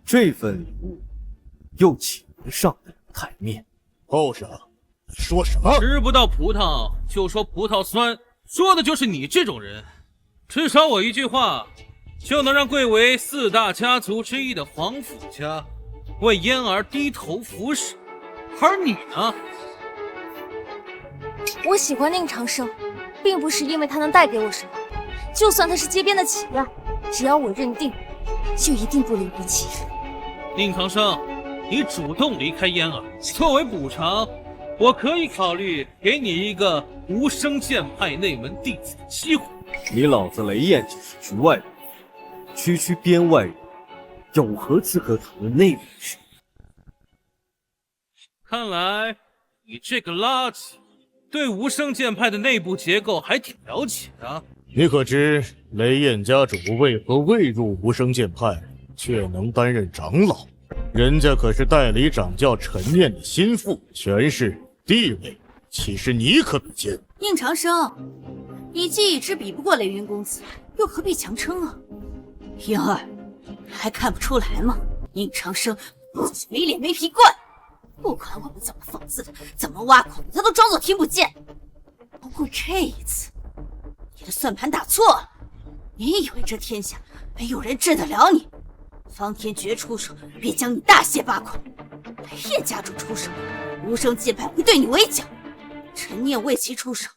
这份礼物又岂能上得了台面？后生，说什么？吃不到葡萄就说葡萄酸，说的就是你这种人。至少我一句话就能让贵为4大家族之一的皇甫家为嫣儿低头俯首，而你呢？我喜欢宁长生，并不是因为他能带给我什么，就算他是街边的乞丐，只要我认定，就一定不离不弃。宁长生，你主动离开嫣儿，作为补偿，我可以考虑给你一个无声剑派内门弟子的机会。你老子雷燕就是局外人，区边外人，有何资格讨论内门事？看来你这个垃圾对无声剑派的内部结构还挺了解啊。你可知雷燕家主为何未入无声剑派，却能担任长老？人家可是代理掌教陈念的心腹，权势地位岂是你可比肩？宁长生，你既已知比不过雷云公子，又何必强撑啊？嫣儿，还看不出来吗？宁长生就是没脸没皮怪，不管我们怎么讽刺他，怎么挖苦他，都装作听不见。不过这一次，你的算盘打错了。你以为这天下没有人治得了你？方天诀出手，便将你大卸八块。雷燕家主出手，无声剑派会对你围剿。陈念为其出手，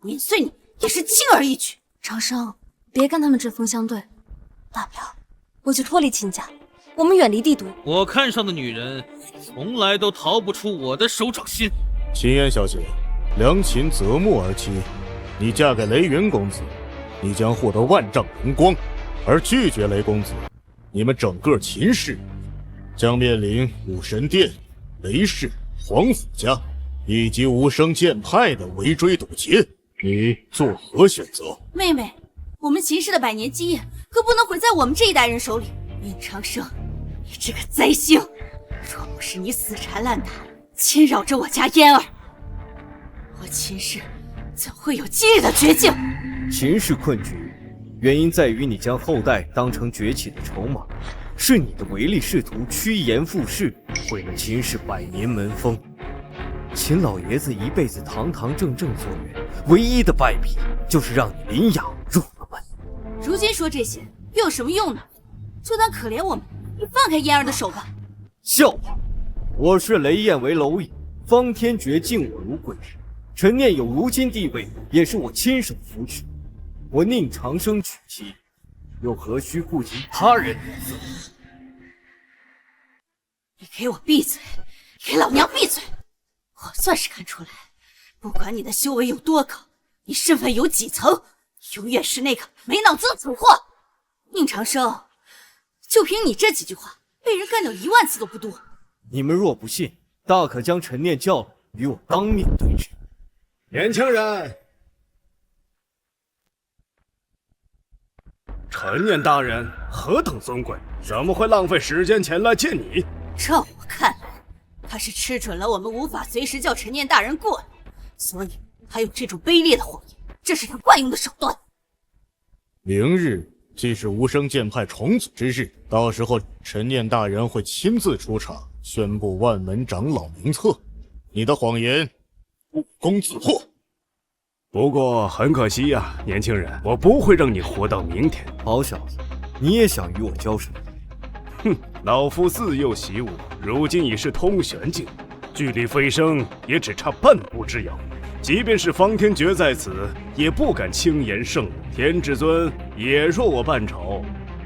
碾碎你也是轻而易举。长生，别跟他们针锋相对，大不了我就脱离秦家，我们远离帝都。我看上的女人，从来都逃不出我的手掌心。秦嫣小姐，良禽择木而栖，你嫁给雷云公子，你将获得万丈荣光；而拒绝雷公子，你们整个秦氏将面临武神殿、雷氏、皇府家以及无声剑派的围追堵截。你作何选择？妹妹，我们秦氏的百年基业可不能毁在我们这一代人手里。宁长生，你这个灾星！若不是你死缠烂打，侵扰着我家嫣儿，我秦氏怎会有今日的绝境？秦氏困局，原因在于你将后代当成崛起的筹码，是你的唯利是图趋炎附势，毁了秦氏100年门风。秦老爷子一辈子堂堂正正做人，唯一的败笔就是让你林雅入了门。如今说这些又有什么用呢？就当可怜我们，你放开嫣儿的手吧。笑话！我视雷燕为蝼蚁，方天觉敬我如贵人。陈念有如今地位，也是我亲手扶持。我宁长生娶妻，又何须顾及他人脸色？你给我闭嘴！给老娘闭嘴！我算是看出来，不管你的修为有多高，你身份有几层，永远是那个没脑子的蠢货。宁长生，就凭你这几句话，被人干掉1万次都不多。你们若不信，大可将陈念叫来，与我当面对质。年轻人，陈念大人何等尊贵，怎么会浪费时间前来见你？照我看来，他是吃准了我们无法随时叫陈念大人过来，所以才有这种卑劣的谎言，这是他惯用的手段。明日既是无声剑派重组之日，到时候陈念大人会亲自出场，宣布万门长老名册。你的谎言不攻自破。不过很可惜呀，年轻人，我不会让你活到明天。好小子，你也想与我交手？哼，老夫自幼习武，如今已是通玄境，距离飞升也只差半步之遥。即便是方天觉在此，也不敢轻言胜我。天至尊也弱我半筹，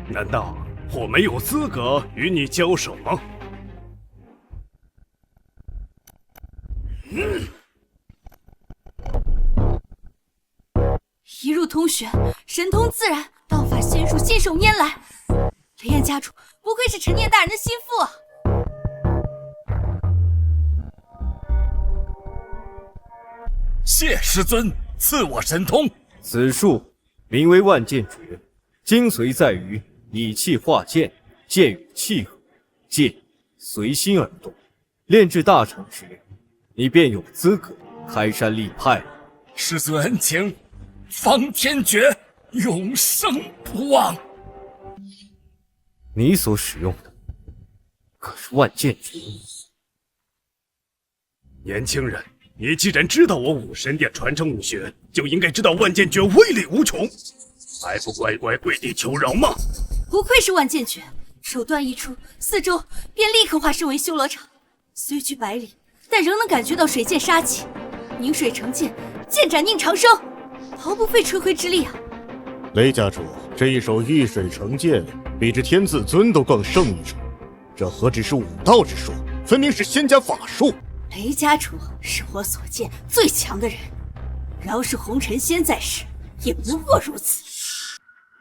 难道我没有资格与你交手吗？一入通玄，神通自然，道法仙术信手拈来。雷燕家主不愧是陈念大人的心腹啊！谢师尊赐我神通。此术名为万剑诀，精髓在于以气化剑，剑与气合，剑随心而动。炼至大成时，你便有资格开山立派了。师尊恩情，方天诀永生不忘。你所使用的可是万剑诀。年轻人，你既然知道我武神殿传承武学，就应该知道万剑诀威力无穷，还不乖乖跪地求饶吗？不愧是万剑诀，手段一出，四周便立刻化身为修罗场。虽距百里，但仍能感觉到水剑杀气，凝水成剑，剑斩宁长生，毫不费吹灰之力啊！雷家主，这一手遇水成剑，比之天字尊都更胜一筹。这何止是武道之术，分明是仙家法术。雷家主是我所见最强的人，饶是红尘仙在世，也不过如此。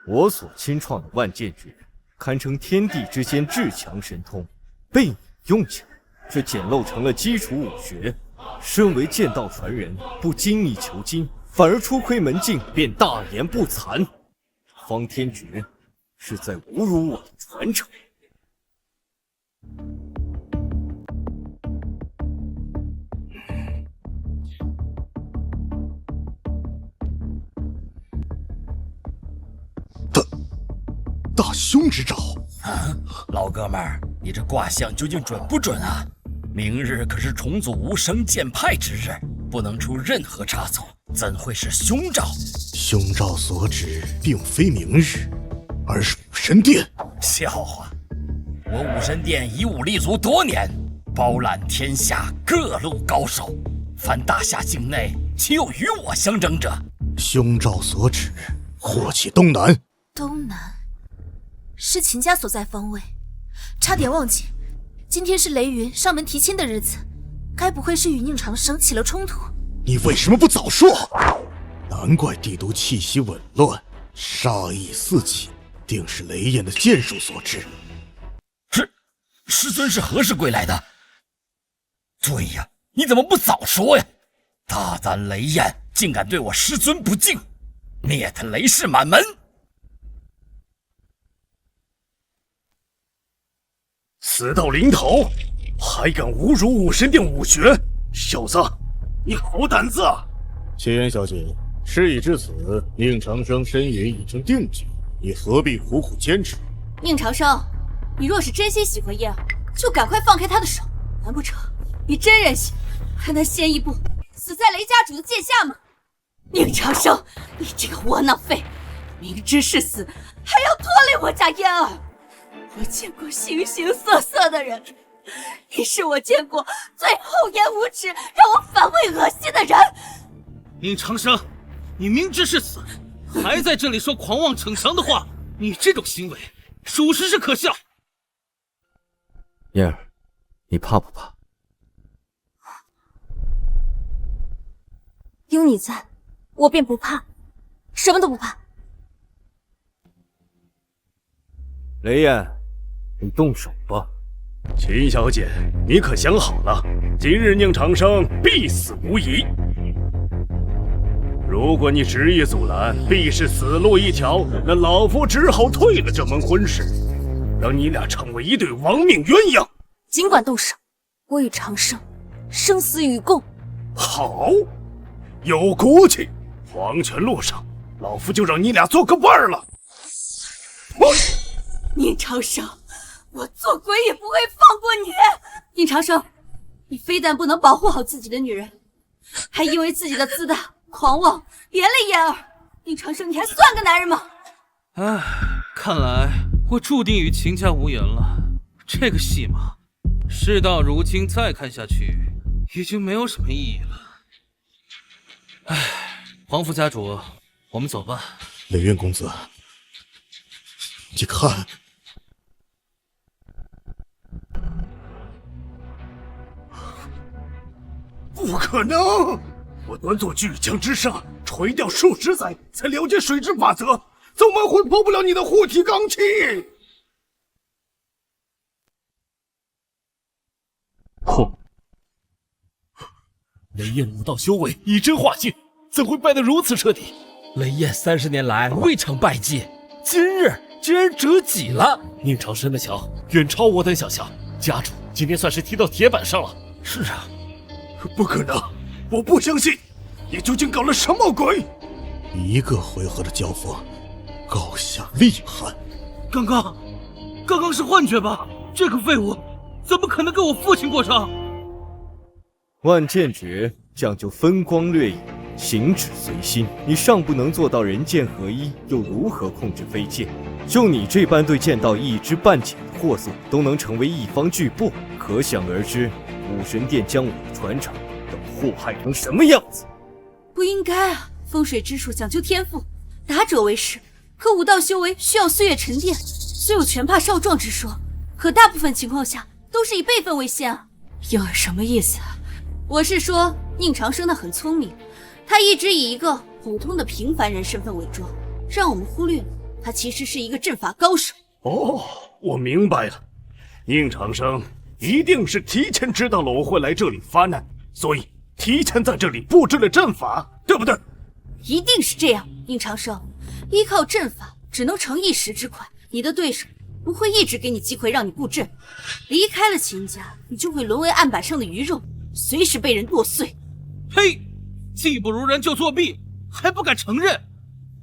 我所亲创的万剑诀，堪称天地之间至强神通，被你用起来，却简陋成了基础武学。身为剑道传人，不精益求精，反而初窥门径，便大言不惭。方天诀是在侮辱我的传承。大凶之兆啊！老哥们儿，你这卦象究竟准不准啊？明日可是重组无声剑派之日，不能出任何差错，怎会是凶兆？凶兆所指并非明日，而是武神殿。笑话！我武神殿以武立足多年，包揽天下各路高手，凡大夏境内岂有与我相争者？兄照所指，祸起东南。东南是秦家所在方位，差点忘记，今天是雷云上门提亲的日子，该不会是与宁长生起了冲突？你为什么不早说？难怪帝都气息紊乱，杀意四起，定是雷焰的剑术所致。师尊是何时归来的？对呀，你怎么不早说呀？大胆雷焰竟敢对我师尊不敬，灭他雷氏满门！死到临头，还敢侮辱武神殿武学，小子，你好胆子啊！千言小姐，事已至此，宁长生身陨已成定局，你何必苦苦坚持？宁长生，你若是真心喜欢燕儿，就赶快放开他的手。难不成你真忍心看他先一步死在雷家主的剑下吗？宁长生，你这个窝囊废，明知是死还要拖累我家燕儿。我见过形形色色的人，你是我见过最厚颜无耻、让我反胃恶心的人。宁长生，你明知是死，还在这里说狂妄逞强的话，你这种行为属实是可笑。燕儿，你怕不怕？有你在，我便不怕，什么都不怕。雷焰，你动手吧。秦小姐，你可想好了，今日宁长生必死无疑。如果你执意阻拦，必是死路一条，那老夫只好退了这门婚事，让你俩成为一对亡命鸳鸯。尽管动手，我与长生生死与共。好，有骨气。黄泉路上，老夫就让你俩做个伴儿了。宁长生，我做鬼也不会放过你！宁长生，你非但不能保护好自己的女人，还因为自己的自大狂妄连累燕儿。宁长生，你还算个男人吗？唉，看来我注定与秦家无缘了。这个戏码，事到如今再看下去，已经没有什么意义了。唉，皇府家主，我们走吧。雷渊公子，你看。不可能！我端坐巨江之上，垂钓数十载，才了解水之法则，怎么会破不了你的护体罡气？哼！雷焰武道修为以真化境，怎会败得如此彻底？雷焰30年来未尝败绩，今日竟然折戟了。宁长生的强远超我等想象，家主今天算是踢到铁板上了。是啊。不可能！我不相信！你究竟搞了什么鬼？一个回合的交锋，高下厉害。刚刚是幻觉吧？这个废物怎么可能跟我父亲过招？万剑诀讲究分光掠影，行止随心。你尚不能做到人剑合一，又如何控制飞剑？就你这般对剑道一知半解的货色，都能成为一方巨擘，可想而知。武神殿将我的传承要祸害成什么样子？不应该啊！风水之术讲究天赋，达者为师。可武道修为需要岁月沉淀，虽有拳怕少壮之说，可大部分情况下都是以辈分为先啊。燕儿什么意思啊？我是说宁长生他很聪明，他一直以一个普通的平凡人身份伪装，让我们忽略了他其实是一个阵法高手。哦，我明白了，宁长生一定是提前知道了我会来这里发难，所以提前在这里布置了阵法，对不对？一定是这样，宁长生，依靠阵法只能成一时之快，你的对手不会一直给你机会让你布阵，离开了秦家，你就会沦为案板上的鱼肉，随时被人剁碎。呸！技不如人就作弊，还不敢承认，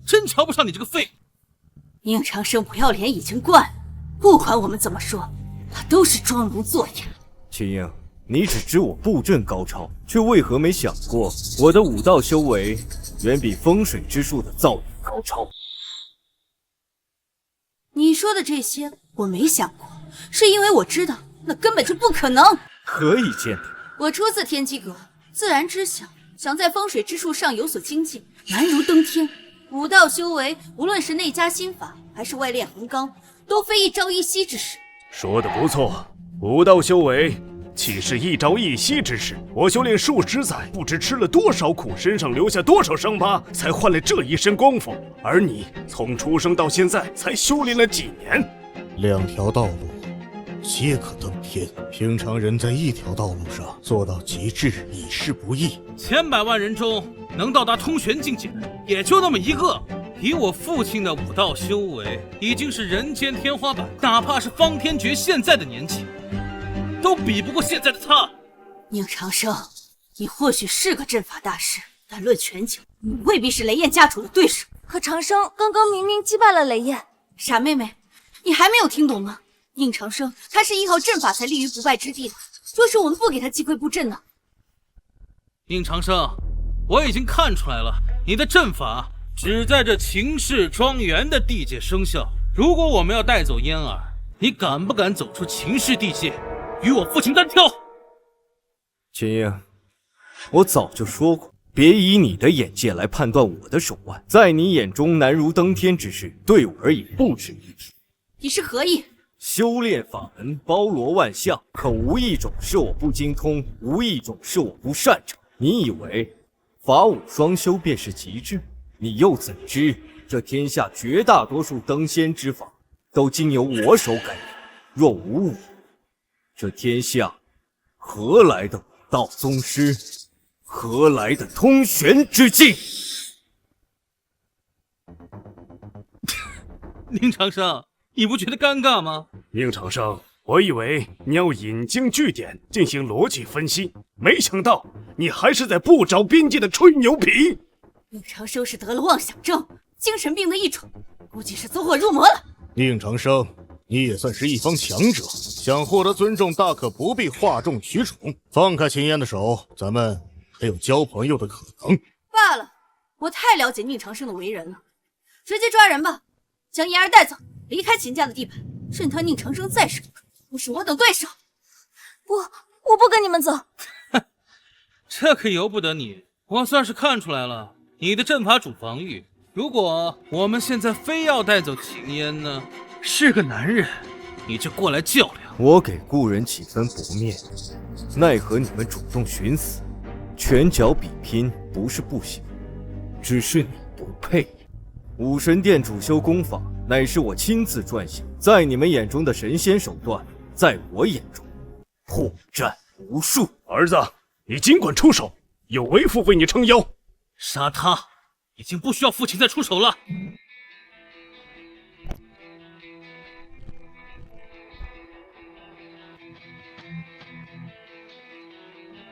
真瞧不上你这个废物。宁长生不要脸已经惯了，不管我们怎么说，他都是装聋作哑。秦英，你只知我布阵高超，却为何没想过我的武道修为远比风水之术的造诣高超？你说的这些我没想过，是因为我知道那根本就不可能。何以见得？我出自天机阁，自然知晓，想在风水之术上有所精进，难如登天。武道修为，无论是内家心法，还是外练横纲，都非一朝一夕之事。说得不错，武道修为岂是一朝一夕之事？我修炼数十载，不知吃了多少苦，身上留下多少伤疤，才换来这一身功夫。而你从出生到现在，才修炼了几年？两条道路皆可登天，平常人在一条道路上做到极致已是不易。千百万人中能到达通玄境界的，也就那么一个。以我父亲的武道修为，已经是人间天花板，哪怕是方天诀现在的年纪，都比不过现在的他。宁长生，你或许是个阵法大师，但论全球，你未必是雷燕家主的对手。可长生刚刚明明击败了雷燕。傻妹妹，你还没有听懂吗？宁长生他是依靠阵法才立于不败之地的，若是我们不给他机会布阵呢？宁长生，我已经看出来了，你的阵法只在这秦氏庄园的地界生效。如果我们要带走嫣儿，你敢不敢走出秦氏地界，与我父亲单挑？秦英，我早就说过，别以你的眼界来判断我的手腕，在你眼中难如登天之事，对我而言不值一提。你是何意？修炼法门包罗万象，可无一种是我不精通，无一种是我不擅长。你以为法武双修便是极致？你又怎知这天下绝大多数登仙之法都经由我手改变？若无我，这天下何来的武道宗师？何来的通玄之境？宁长生，你不觉得尴尬吗？宁长生，我以为你要引经据典进行逻辑分析，没想到你还是在不着边际的吹牛皮。宁长生是得了妄想症，精神病的一种，估计是走火入魔了。宁长生，你也算是一方强者，想获得尊重，大可不必哗众取宠。放开秦嫣的手，咱们还有交朋友的可能。罢了，我太了解宁长生的为人了，直接抓人吧，将嫣儿带走，离开秦家的地盘。任他宁长生再是不是我等对手。我不跟你们走。这可由不得你，我算是看出来了，你的阵法主防御。如果我们现在非要带走秦嫣呢？是个男人，你就过来较量。我给故人几分薄面，奈何你们主动寻死，拳脚比拼不是不行，只是你不配。武神殿主修功法乃是我亲自撰写，在你们眼中的神仙手段，在我眼中破绽无数。儿子，你尽管出手，有为父为你撑腰。杀他，已经不需要父亲再出手了。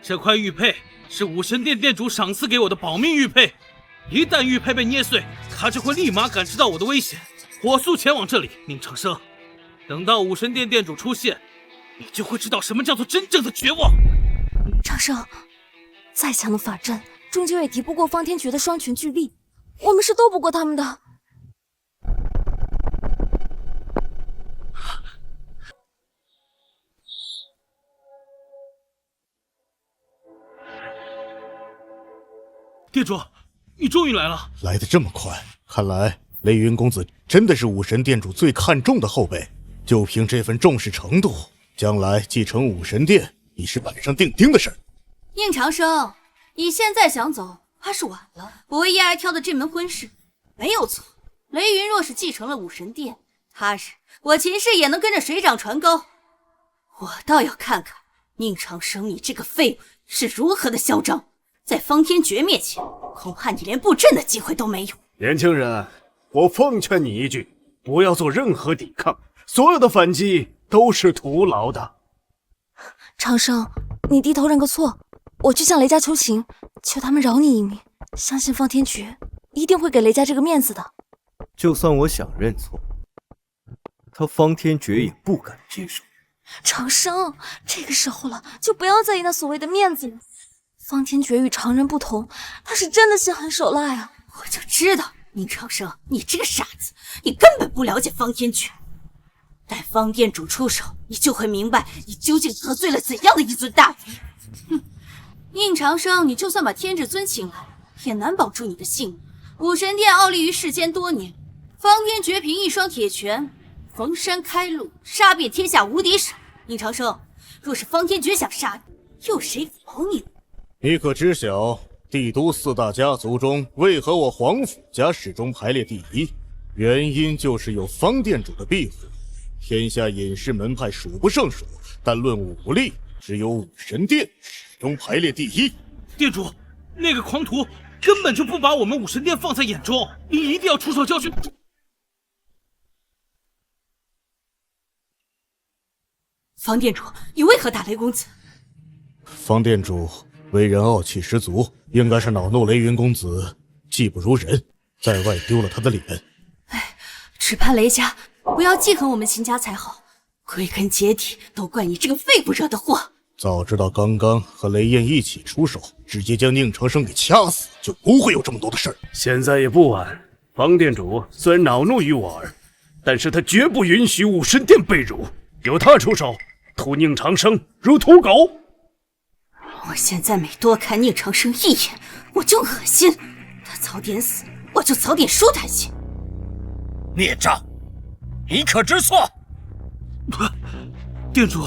这块玉佩是武神殿殿主赏赐给我的保命玉佩，一旦玉佩被捏碎，他就会立马感知到我的危险，火速前往这里。宁长生，等到武神殿殿主出现，你就会知道什么叫做真正的绝望。长生，再强的法阵，终究也敌不过方天诀的双拳巨力，我们是斗不过他们的。店主，你终于来了！来得这么快，看来雷云公子真的是武神殿主最看重的后辈。就凭这份重视程度，将来继承武神殿已是板上钉钉的事儿。宁长生，你现在想走，怕是晚了。我为嫣儿挑的这门婚事没有错。雷云若是继承了武神殿，他日我秦氏也能跟着水涨船高。我倒要看看宁长生你这个废物是如何的嚣张。在方天诀面前，恐怕你连布阵的机会都没有。年轻人，我奉劝你一句，不要做任何抵抗，所有的反击都是徒劳的。长生，你低头认个错，我去向雷家求情，求他们饶你一命。相信方天诀一定会给雷家这个面子的。就算我想认错，他方天诀也不敢接受。长生，这个时候了，就不要在意那所谓的面子了。方天诀与常人不同，他是真的心狠手辣呀！我就知道，宁长生，你这个傻子，你根本不了解方天诀。待方店主出手，你就会明白你究竟得罪了怎样的一尊大帝。哼，宁长生，你就算把天至尊请来，也难保住你的性命。武神殿傲立于世间多年，方天绝凭一双铁拳，逢山开路，杀遍天下无敌手。宁长生，若是方天绝想杀你，又谁保你？你可知晓帝都4大家族中，为何我皇府家始终排列第一？原因就是有方店主的庇护。天下隐士门派数不胜数，但论武力，只有武神殿始终排列第一。店主，那个狂徒根本就不把我们武神殿放在眼中，你一定要出手教训。方店主，你为何打雷公子？方店主为人傲气十足，应该是恼怒雷云公子技不如人，在外丢了他的脸。只盼雷家不要记恨我们秦家才好。归根结底，都怪你这个肺不惹的祸。早知道刚刚和雷燕一起出手，直接将宁长生给掐死，就不会有这么多的事儿。现在也不晚。方店主虽然恼怒于我儿，但是他绝不允许武神殿被辱。由他出手，屠宁长生如屠狗。我现在每多看宁长生一眼，我就恶心。他早点死，我就早点舒坦些。孽障，你可知错？店主，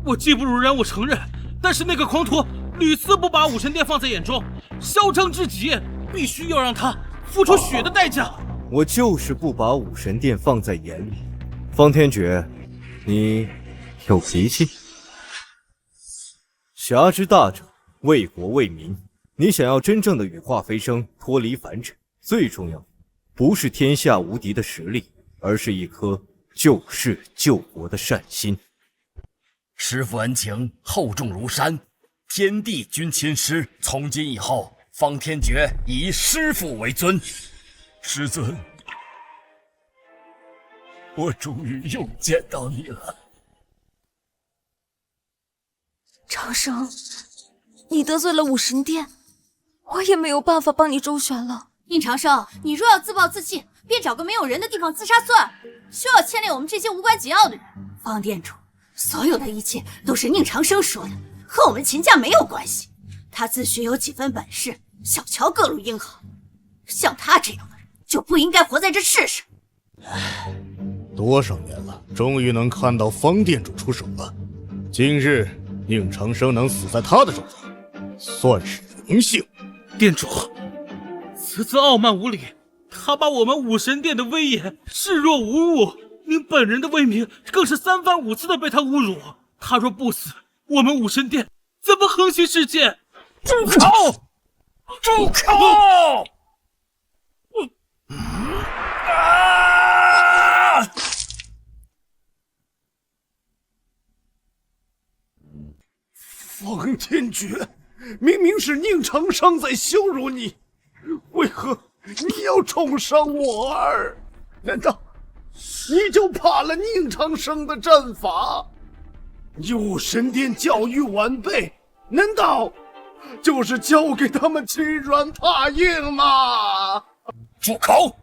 我技不如人，我承认，但是那个狂徒屡次不把武神殿放在眼中，嚣张至极，必须要让他付出血的代价。我就是不把武神殿放在眼里。方天觉，你有脾气？侠之大者，为国为民。你想要真正的羽化飞升，脱离凡尘，最重要不是天下无敌的实力，而是一颗救世救国的善心。师父恩情厚重如山，天地均亲师。从今以后，方天觉以师父为尊。师尊，我终于又见到你了。长生，你得罪了武神殿，我也没有办法帮你周旋了。宁长生，你若要自暴自弃，便找个没有人的地方自杀算了，需要牵连我们这些无关紧要的人。方店主，所有的一切都是宁长生说的，和我们秦家没有关系。他自诩有几分本事，小瞧各路英豪，像他这样的人就不应该活在这世上。多少年了，终于能看到方店主出手了。今日宁长生能死在他的手上，算是荣幸。店主，此次傲慢无礼，他把我们武神殿的威严视若无物，您本人的威名更是3番5次的被他侮辱。他若不死，我们武神殿怎么横行世界？住口！住口！方天觉，明明是宁长生在羞辱你，为何你要重伤我儿？难道你就怕了宁长生的战法？你武神殿教育晚辈，难道就是教给他们欺软怕硬吗？住口！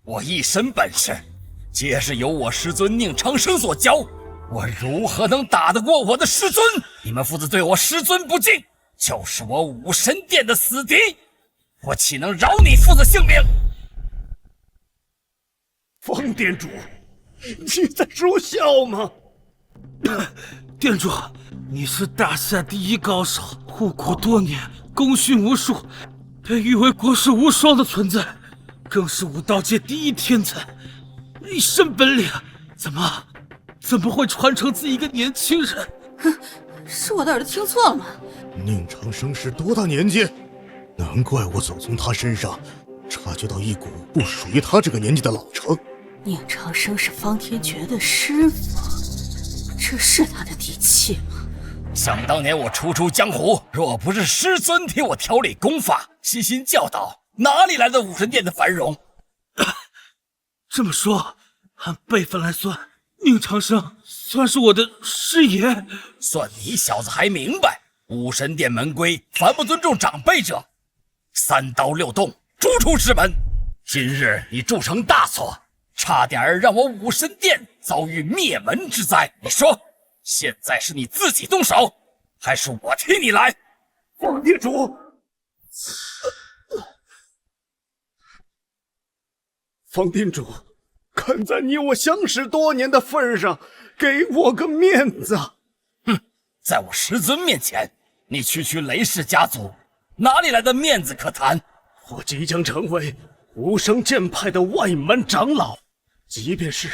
我一身本事，皆是由我师尊宁长生所教，我如何能打得过我的师尊？你们父子对我师尊不敬，就是我武神殿的死敌，我岂能饶你父子性命？方店主，你在说笑吗？店主，你是大夏第一高手，护国多年，功勋无数，被誉为国士无双的存在，更是武道界第一天才，一身本领，怎么会传承自一个年轻人？是我的耳朵听错了吗？宁长生是多大年纪？难怪我总从他身上察觉到一股不属于他这个年纪的老成。宁长生是方天觉的师傅，这是他的底气吗？想当年我初出江湖，若不是师尊替我调理功法，悉心教导，哪里来的武神殿的繁荣？这么说，按辈分来算，宁长生算是我的师爷。算你小子还明白，武神殿门规，凡不尊重长辈者，3刀6洞，逐出师门。今日你铸成大错，差点让我武神殿遭遇灭门之灾。你说，现在是你自己动手，还是我替你来？方店主，方店主，看在你我相识多年的份上，给我个面子。哼，在我师尊面前，你区雷氏家族，哪里来的面子可谈？我即将成为无声剑派的外门长老，即便是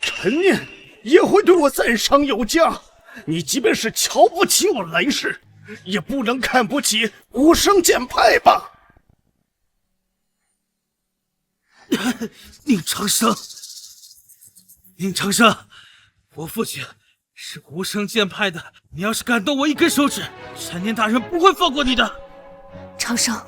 陈念也会对我赞赏有加。你即便是瞧不起我雷氏，也不能看不起无声剑派吧？宁长生，宁长生，我父亲是无声剑派的，你要是敢动我一根手指，陈年大人不会放过你的。长生，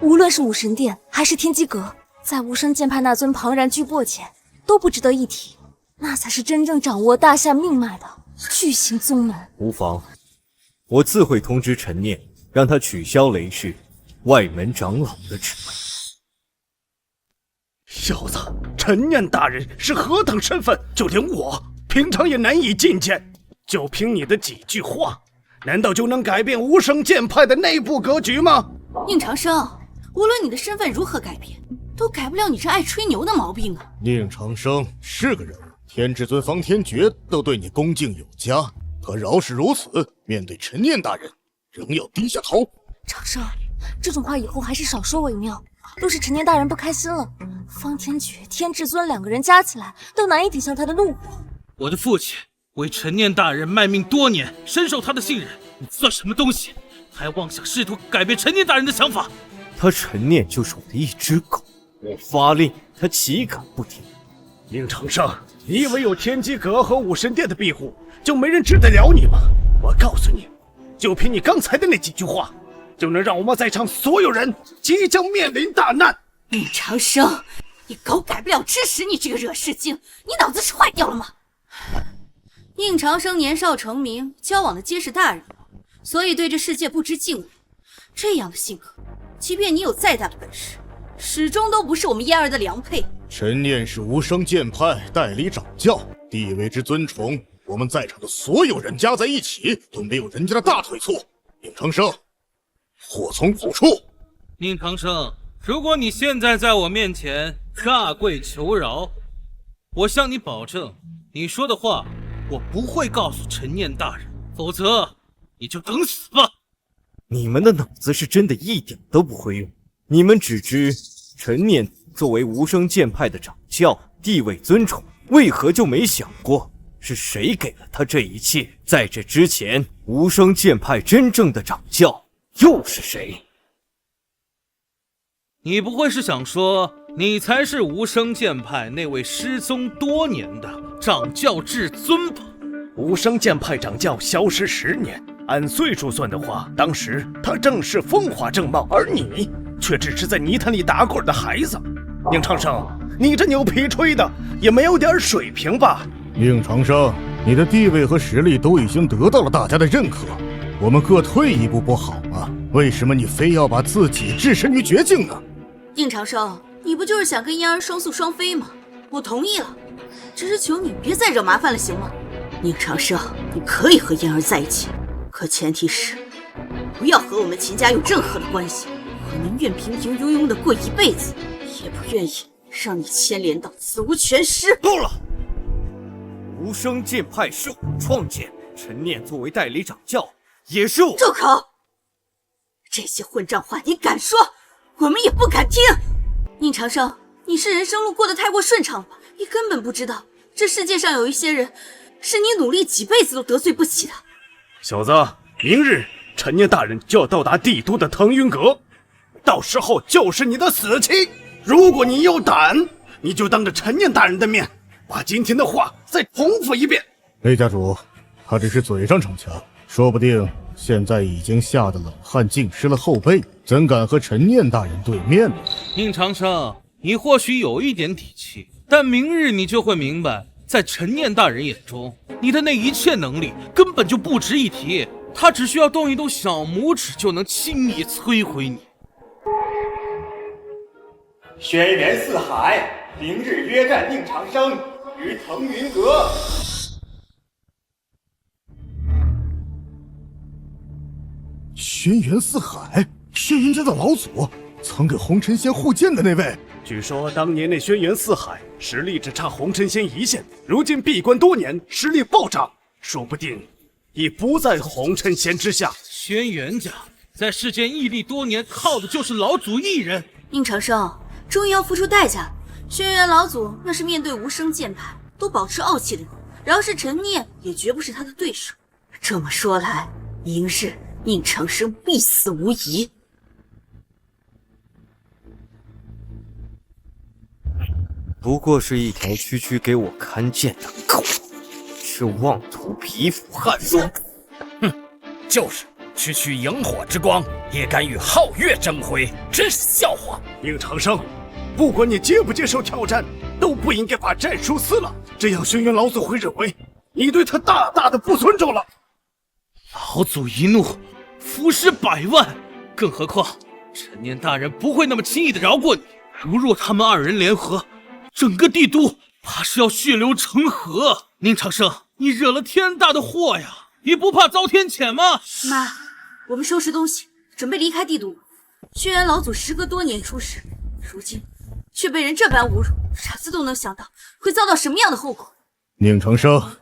无论是武神殿还是天机阁，在无声剑派那尊庞然巨擘前，都不值得一提。那才是真正掌握大夏命脉的巨型宗门。无妨，我自会通知陈念，让他取消雷氏外门长老的职位。小子，陈念大人是何等身份，就连我平常也难以觐见。就凭你的几句话，难道就能改变无声剑派的内部格局吗？宁长生，无论你的身份如何改变，都改不了你这爱吹牛的毛病啊！宁长生是个人物，天至尊方天觉都对你恭敬有加，可饶是如此，面对陈念大人，仍要低下头。长生，这种话以后还是少说为妙。都是陈年大人不开心了，方天觉、天至尊两个人加起来都难以抵消他的怒火。我的父亲为陈念大人卖命多年，深受他的信任，你算什么东西？还妄想试图改变陈念大人的想法？他陈念就是我的一只狗，我发令，他岂敢不听？宁长生，你以为有天机阁和武神殿的庇护，就没人治得了你吗？我告诉你，就凭你刚才的那几句话，就能让我们在场所有人即将面临大难。宁长生，你狗改不了吃屎，你这个惹事精，你脑子是坏掉了吗？宁长生年少成名，交往的皆是大人，所以对这世界不知敬畏。这样的性格，即便你有再大的本事，始终都不是我们燕儿的良配。陈念是无声剑派代理掌教，地位之尊崇，我们在场的所有人加在一起都没有人家的大腿粗。宁长生，祸从口出。宁长生，如果你现在在我面前下跪求饶，我向你保证，你说的话我不会告诉陈念大人，否则你就等死吧。你们的脑子是真的一点都不会用，你们只知陈念作为无声剑派的掌教，地位尊崇，为何就没想过是谁给了他这一切？在这之前，无声剑派真正的掌教又是谁？你不会是想说，你才是无声剑派那位失踪多年的掌教至尊吧？无声剑派掌教消失10年，按岁数算的话，当时他正是风华正茂，而你却只是在泥潭里打滚的孩子。宁长生，你这牛皮吹的也没有点水平吧？宁长生，你的地位和实力都已经得到了大家的认可，我们各退一步不好吗？为什么你非要把自己置身于绝境呢？宁长生，你不就是想跟燕儿双宿双飞吗？我同意了，只是求你别再惹麻烦了，行吗？宁长生，你可以和燕儿在一起，可前提是不要和我们秦家有任何的关系。我宁愿平平庸庸的过一辈子，也不愿意让你牵连到死无全尸。够了！无声剑派是我创建，陈念作为代理掌教，也是我。住口！这些混账话你敢说，我们也不敢听。宁长生，你是人生路过得太过顺畅了吧？你根本不知道，这世界上有一些人，是你努力几辈子都得罪不起的。小子，明日陈念大人就要到达帝都的腾云阁，到时候就是你的死期。如果你有胆，你就当着陈念大人的面，把今天的话再重复一遍。雷家主，他只是嘴上逞强，说不定现在已经吓得冷汗浸湿了后背，怎敢和陈念大人对面呢？宁长生，你或许有一点底气，但明日你就会明白，在陈念大人眼中，你的那一切能力根本就不值一提，他只需要动一动小拇指就能轻易摧毁你。轩辕四海，明日约战宁长生于腾云阁。轩辕四海，轩辕家的老祖，曾给红尘仙护剑的那位。据说当年那轩辕四海实力只差红尘仙一线，如今闭关多年，实力暴涨，说不定已不在红尘仙之下。轩辕家在世间屹立多年，靠的就是老祖一人。宁长生终于要付出代价了。轩辕老祖那是面对无声剑派都保持傲气的人，饶是陈念也绝不是他的对手。这么说来，明日宁长生必死无疑。不过是一条区区给我看剑的狗，却妄图皮肤撼霜。哼，就是区区萤火之光，也敢与皓月争辉，真是笑话。宁长生，不管你接不接受挑战，都不应该把战书撕了，这样轩辕老祖会认为你对他大大的不尊重了。老祖一怒，伏尸100万，更何况陈念大人不会那么轻易的饶过你。如若他们2人联合，整个帝都怕是要血流成河。宁长生，你惹了天大的祸呀，你不怕遭天谴吗？妈，我们收拾东西，准备离开帝都。轩辕老祖时隔多年出世，如今却被人这般侮辱，傻子都能想到会遭到什么样的后果。宁长生，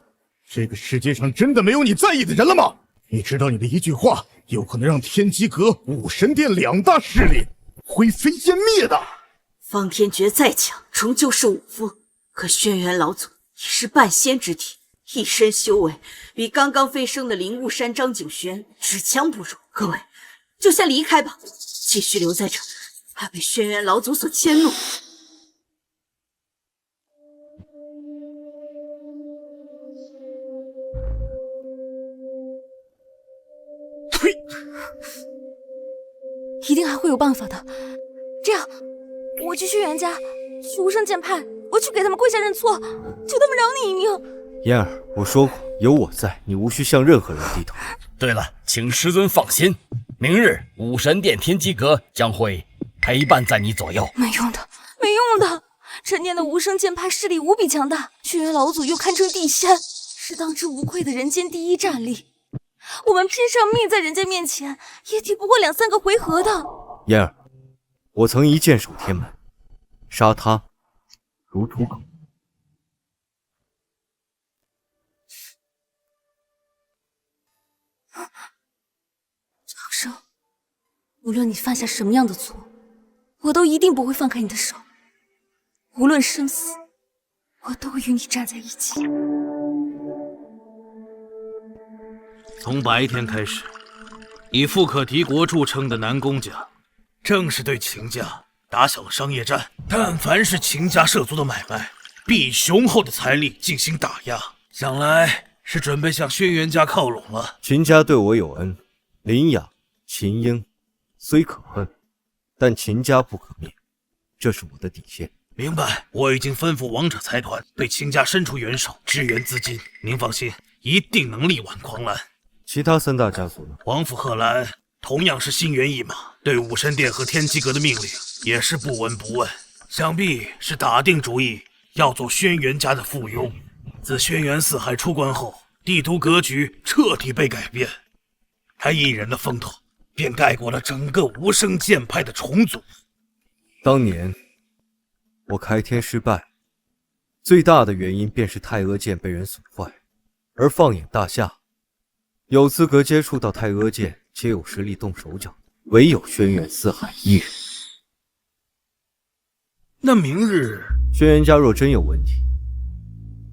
这个世界上真的没有你在意的人了吗？你知道你的一句话有可能让天机阁、武神殿2大势力灰飞烟灭的。方天诀再强，终究是武夫，可轩辕老祖已是半仙之体，一身修为比刚刚飞升的灵雾山张景轩只强不弱。各位，就先离开吧，继续留在这，怕被轩辕老祖所迁怒。呸！一定还会有办法的。这样，我去轩辕家，去无声剑派，我去给他们跪下认错，求他们饶你一命。嫣儿，我说过，有我在，你无需向任何人低头。对了，请师尊放心，明日武神殿天机阁将会陪伴在你左右。没用的，没用的。陈念的无声剑派势力无比强大，轩辕老祖又堪称地仙，是当之无愧的人间第一战力。我们拼上命在人家面前，也抵不过2-3个回合的。嫣儿，我曾一剑守天门，杀他如刍狗。长生，无论你犯下什么样的错，我都一定不会放开你的手。无论生死，我都与你站在一起。从白天开始，以富可敌国著称的南宫家，正是对秦家打响了商业战。但凡是秦家涉足的买卖，必以雄厚的财力进行打压。想来是准备向轩辕家靠拢了。秦家对我有恩，林雅、秦英虽可恨，但秦家不可灭，这是我的底线。明白，我已经吩咐王者财团对秦家伸出援手，支援资金。您放心，一定能力挽狂澜。其他3大家族呢？王府贺兰同样是心猿意马，对武神殿和天机阁的命令也是不闻不问，想必是打定主意要做轩辕家的附庸。自轩辕四海出关后，帝都格局彻底被改变，他一人的风头便盖过了整个无声剑派的重组。当年我开天失败，最大的原因便是太阿剑被人损坏，而放眼大夏，有资格接触到太阿剑且有实力动手脚，唯有轩辕四海一人。那明日轩辕家若真有问题，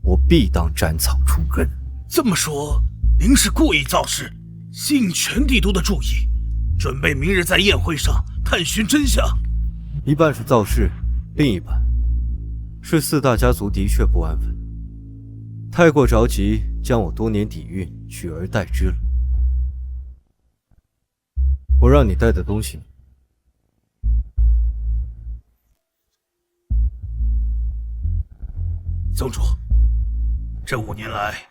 我必当斩草除根。这么说，您是故意造势，吸引全帝都的注意，准备明日在宴会上探寻真相？一半是造势，另一半是4大家族的确不安分，太过着急将我多年底蕴取而代之了。我让你带的东西，宗主，这5年来，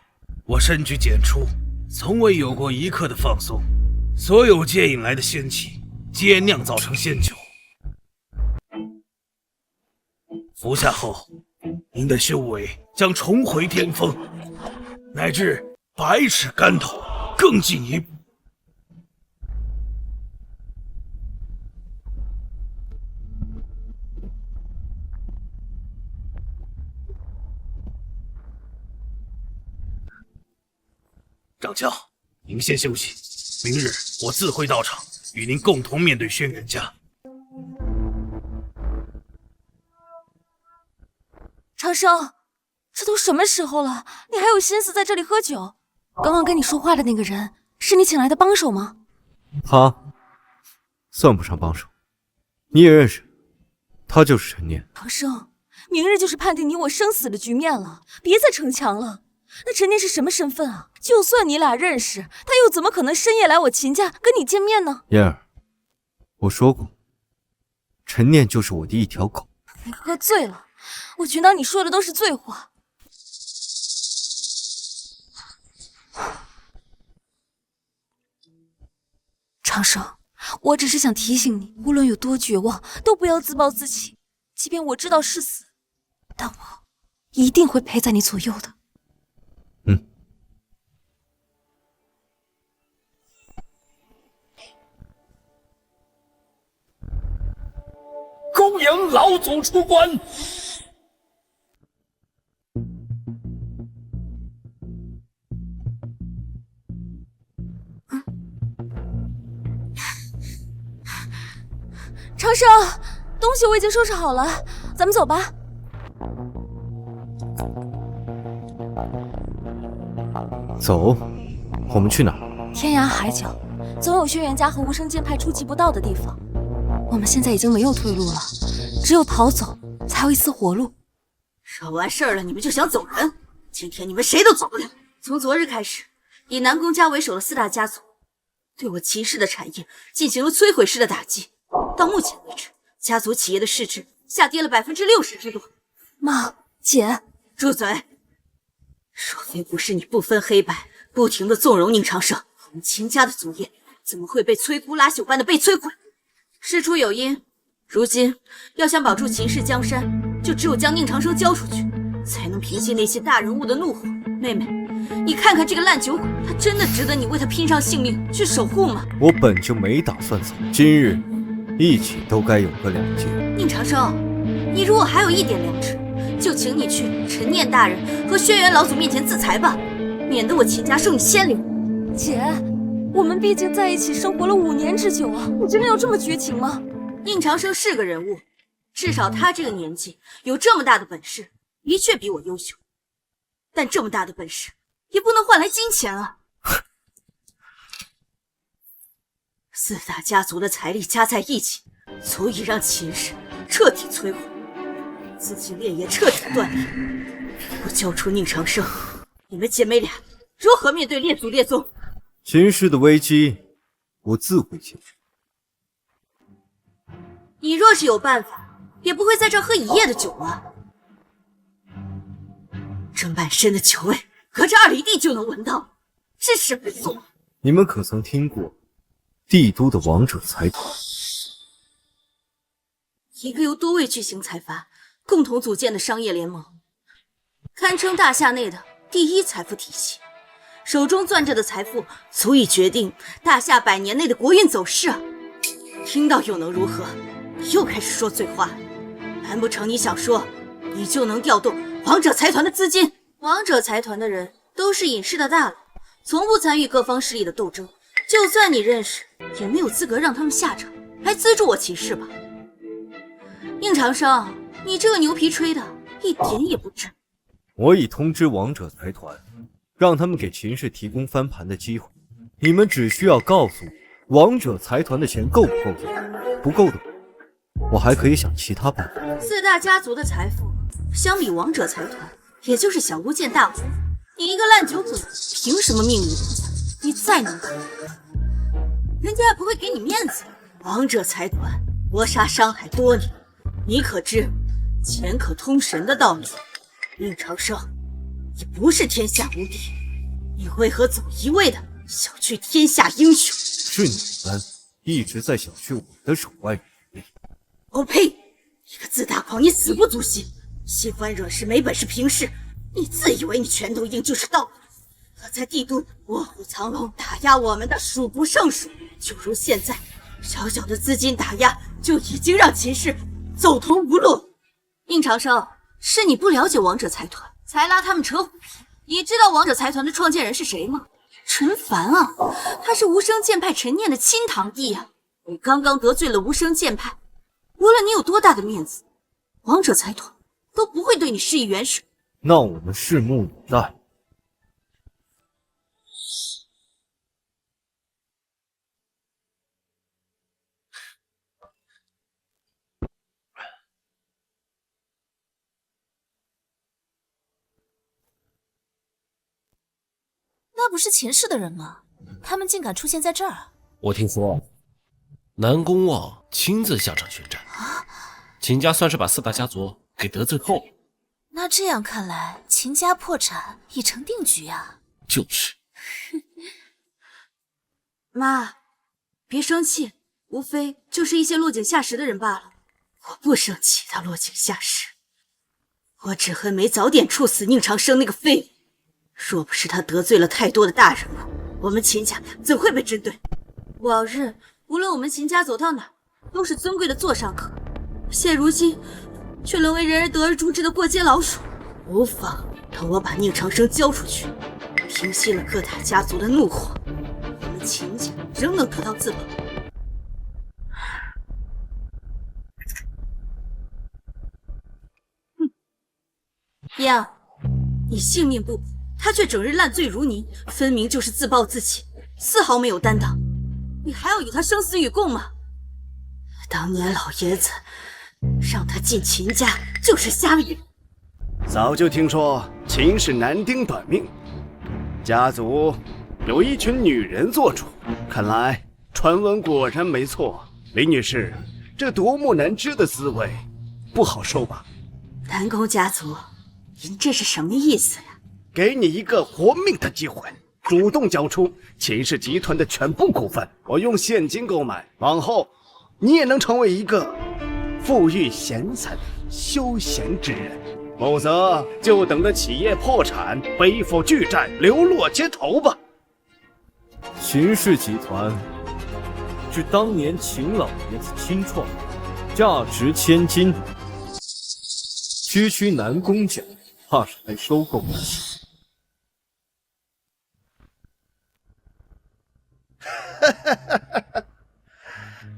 我深居简出，从未有过一刻的放松。所有借引来的仙气，皆酿造成仙酒。服下后，您的修为将重回巅峰，乃至百尺竿头更进一步。掌教，您先休息，明日我自会到场，与您共同面对轩辕家。长生，这都什么时候了，你还有心思在这里喝酒？刚刚跟你说话的那个人是你请来的帮手吗？他算不上帮手，你也认识，他就是陈念。长生，明日就是判定你我生死的局面了，别再逞强了。那陈念是什么身份啊？就算你俩认识，他又怎么可能深夜来我秦家跟你见面呢？嫣儿，我说过，陈念就是我的一条狗。你喝醉了，我全当你说的都是醉话。长生，我只是想提醒你，无论有多绝望，都不要自暴自弃。即便我知道是死，但我一定会陪在你左右的。恭迎老祖出关。长生，东西我已经收拾好了，咱们走吧。走，我们去哪儿？天涯海角，总有轩辕家和无声剑派出其不到的地方。我们现在已经没有退路了，只有逃走才有一丝活路。惹完事儿了，你们就想走人？今天你们谁都走不了。从昨日开始，以南宫家为首的4大家族对我秦氏的产业进行了摧毁式的打击。到目前为止，家族企业的市值下跌了60%之多。妈，姐，住嘴！若非不是你不分黑白，不停的纵容宁长生，我们秦家的祖业怎么会被摧枯拉朽般的被摧毁？事出有因，如今要想保住秦氏江山，就只有将宁长生交出去，才能平息那些大人物的怒火。妹妹，你看看这个烂酒鬼，他真的值得你为他拼上性命去守护吗？我本就没打算走，今日一起都该有个了结。宁长生，你如果还有一点良知，就请你去陈念大人和轩辕老祖面前自裁吧，免得我秦家受你牵连。姐，我们毕竟在一起生活了5年之久啊，你真的有这么绝情吗？宁长生是个人物，至少他这个年纪有这么大的本事，的确比我优秀。但这么大的本事也不能换来金钱啊！4大家族的财力加在一起，足以让秦氏彻底摧毁，自己链也彻底断裂。不交出宁长生，你们姐妹俩如何面对列祖列宗？秦氏的危机，我自会解决。你若是有办法，也不会在这儿喝1夜的酒啊！这满身的酒味，隔着2里地就能闻到，是什么作？你们可曾听过帝都的王者财团？一个由多位巨型财阀共同组建的商业联盟，堪称大夏内的第一财富体系。手中攥着的财富，足以决定大夏100年内的国运走势啊！听到又能如何？你又开始说醉话，难不成你想说，你就能调动王者财团的资金？王者财团的人都是隐世的大佬，从不参与各方势力的斗争。就算你认识，也没有资格让他们下场来资助我秦氏吧？宁长生，你这个牛皮吹的一点也不真。我已通知王者财团，让他们给秦氏提供翻盘的机会。你们只需要告诉我，王者财团的钱够不够用？不够的，我还可以想其他办法。4大家族的财富相比王者财团，也就是小巫见大巫。你一个烂酒鬼，凭什么命令人家？你再能干，人家也不会给你面子。王者财团搏杀伤害多年，你可知钱可通神的道理？宁长生，你不是天下无敌，你为何总一味的小觑天下英雄？是你们一直在小觑我的手腕。我呸！你个自大狂，你死不足惜！喜欢惹事没本事平事，你自以为你拳头硬就是道理。可在帝都卧虎藏龙，打压我们的数不胜数。就如现在，小小的资金打压就已经让秦氏走投无路。宁长生，是你不了解王者财团，才拉他们扯虎皮。你知道王者财团的创建人是谁吗？陈凡啊，他是无声剑派陈念的亲堂弟啊。你刚刚得罪了无声剑派，无论你有多大的面子，王者财团都不会对你施以援手。那我们拭目以待。那不是秦氏的人吗？他们竟敢出现在这儿！我听说南宫望亲自下场宣战，秦家算是把四大家族给得罪透了。那这样看来，秦家破产已成定局啊！就是。妈，别生气，无非就是一些落井下石的人罢了。我不生气他落井下石，我只恨没早点处死宁长生那个废物。若不是他得罪了太多的大人物，我们秦家怎会被针对？往日无论我们秦家走到哪，都是尊贵的座上客，现如今却沦为人人得而诛之的过街老鼠。无妨，等我把宁长生交出去，平息了各大家族的怒火，我们秦家仍能得到自保。呀，你性命不保，他却整日烂醉如泥，分明就是自暴自弃，丝毫没有担当。你还要与他生死与共吗？当年老爷子让他进秦家就是瞎了眼。早就听说秦氏男丁短命，家族有一群女人做主，看来传闻果然没错。林女士，这夺目难支的滋味不好受吧？南宫家族，您这是什么意思呀？给你一个活命的机会，主动交出秦氏集团的全部股份，我用现金购买，往后你也能成为一个富裕闲散的休闲之人，否则就等着企业破产，背负巨债，流落街头吧。秦氏集团是当年秦老爷子亲创，价值千金，区区南宫家怕是来收购不起。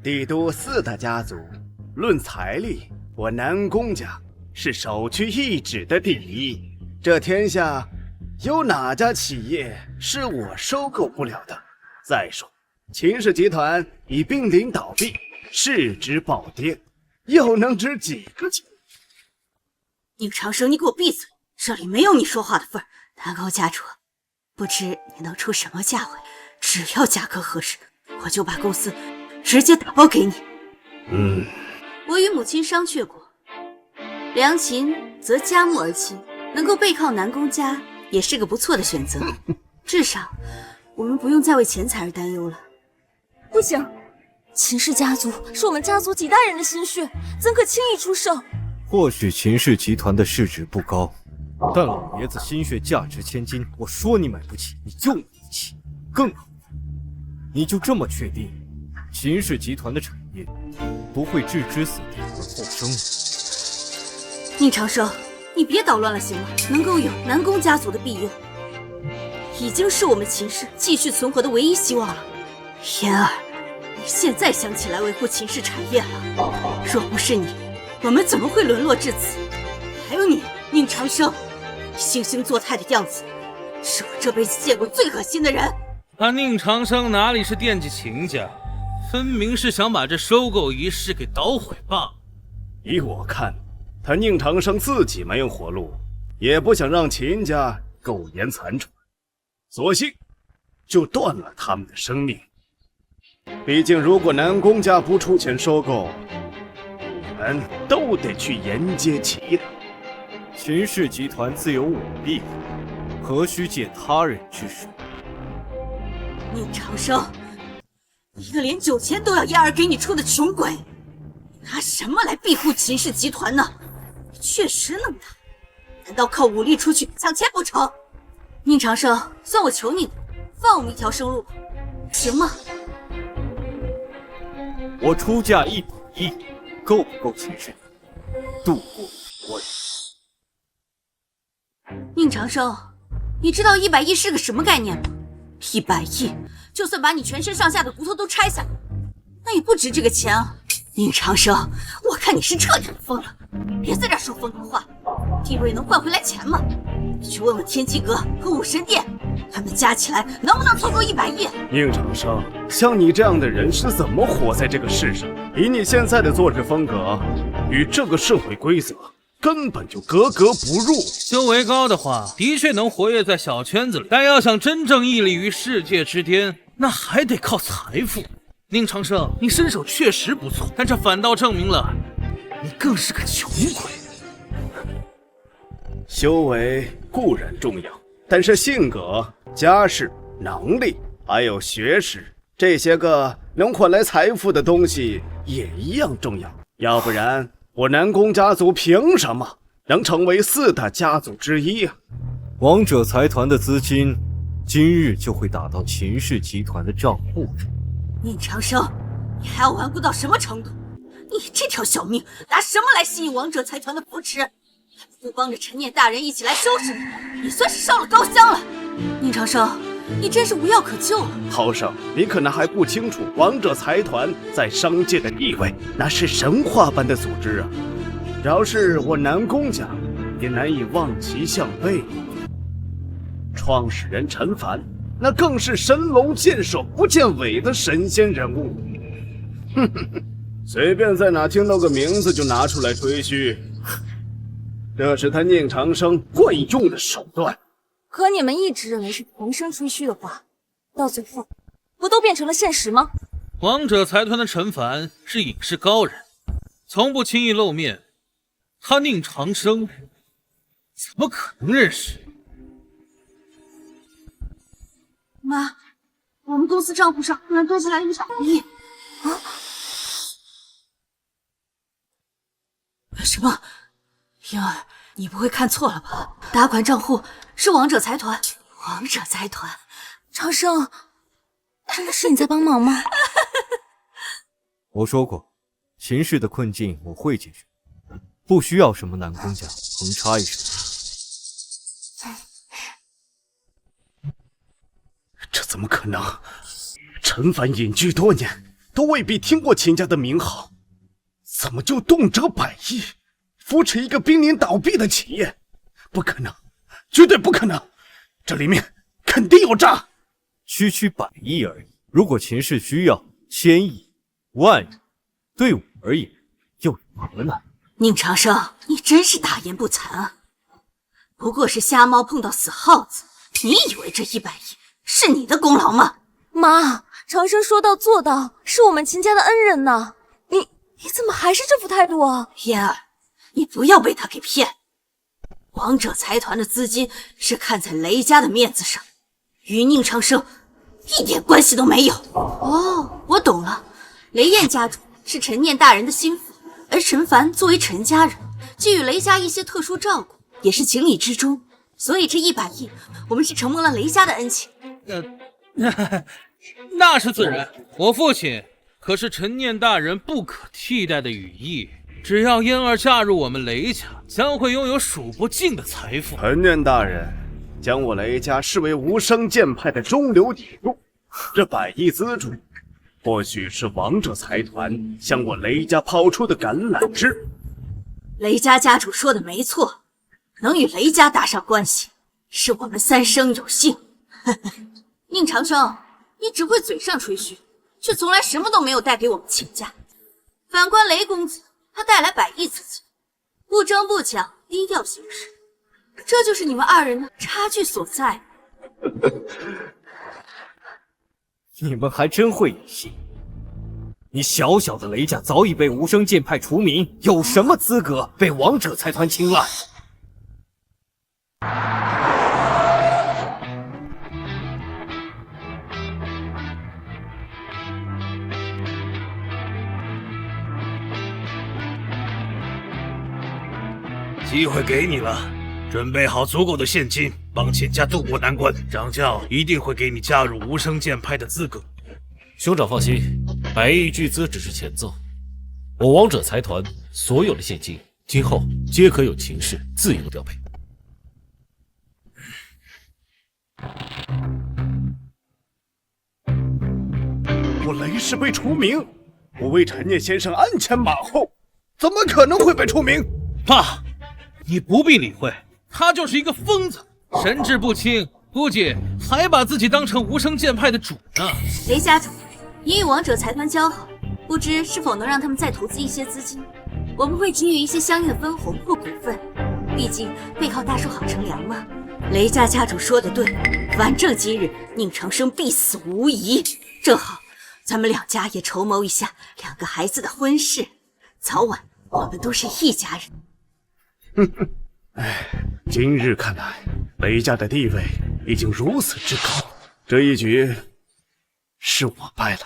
帝都四大家族，论财力，我南宫家是首屈一指的第一。这天下有哪家企业是我收购不了的？再说，秦氏集团已濒临倒闭，市值暴跌，又能值几个钱？宁长生，你给我闭嘴！这里没有你说话的份儿。南宫家主，不知你能出什么价位？只要价格合适，我就把公司直接打包给你。我与母亲商榷过，良禽择佳木而栖，能够背靠南宫家也是个不错的选择。至少我们不用再为钱财而担忧了。不行，秦氏家族是我们家族几代人的心血，怎可轻易出售？或许秦氏集团的市值不高，但老爷子心血价值千金，我说你买不起，你就买得起。更好，你就这么确定秦氏集团的产业不会置之死地而后生吗？宁长生，你别捣乱了行吗？能够有南宫家族的庇佑，已经是我们秦氏继续存活的唯一希望了。妍儿，你现在想起来维护秦氏产业了？若不是你，我们怎么会沦落至此？还有你，宁长生，你惺惺作态的样子，是我这辈子见过最恶心的人。他宁长生哪里是惦记秦家，分明是想把这收购仪式给捣毁罢了。依我看，他宁长生自己没有活路，也不想让秦家苟延残喘，索性就断了他们的生命。毕竟，如果南宫家不出钱收购，我们都得去沿街乞讨。秦氏集团自有我庇护，何须借他人之手？宁长生，一个连酒钱都要燕儿给你出的穷鬼，拿什么来庇护秦氏集团呢？你确实能打，难道靠武力出去抢钱不成？宁长生，算我求你了，放我们一条生路吧，行吗？我出价100亿，够不够秦氏度过我？宁长生，你知道100亿是个什么概念吗？100亿，就算把你全身上下的骨头都拆下来，那也不值这个钱啊！宁长生，我看你是彻底疯了，别在这说风凉话。地位能换回来钱吗？你去问问天机阁和武神殿，他们加起来能不能凑够100亿？宁长生，像你这样的人是怎么活在这个世上？以你现在的做事风格，与这个社会规则根本就格格不入。修为高的话，的确能活跃在小圈子里，但要想真正屹立于世界之巅，那还得靠财富。宁长生，你身手确实不错，但这反倒证明了你更是个穷鬼。修为固然重要，但是性格、家世、能力还有学识，这些个能换来财富的东西也一样重要。要不然我南宫家族凭什么能成为4大家族之一啊？王者财团的资金今日就会打到秦氏集团的账户中。宁长生，你还要顽固到什么程度？你这条小命拿什么来吸引王者财团的扶持？不帮着陈念大人一起来收拾你，也算是烧了高香了。宁长生，你真是无药可救了。郝胜，你可能还不清楚王者财团在商界的地位，那是神话般的组织啊！饶是我南宫家，也难以望其项背。创始人陈凡，那更是神龙见首不见尾的神仙人物。哼哼哼，随便在哪听到个名字就拿出来吹嘘，这是他宁长生惯用的手段。可你们一直认为是同声吹嘘的话，到最后不都变成了现实吗？王者财团的陈凡是隐士高人，从不轻易露面，他宁长生怎么可能认识？妈，我们公司账户上突然多出来100亿啊！什么？婴儿，你不会看错了吧？打款账户是王者财团。王者财团，长生，真的是你在帮忙吗？我说过，秦氏的困境我会解决，不需要什么南宫家横插一手。这怎么可能？陈凡隐居多年，都未必听过秦家的名号，怎么就动辄100亿扶持一个濒临倒闭的企业？不可能，绝对不可能！这里面肯定有诈。区100亿而已，如果秦氏需要1000亿、10000亿，对我而言又有何难？宁长生，你真是大言不惭啊！不过是瞎猫碰到死耗子，你以为这100亿是你的功劳吗？妈，长生说到做到，是我们秦家的恩人呢。你怎么还是这副态度啊？嫣儿，你不要被他给骗。王者财团的资金是看在雷家的面子上，与宁长生一点关系都没有。哦，我懂了，雷燕家主是陈念大人的心腹，而陈凡作为陈家人，给予雷家一些特殊照顾，也是情理之中。所以这100亿，我们是承蒙了雷家的恩情。那是自然。我父亲可是陈念大人不可替代的羽翼，只要嫣儿嫁入我们雷家，将会拥有数不尽的财富。陈念大人将我雷家视为无声剑派的中流砥柱，这100亿资助，或许是王者财团向我雷家抛出的橄榄枝。雷家家主说的没错，能与雷家搭上关系，是我们3生有幸。宁长生，你只会嘴上吹嘘，却从来什么都没有带给我们秦家。反观雷公子，他带来100亿资金，不争不抢，低调行事，这就是你们2人的差距所在。你们还真会演戏！你小小的雷家早已被无声剑派除名，有什么资格被王者财团青睐？机会给你了，准备好足够的现金，帮钱家渡过难关。掌教一定会给你加入无声剑派的资格。兄长放心，100亿巨资只是前奏，我王者财团所有的现金，今后皆可有秦氏自由调配。我雷氏被除名，我为陈念先生鞍前马后，怎么可能会被除名？爸，你不必理会，他就是一个疯子，神志不清，估计还把自己当成无声剑派的主呢。雷家主，你与王者财团交好，不知是否能让他们再投资一些资金？我们会给予一些相应的分红或股份，毕竟背靠大树好乘凉嘛。雷家家主说的对，反正今日宁长生必死无疑。正好，咱们两家也筹谋一下2个孩子的婚事，早晚我们都是一家人。今日看来，雷家的地位已经如此之高，这一局是我败了。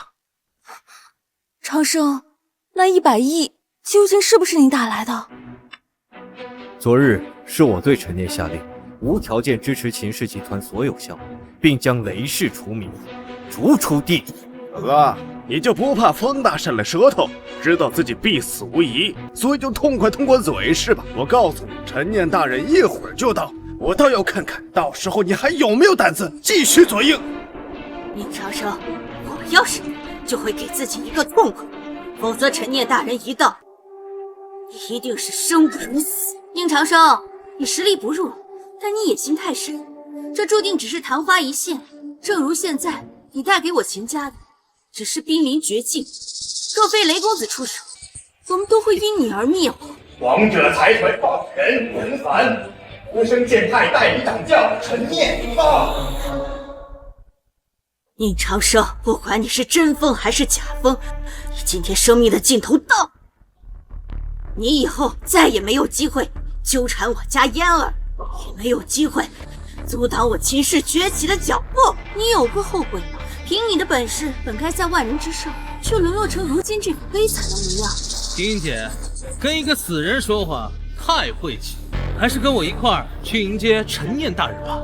长生，那100亿究竟是不是你打来的？昨日是我对陈念下令，无条件支持秦氏集团所有项目，并将雷氏除名，逐出地底。哥，你就不怕风大伸了舌头，知道自己必死无疑，所以就痛快通过嘴是吧？我告诉你，陈念大人一会儿就到，我倒要看看，到时候你还有没有胆子继续嘴硬。宁长生，我要是你，就会给自己一个痛快，否则陈念大人一到，一定是生不如死。宁长生，你实力不弱，但你野心太深，这注定只是昙花一现。正如现在你带给我秦家的，只是濒临绝境，若非雷公子出手，我们都会因你而灭亡。王者财团创始人陈凡，无声剑派代理掌教陈念发。宁长生，不管你是真疯还是假疯，你今天生命的尽头到，你以后再也没有机会纠缠我家嫣儿，也没有机会阻挡我秦氏崛起的脚步。你有过后悔吗？凭你的本事，本该在万人之上，却沦落成如今这副悲惨的模样。丁姐，跟一个死人说话太晦气，还是跟我一块儿去迎接陈念大人吧。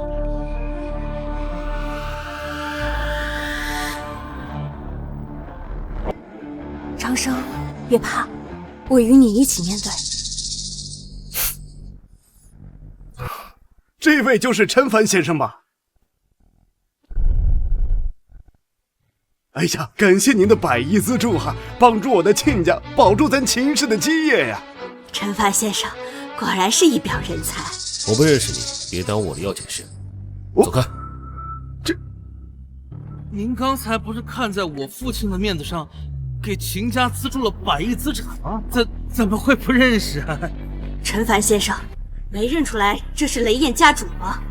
长生，别怕，我与你一起面对。这位就是陈凡先生吧？哎呀，感谢您的100亿资助哈，帮助我的亲家保住咱秦氏的基业呀！陈凡先生果然是一表人才。我不认识你，别耽误我的要紧事。走开。您刚才不是看在我父亲的面子上，给秦家资助了100亿资产吗？怎么会不认识啊？陈凡先生，没认出来这是雷燕家主吗？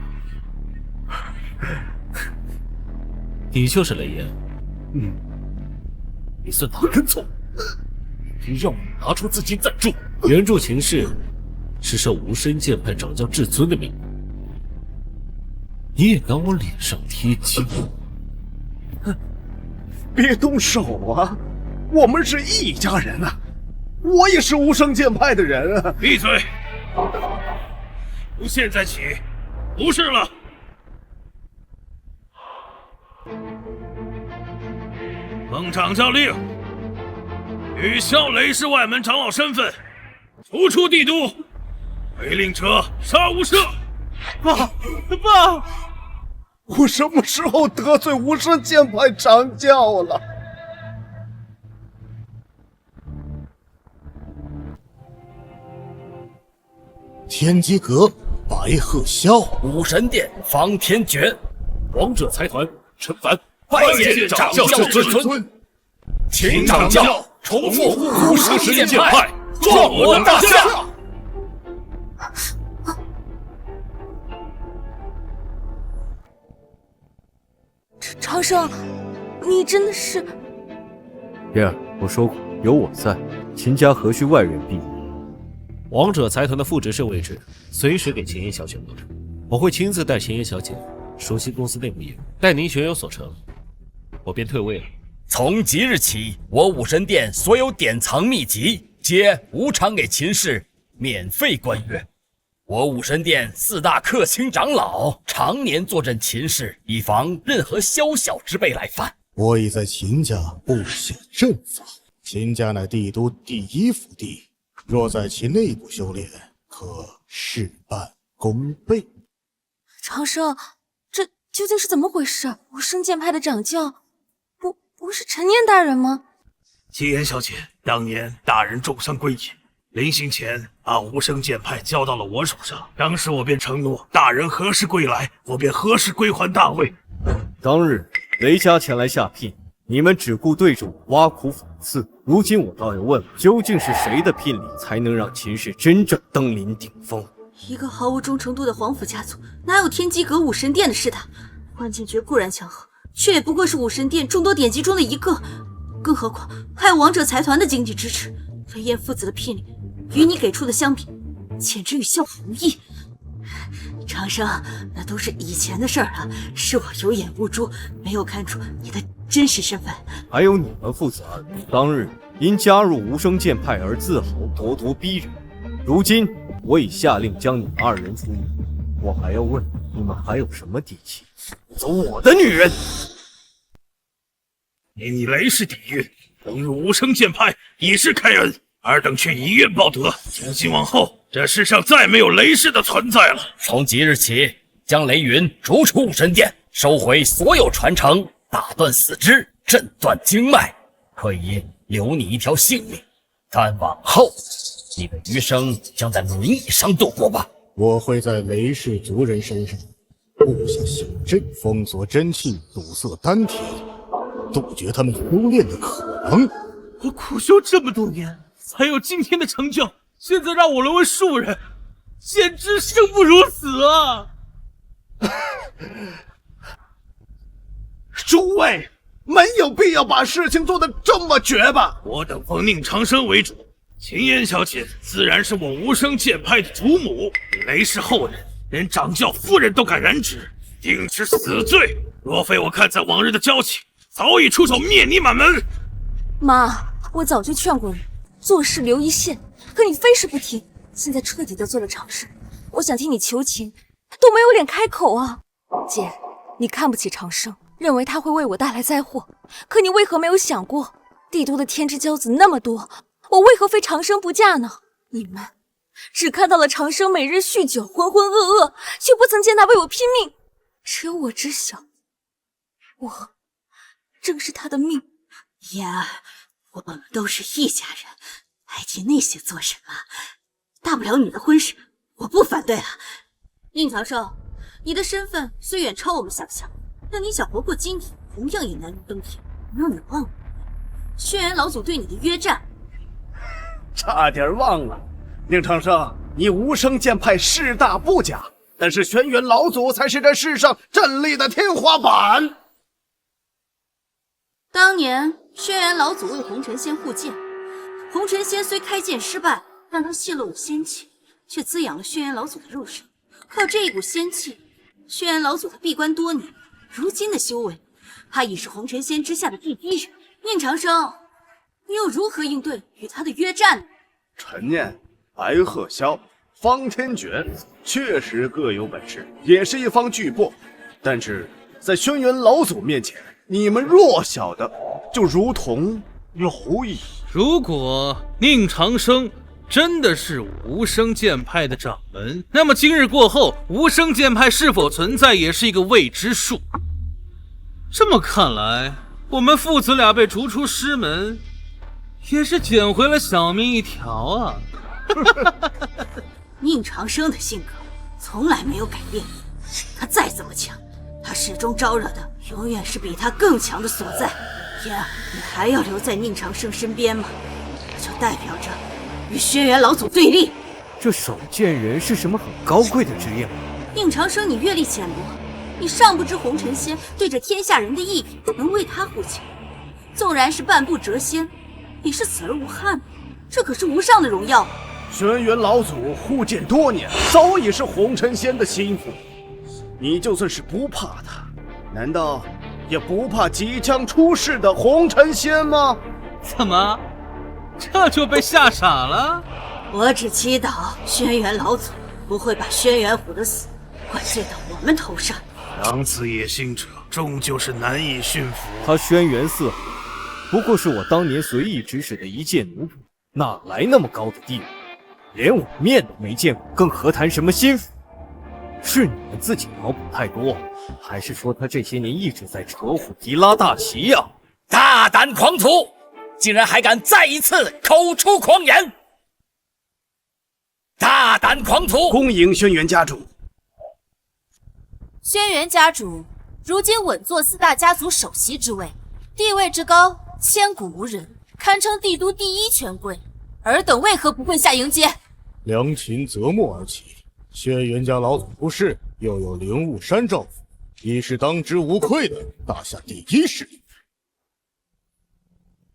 你就是雷燕。你算哪根葱？你让我拿出资金赞助，援助秦氏是受无声剑派掌教至尊的命令，你也敢往脸上贴金？别动手啊！我们是一家人啊！我也是无声剑派的人啊！闭嘴！从现在起，无事了。奉掌教令，取消雷氏外门长老身份，逐出帝都，违令者杀无赦。爸，我什么时候得罪无声剑派掌教了？天机阁白鹤霄，武神殿方天觉，王者财团陈凡拜见掌教至尊，请掌教重复无声剑派，壮我的大夏。长生，你真的是……燕儿，我说过，有我在，秦家何须外人庇护？王者财团的副执事位置，随时给秦妍小姐留着。我会亲自带秦妍小姐熟悉公司内部业务，待您学有所成，我便退位了。从即日起，我武神殿所有典藏秘籍皆无偿给秦氏免费观阅。我武神殿4大客卿长老常年坐镇秦氏，以防任何宵小之辈来犯。我已在秦家布下阵法，秦家乃帝都第1府地，若在其内部修炼，可事半功倍。长生，这究竟是怎么回事？无声剑派的掌教，不是陈念大人吗？齐言小姐，当年大人重伤归隐，临行前把无声剑派交到了我手上，当时我便承诺，大人何时归来，我便何时归还大位。当日雷家前来下聘，你们只顾对着我挖苦讽刺，如今我倒要问，究竟是谁的聘礼才能让秦氏真正登临顶峰？一个毫无忠诚度的皇府家族，哪有天机阁武神殿的势大？关剑诀固然强横，却也不过是武神殿众多典籍中的一个，更何况还有王者财团的经济支持。飞燕父子的聘礼与你给出的相比，简直与笑话无异。长生，那都是以前的事儿了，是我有眼无珠，没有看出你的真实身份。还有你们父子二人，当日因加入无声剑派而自豪，咄咄逼人。如今我已下令将你们二人处理，我还要问你们还有什么底气走我的女人？你雷氏底蕴，登入无声剑派已是开恩，尔等却以怨报德，从今往后，这世上再没有雷氏的存在了。从即日起，将雷云逐出武神殿，收回所有传承，打断四肢，震断经脉，可以留你一条性命。但往后，你的余生将在轮椅上度过吧。我会在雷氏族人身上布下小阵，封锁真气，堵塞丹田，杜绝他们修炼的可能。我苦修这么多年，才有今天的成就，现在让我沦为庶人，简直生不如死啊！诸位，没有必要把事情做得这么绝吧？我等奉宁长生为主，秦嫣小姐自然是我无声剑派的主母，雷氏后人连掌教夫人都敢染指，定是死罪。若非我看在往日的交情，早已出手灭你满门。妈，我早就劝过你，做事留一线，可你非是不听，现在彻底得罪了常氏，我想替你求情，都没有脸开口啊！姐，你看不起长生，认为他会为我带来灾祸，可你为何没有想过，帝都的天之骄子那么多，我为何非长生不嫁呢？你们只看到了长生每日酗酒，浑浑噩噩，却不曾见他为我拼命。只有我知晓，我正是他的命。嫣儿，我们都是一家人，还提那些做什么？大不了你的婚事，我不反对了。宁长寿，你的身份虽远超我们想象，但你想活过今天，同样也难如登天。让你忘了轩辕老祖对你的约战。差点忘了，宁长生，你无声剑派势大不假，但是轩辕老祖才是这世上战力的天花板。当年轩辕老祖为红尘仙护剑，红尘仙虽开剑失败，让他泄露了仙气，却滋养了轩辕老祖的肉身。靠这一股仙气，轩辕老祖他闭关多年，如今的修为，他已是红尘仙之下的第一人。宁长生，你又如何应对与他的约战呢？陈念、白鹤霄、方天卷确实各有本事，也是一方巨擘，但是在轩辕老祖面前，你们弱小的就如同蝼蚁。如果宁长生真的是无声剑派的掌门，那么今日过后，无声剑派是否存在也是一个未知数。这么看来，我们父子俩被逐出师门，也是捡回了小命一条啊！宁长生的性格从来没有改变，他再怎么强，他始终招惹的永远是比他更强的所在。嫣儿，你还要留在宁长生身边吗？就代表着与轩辕老祖对立。这手剑人是什么很高贵的职业吗？宁长生，你阅历浅薄，你尚不知红尘仙对着天下人的义理，能为他护剑，纵然是半步谪仙，也是死而无憾，这可是无上的荣耀。轩辕老祖护剑多年，早已是红尘仙的心腹。你就算是不怕他，难道也不怕即将出世的红尘仙吗？怎么，这就被吓傻了？我只祈祷轩辕老祖不会把轩辕虎的死怪罪到我们头上。狼子野心者终究是难以驯服。他轩辕四海，不过是我当年随意指使的一介奴仆，哪来那么高的地位？连我面都没见过，更何谈什么心腹？是你们自己脑补太多，还是说他这些年一直在扯虎皮拉大旗呀？大胆狂徒，竟然还敢再一次口出狂言！大胆狂徒，恭迎轩辕家主。轩辕家主如今稳坐4大家族首席之位，地位之高，千古无人，堪称帝都第一权贵。尔等为何不跪下迎接？良禽择木而起，轩辕家老祖不是，又有灵雾山照拂，已是当之无愧的大夏第一势力。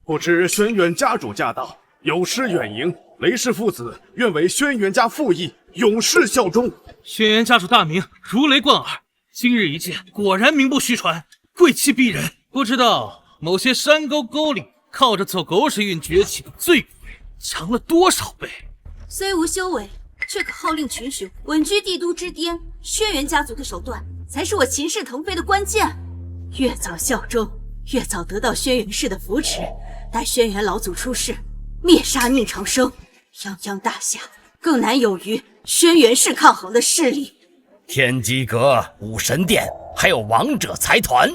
不知轩辕家主驾到，有失远迎。雷氏父子愿为轩辕家附议，永世效忠。轩辕家主大名如雷贯耳，今日一见，果然名不虚传，贵气逼人。不知道某些山沟沟里靠着走狗屎运崛起的罪鬼，强了多少倍？虽无修为，却可号令群雄，稳居帝都之巅。轩辕家族的手段，才是我秦氏腾飞的关键。越早效忠，越早得到轩辕氏的扶持。待轩辕老祖出世，灭杀宁长生，泱泱大夏更难有与轩辕氏抗衡的势力。天机阁、武神殿，还有王者财团，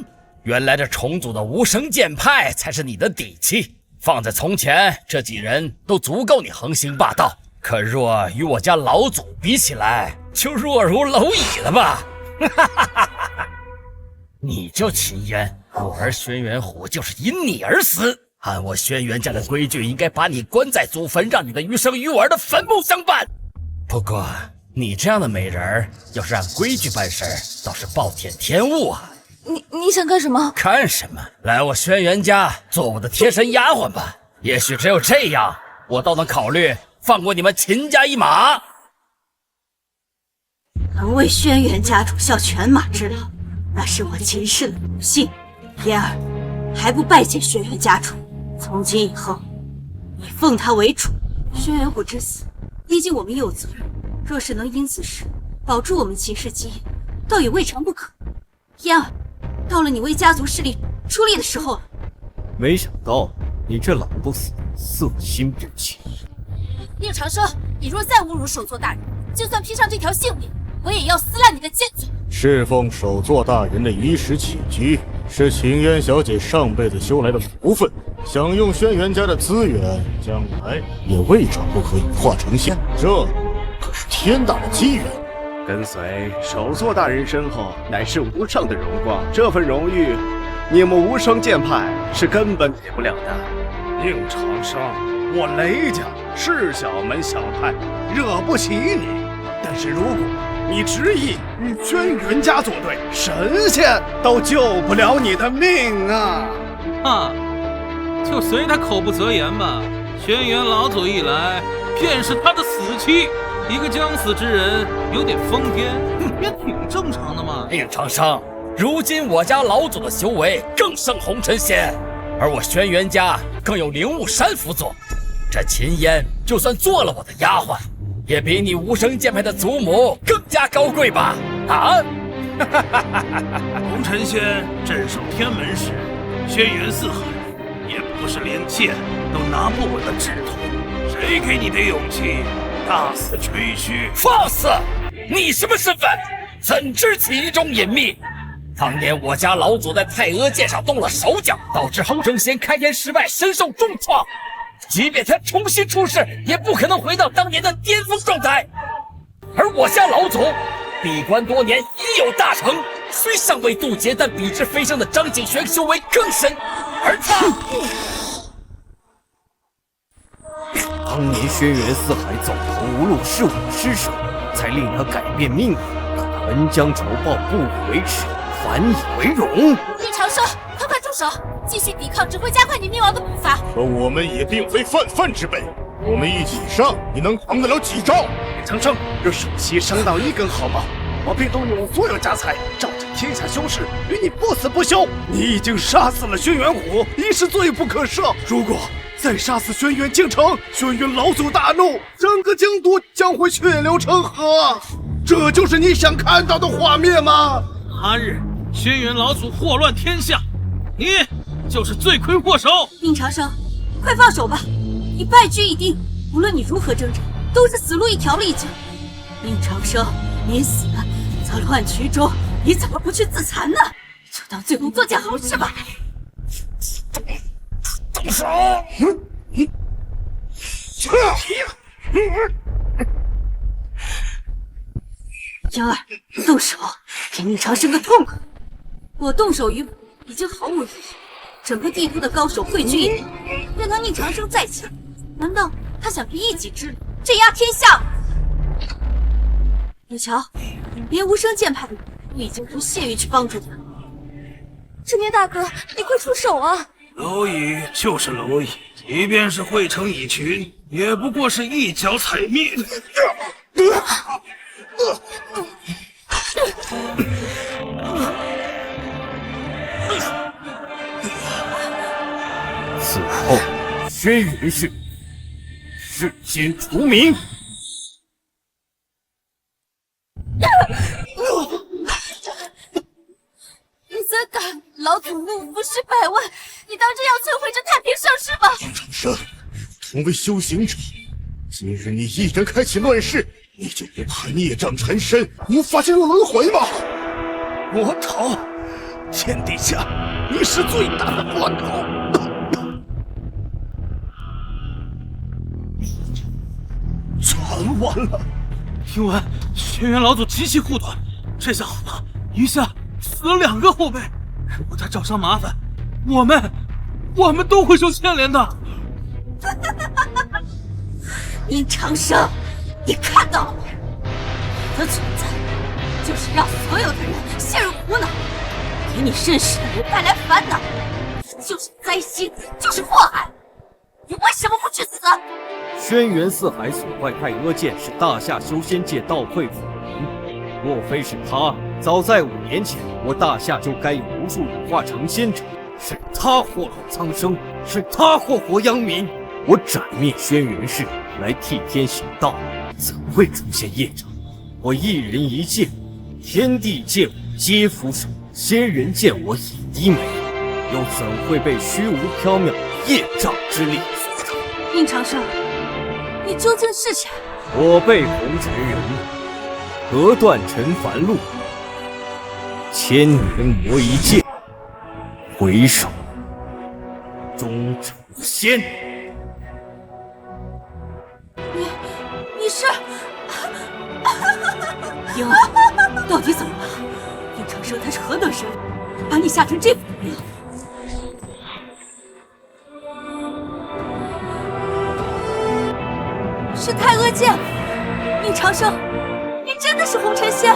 原来这重组的无声剑派才是你的底气。放在从前，这几人都足够你横行霸道。可若与我家老祖比起来，就弱如蝼蚁了吧？你就秦烟，我儿轩辕虎就是因你而死。按我轩辕家的规矩，应该把你关在祖坟，让你的余生与我儿的坟墓相伴。不过你这样的美人儿，要是按规矩办事，倒是暴殄天物啊！你想干什么？干什么？来我轩辕家做我的贴身丫鬟吧。也许只有这样，我倒能考虑放过你们秦家一马。能为轩辕家主效犬马之劳，那是我秦氏的荣幸。嫣儿，还不拜见轩辕家主？从今以后，以奉他为主。轩辕虎之死，毕竟我们也有责任。若是能因此事保住我们秦氏基业，倒也未尝不可。嫣儿，到了你为家族势力出力的时候了。没想到你这懒不死、色心之气。宁长生，你若再侮辱首座大人，就算披上这条性命，我也要撕烂你的尖嘴。侍奉首座大人的衣食起居，是秦烟小姐上辈子修来的福分。想用轩辕家的资源，将来也未尝不可羽化成仙。这可是天大的机缘。跟随首座大人身后，乃是无上的荣光。这份荣誉，你们无双剑派是根本给不了的。宁长生，我雷家是小门小派，惹不起你。但是如果你执意与轩辕家作对，神仙都救不了你的命啊！就随他口不择言吧。轩辕老祖一来，便是他的死期。一个将死之人有点疯癫，也挺正常的嘛。宁长生，如今我家老祖的修为更胜红尘仙，而我轩辕家更有灵雾山辅佐。这秦烟就算做了我的丫鬟，也比你无声剑派的祖母更加高贵吧？啊！红尘仙镇守天门时，轩辕四海也不是连剑都拿不稳的指头，谁给你的勇气大肆吹嘘？放肆！你什么身份？怎知其中隐秘？当年我家老祖在太阿剑上动了手脚，导致红尘仙开天失败，身受重创。即便他重新出世，也不可能回到当年的巅峰状态。而我家老祖闭关多年，已有大成，虽尚未渡劫，但比之飞升的张景玄修为更深。而他，当年轩辕四海走投无路，是我失手，才令他改变命运。可他恩将仇报，不为耻，反以为荣。宁长生，快住手！继续抵抗只会加快你灭亡的步伐。可我们也并非泛泛之辈，我们一起上，你能扛得了几招？长生，这首席升到1根好吗？我便动用所有家财，照着天下修士，与你不死不休。你已经杀死了轩辕虎，已是罪不可赦。如果再杀死轩辕京城，轩辕老祖大怒，整个京都将会血流成河。这就是你想看到的画面吗？他日轩辕老祖祸乱天下，你就是罪魁祸首。宁长生，快放手吧，你败局已定，无论你如何挣扎，都是死路一条了已经。宁长生，你死在乱局中，你怎么不去自残呢？就当最后做件好事吧。动手！胭儿，动手，给宁长生个痛快！我动手于我已经毫无意义，整个帝都的高手汇聚一堂，任他宁长生再强，难道他想凭一己之力镇压天下吗？你瞧，连无声剑派的人都已经不屑于去帮助他。正年大哥，你快出手啊！蝼蚁就是蝼蚁，即便是汇成蚁群，也不过是一脚踩灭。此后，轩辕氏世间除名。你怎敢？老祖怒服尸百万，你当真要摧毁这太平盛世吗？宁长生，同为修行者，今日你一人开启乱世，你就不怕孽障缠身，无法进入轮回吗？魔头，天底下你是最大的魔头。全完了！听闻轩辕老祖极其护短，这下好了，一下死了2个后辈。如果他找上麻烦，我们都会受牵连的。宁长生，你看到了吗？我的存在就是让所有的人陷入苦恼，给你认识的人带来烦恼，就是灾星，就是祸害。你为什么不去死？轩辕四海所坏太阿剑是大夏修仙界倒退腐民，若非是他，早在5年前，我大夏就该有无数羽化成仙者。是他祸乱苍生，是他祸国殃民。我斩灭轩辕氏，来替天行道，怎会出现业障？我一人一剑，天地见我皆俯首，仙人见我也低眉，又怎会被虚无缥缈的业障之力所障？宁长生，你究竟是谁？我辈红尘人，隔断尘凡路，千年磨一剑，回首终成仙。你是胭儿，到底怎么了？宁长生他是何等神人，把你吓成这副模样？是太阿剑，宁长生，你真的是红尘仙？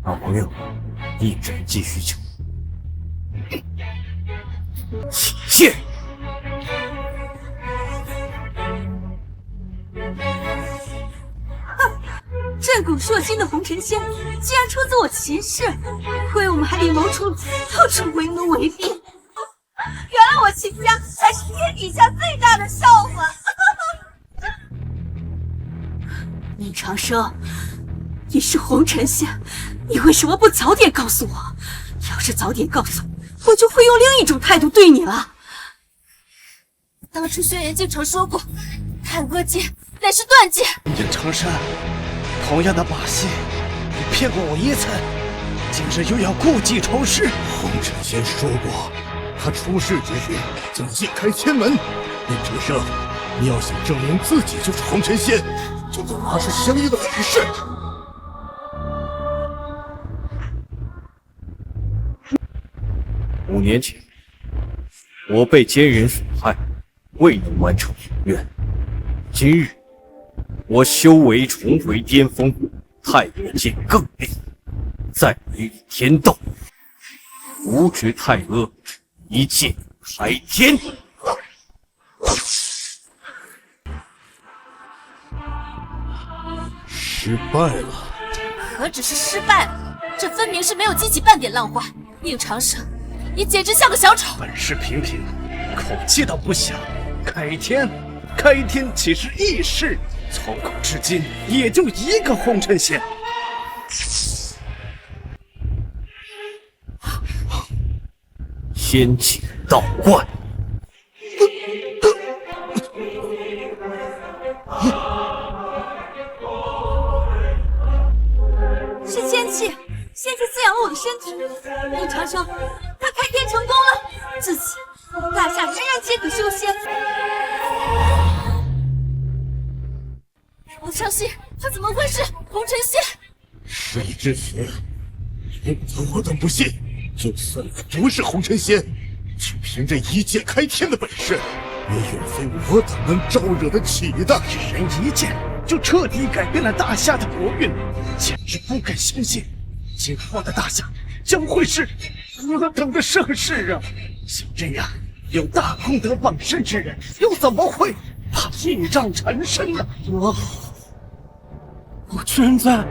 老朋友，一人继续救。起剑！震古烁今的红尘仙，竟然出自我秦氏，亏我们还力谋出到处为奴为婢。原来我秦家才是天底下最大的笑话。宁长生，你是红尘仙，你为什么不早点告诉我？要是早点告诉我，我就会用另一种态度对你了。当初轩辕敬城说过，太阿剑乃是断剑。宁长生，同样的把戏，你骗过我一次，今日又要故技重施。红尘仙说过，他出世之日将剑开千门。宁长生，你要想证明自己就是红尘仙，就得拿出相应的本事。5年前，我被奸人所害，未能完成宏愿。今日，我修为重回巅峰，太阿剑更厉，再为天斗，扶植太阿，一剑开天。失败了。何止是失败了，这分明是没有激起半点浪花。宁长生，你简直像个小丑。本事平平，口气倒不小。开天岂是易事？从古至今也就一个红尘仙。仙气道观。是仙气，仙气滋养了我的身体。宁长生，他开天成功了，自此大夏人人皆可修仙。我相信他怎么会是红尘仙？事已至此，我等不信。就算不是红尘仙，就凭这一剑开天的本事，也远非我等能招惹得起的。一人一剑就彻底改变了大夏的国运，简直不敢相信，今后的大夏将会是何等的盛世啊！像这样有大功德傍身之人，又怎么会怕印瘴缠身呢？我居然在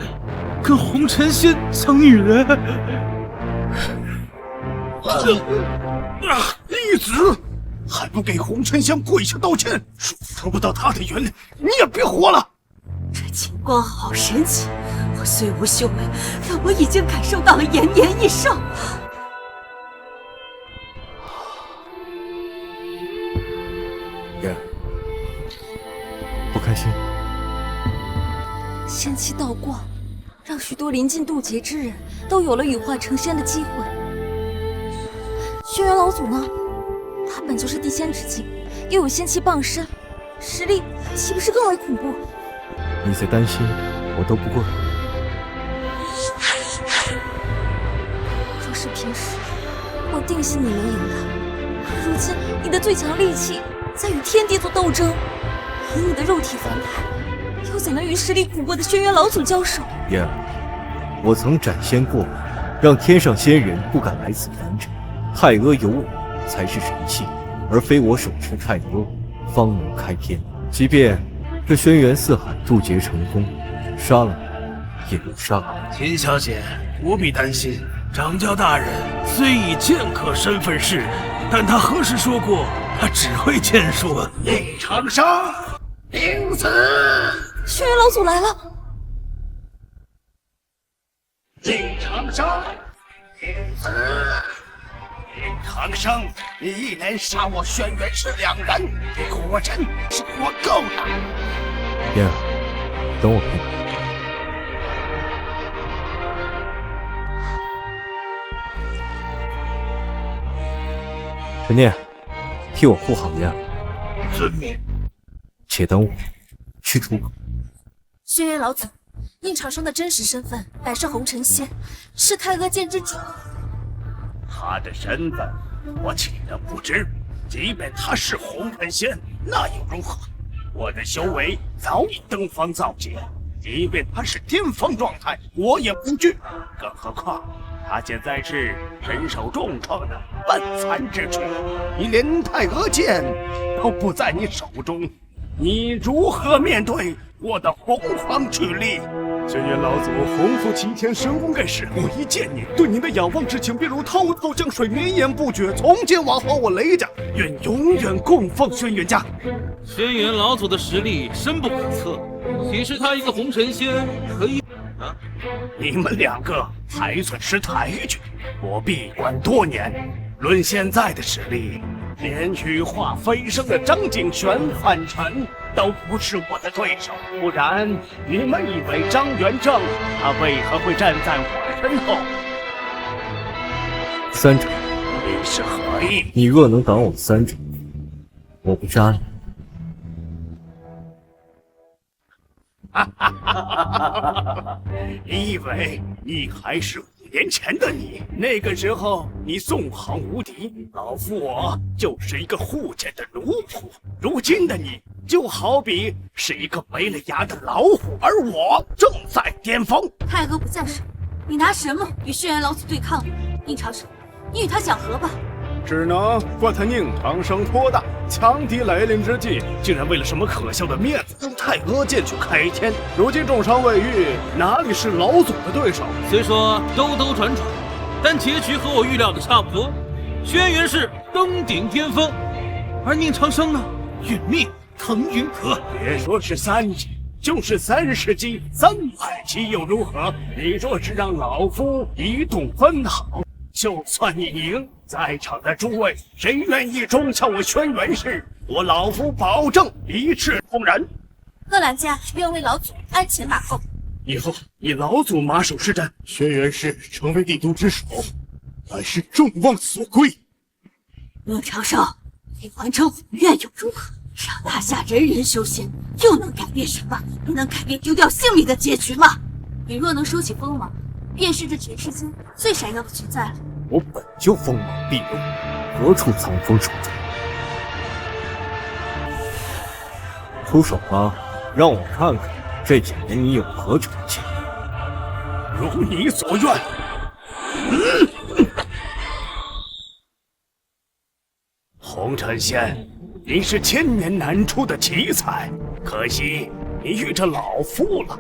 跟红尘仙抢女人！义子，还不给红尘仙跪下道歉！若得不到他的原谅，你也别活了！这金光好神奇，我虽无修为，但我已经感受到了延年益寿。爷，不开心？仙气道观，让许多临近渡劫之人都有了羽化成仙的机会。轩辕老祖呢？他本就是地仙之境，又有仙气傍身，实力岂不是更为恐怖？你在担心，我都不过。若是平时，我定信你能赢的。可如今，你的最强利器在与天地做斗争，以你的肉体凡胎，又怎能与实力恐怖的轩辕老祖交手？爷，我曾斩仙过，让天上仙人不敢来此凡尘。太阿有我才是神器，而非我手持太阿方能开天。即便这轩辕四海渡劫成功，杀了你也如杀了。秦小姐不必担心，掌教大人虽以剑客身份示人，但他何时说过他只会剑术？宁长生，顶死！轩辕老祖来了！宁长生，顶死！宁长生，你一连杀我轩辕氏2人，果真是活够了。爷，等我陪你。陈念，替我护好爷。遵命。且等我去出口。轩辕老祖，宁长生的真实身份乃是红尘仙，是太阿剑之主。他的身份我岂能不知？即便他是红尘仙，那又如何？我的修为早已登峰造极，即便他是巅峰状态，我也不惧。更何况他现在是身受重创的半残之躯，你连太阿剑都不在你手中，你如何面对我的洪荒巨力？轩辕老祖洪福齐天，神功盖世，我一见你，对您的仰望之情便如滔滔江水，绵延不绝。从今往后，我雷家愿永远供奉轩辕家。轩辕老祖的实力深不可测，岂是他一个红尘仙可以啊？你们2个还算识抬举，我闭关多年，论现在的实力，连羽化飞升的张景玄、范晨都不是我的对手。不然，你们以为张元正他为何会站在我身后？3掌，你是何意？你若能挡我3掌，我不杀你。你以为你还是5年前的你？那个时候你纵横无敌，老夫我就是一个护剑的奴仆。如今的你就好比是一个没了牙的老虎，而我正在巅峰。太阿不在手，你拿什么与轩辕老祖对抗？宁长生，你与他讲和吧。只能怪他宁长生托大，强敌来临之际，竟然为了什么可笑的面子，用太阿剑去开天。如今重伤未愈，哪里是老祖的对手？虽说兜兜转转，但结局和我预料的差不多。轩辕氏登顶巅峰，而宁长生呢，殒命腾云阁。别说是3级，就是30级、300级又如何？你若是让老夫一度分毫，就算你赢，在场的诸位，谁愿意忠孝我轩辕氏？我老夫保证一视同仁。贺兰家愿为老祖鞍前马后，以后以老祖马首是瞻，轩辕氏成为帝都之首，乃是众望所归。宁长生，你完成宏愿又如何？让大夏人人修仙，又能改变什么？你能改变丢掉性命的结局吗？你若能收起锋芒，便是这全世间最闪耀的存在了。我本就锋芒毕露，何处藏锋守正？出手吧，让我看看这几年你有何成绩。如你所愿。红尘仙，你是千年难出的奇才，可惜你遇着老夫了。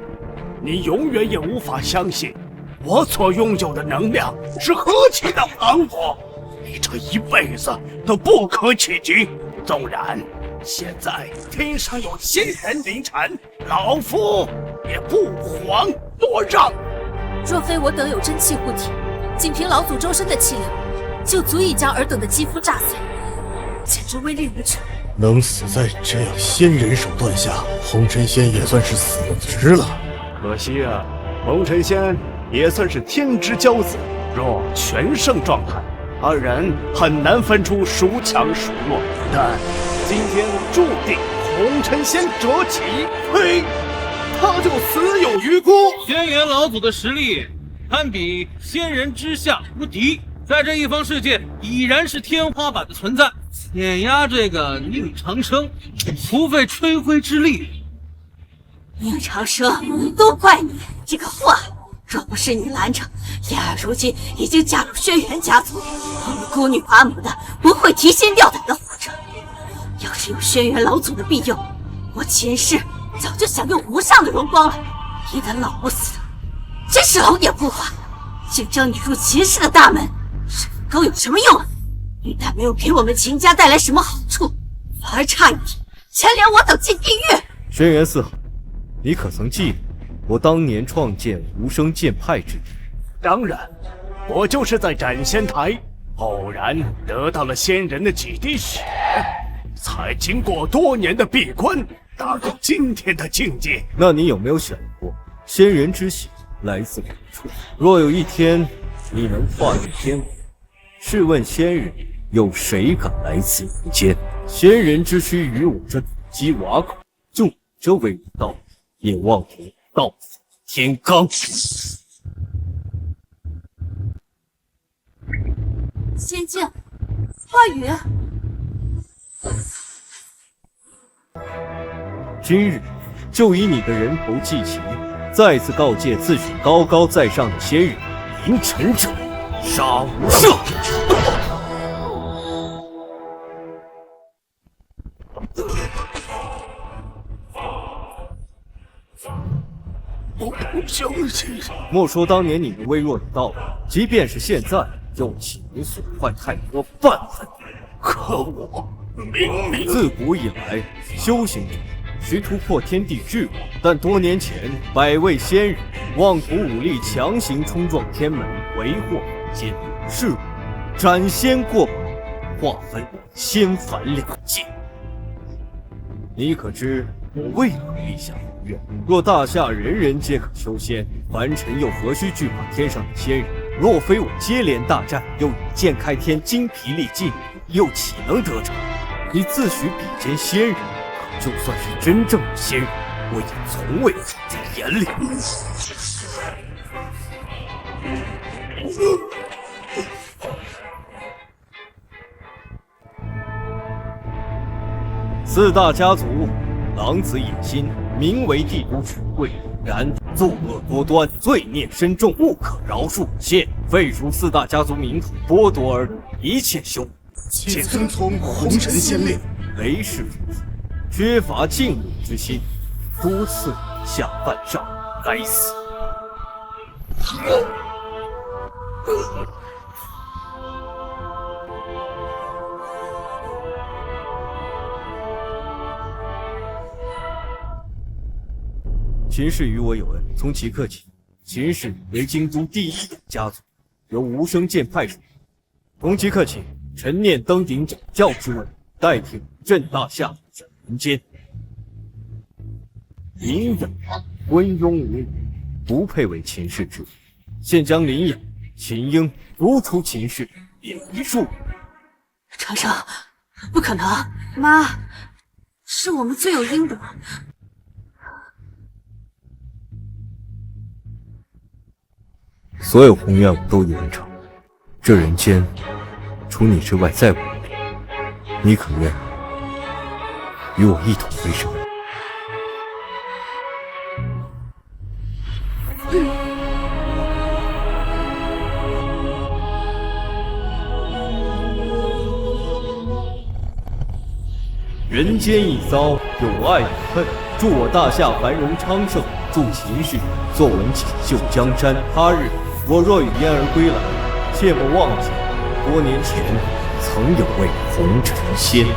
你永远也无法相信，我所拥有的能量是何其的磅礴，你这一辈子都不可企及。纵然现在天上有仙人临尘，老夫也不遑多让。若非我等有真气护体，仅凭老祖周身的气量，就足以将尔等的肌肤炸碎，简直威力无穷。能死在这样仙人手段下，红尘仙也算是死值了。可惜啊，红尘仙也算是天之骄子，若全盛状态，二人很难分出孰强孰弱。但今天注定红尘仙折戟，呸！他就死有余辜。轩辕老祖的实力堪比仙人之下无敌，在这一方世界已然是天花板的存在。碾压这个宁长生，不费吹灰之力。宁长生，都怪你这个祸害！若不是你拦着，燕儿如今已经加入轩辕家族，我们孤女寡母的不会提心吊胆的活着。要是有轩辕老祖的庇佑，我前世早就享用无上的荣光了。你的老不死的，真是老眼不花，竟将你入秦氏的大门，身份高有什么用啊？不但没有给我们秦家带来什么好处，反而差一点牵连我等进地狱。轩辕四，你可曾记得我当年创建无声剑派之地？当然，我就是在斩仙台偶然得到了仙人的几滴血，才经过多年的闭关，达到今天的境界。那你有没有想过，仙人之血来自何处？若有一天你能化入天火，试问仙人有谁敢来此人间？仙人之躯与我这土鸡瓦口，就你这威武道也妄图盗走天罡。仙境，话语。今日就以你的人头祭旗，再次告诫自诩高高在上的仙人，凌晨者杀无赦。我不相信。莫说当年你们微弱的道理，即便是现在，又岂能损坏太多半分？可我明明自古以来，修行者需突破天地桎梏，但多年前百位仙人妄图武力强行冲撞天门，为祸人间，是我斩仙过本，划分仙凡两界。你可知我为何立下宏愿？若大夏人人皆可修仙，凡尘又何须惧怕天上的仙人？若非我接连大战，又以剑开天，精疲力尽，又岂能得逞？你自诩比肩仙人，可就算是真正的仙人，我也从未放在眼里。四大家族，狼子野心，名为帝都权贵，然作恶多端，罪孽深重，不可饶恕。现废除四大家族名头，剥夺儿女一切修为，请遵从红尘仙令。雷氏夫妇缺乏敬畏之心，多次以下犯上，该死！秦氏与我有恩，从即刻起，秦氏为京都第一家族，由无声剑派属。从即刻起，臣念登顶掌教之位，代替镇大夏掌人间。林养昏庸无礼，不配为秦氏之子。现将林养、秦英逐出秦氏，免一数。长生，不可能！妈，是我们罪有应得。所有宏愿我都已完成，这人间除你之外再无人，你可愿与我一同回生？人间一遭，有爱有恨。祝我大夏繁荣昌盛，祝秦氏坐稳锦绣江山。他日我若与嫣儿归来，切莫忘记多年前曾有位红尘仙。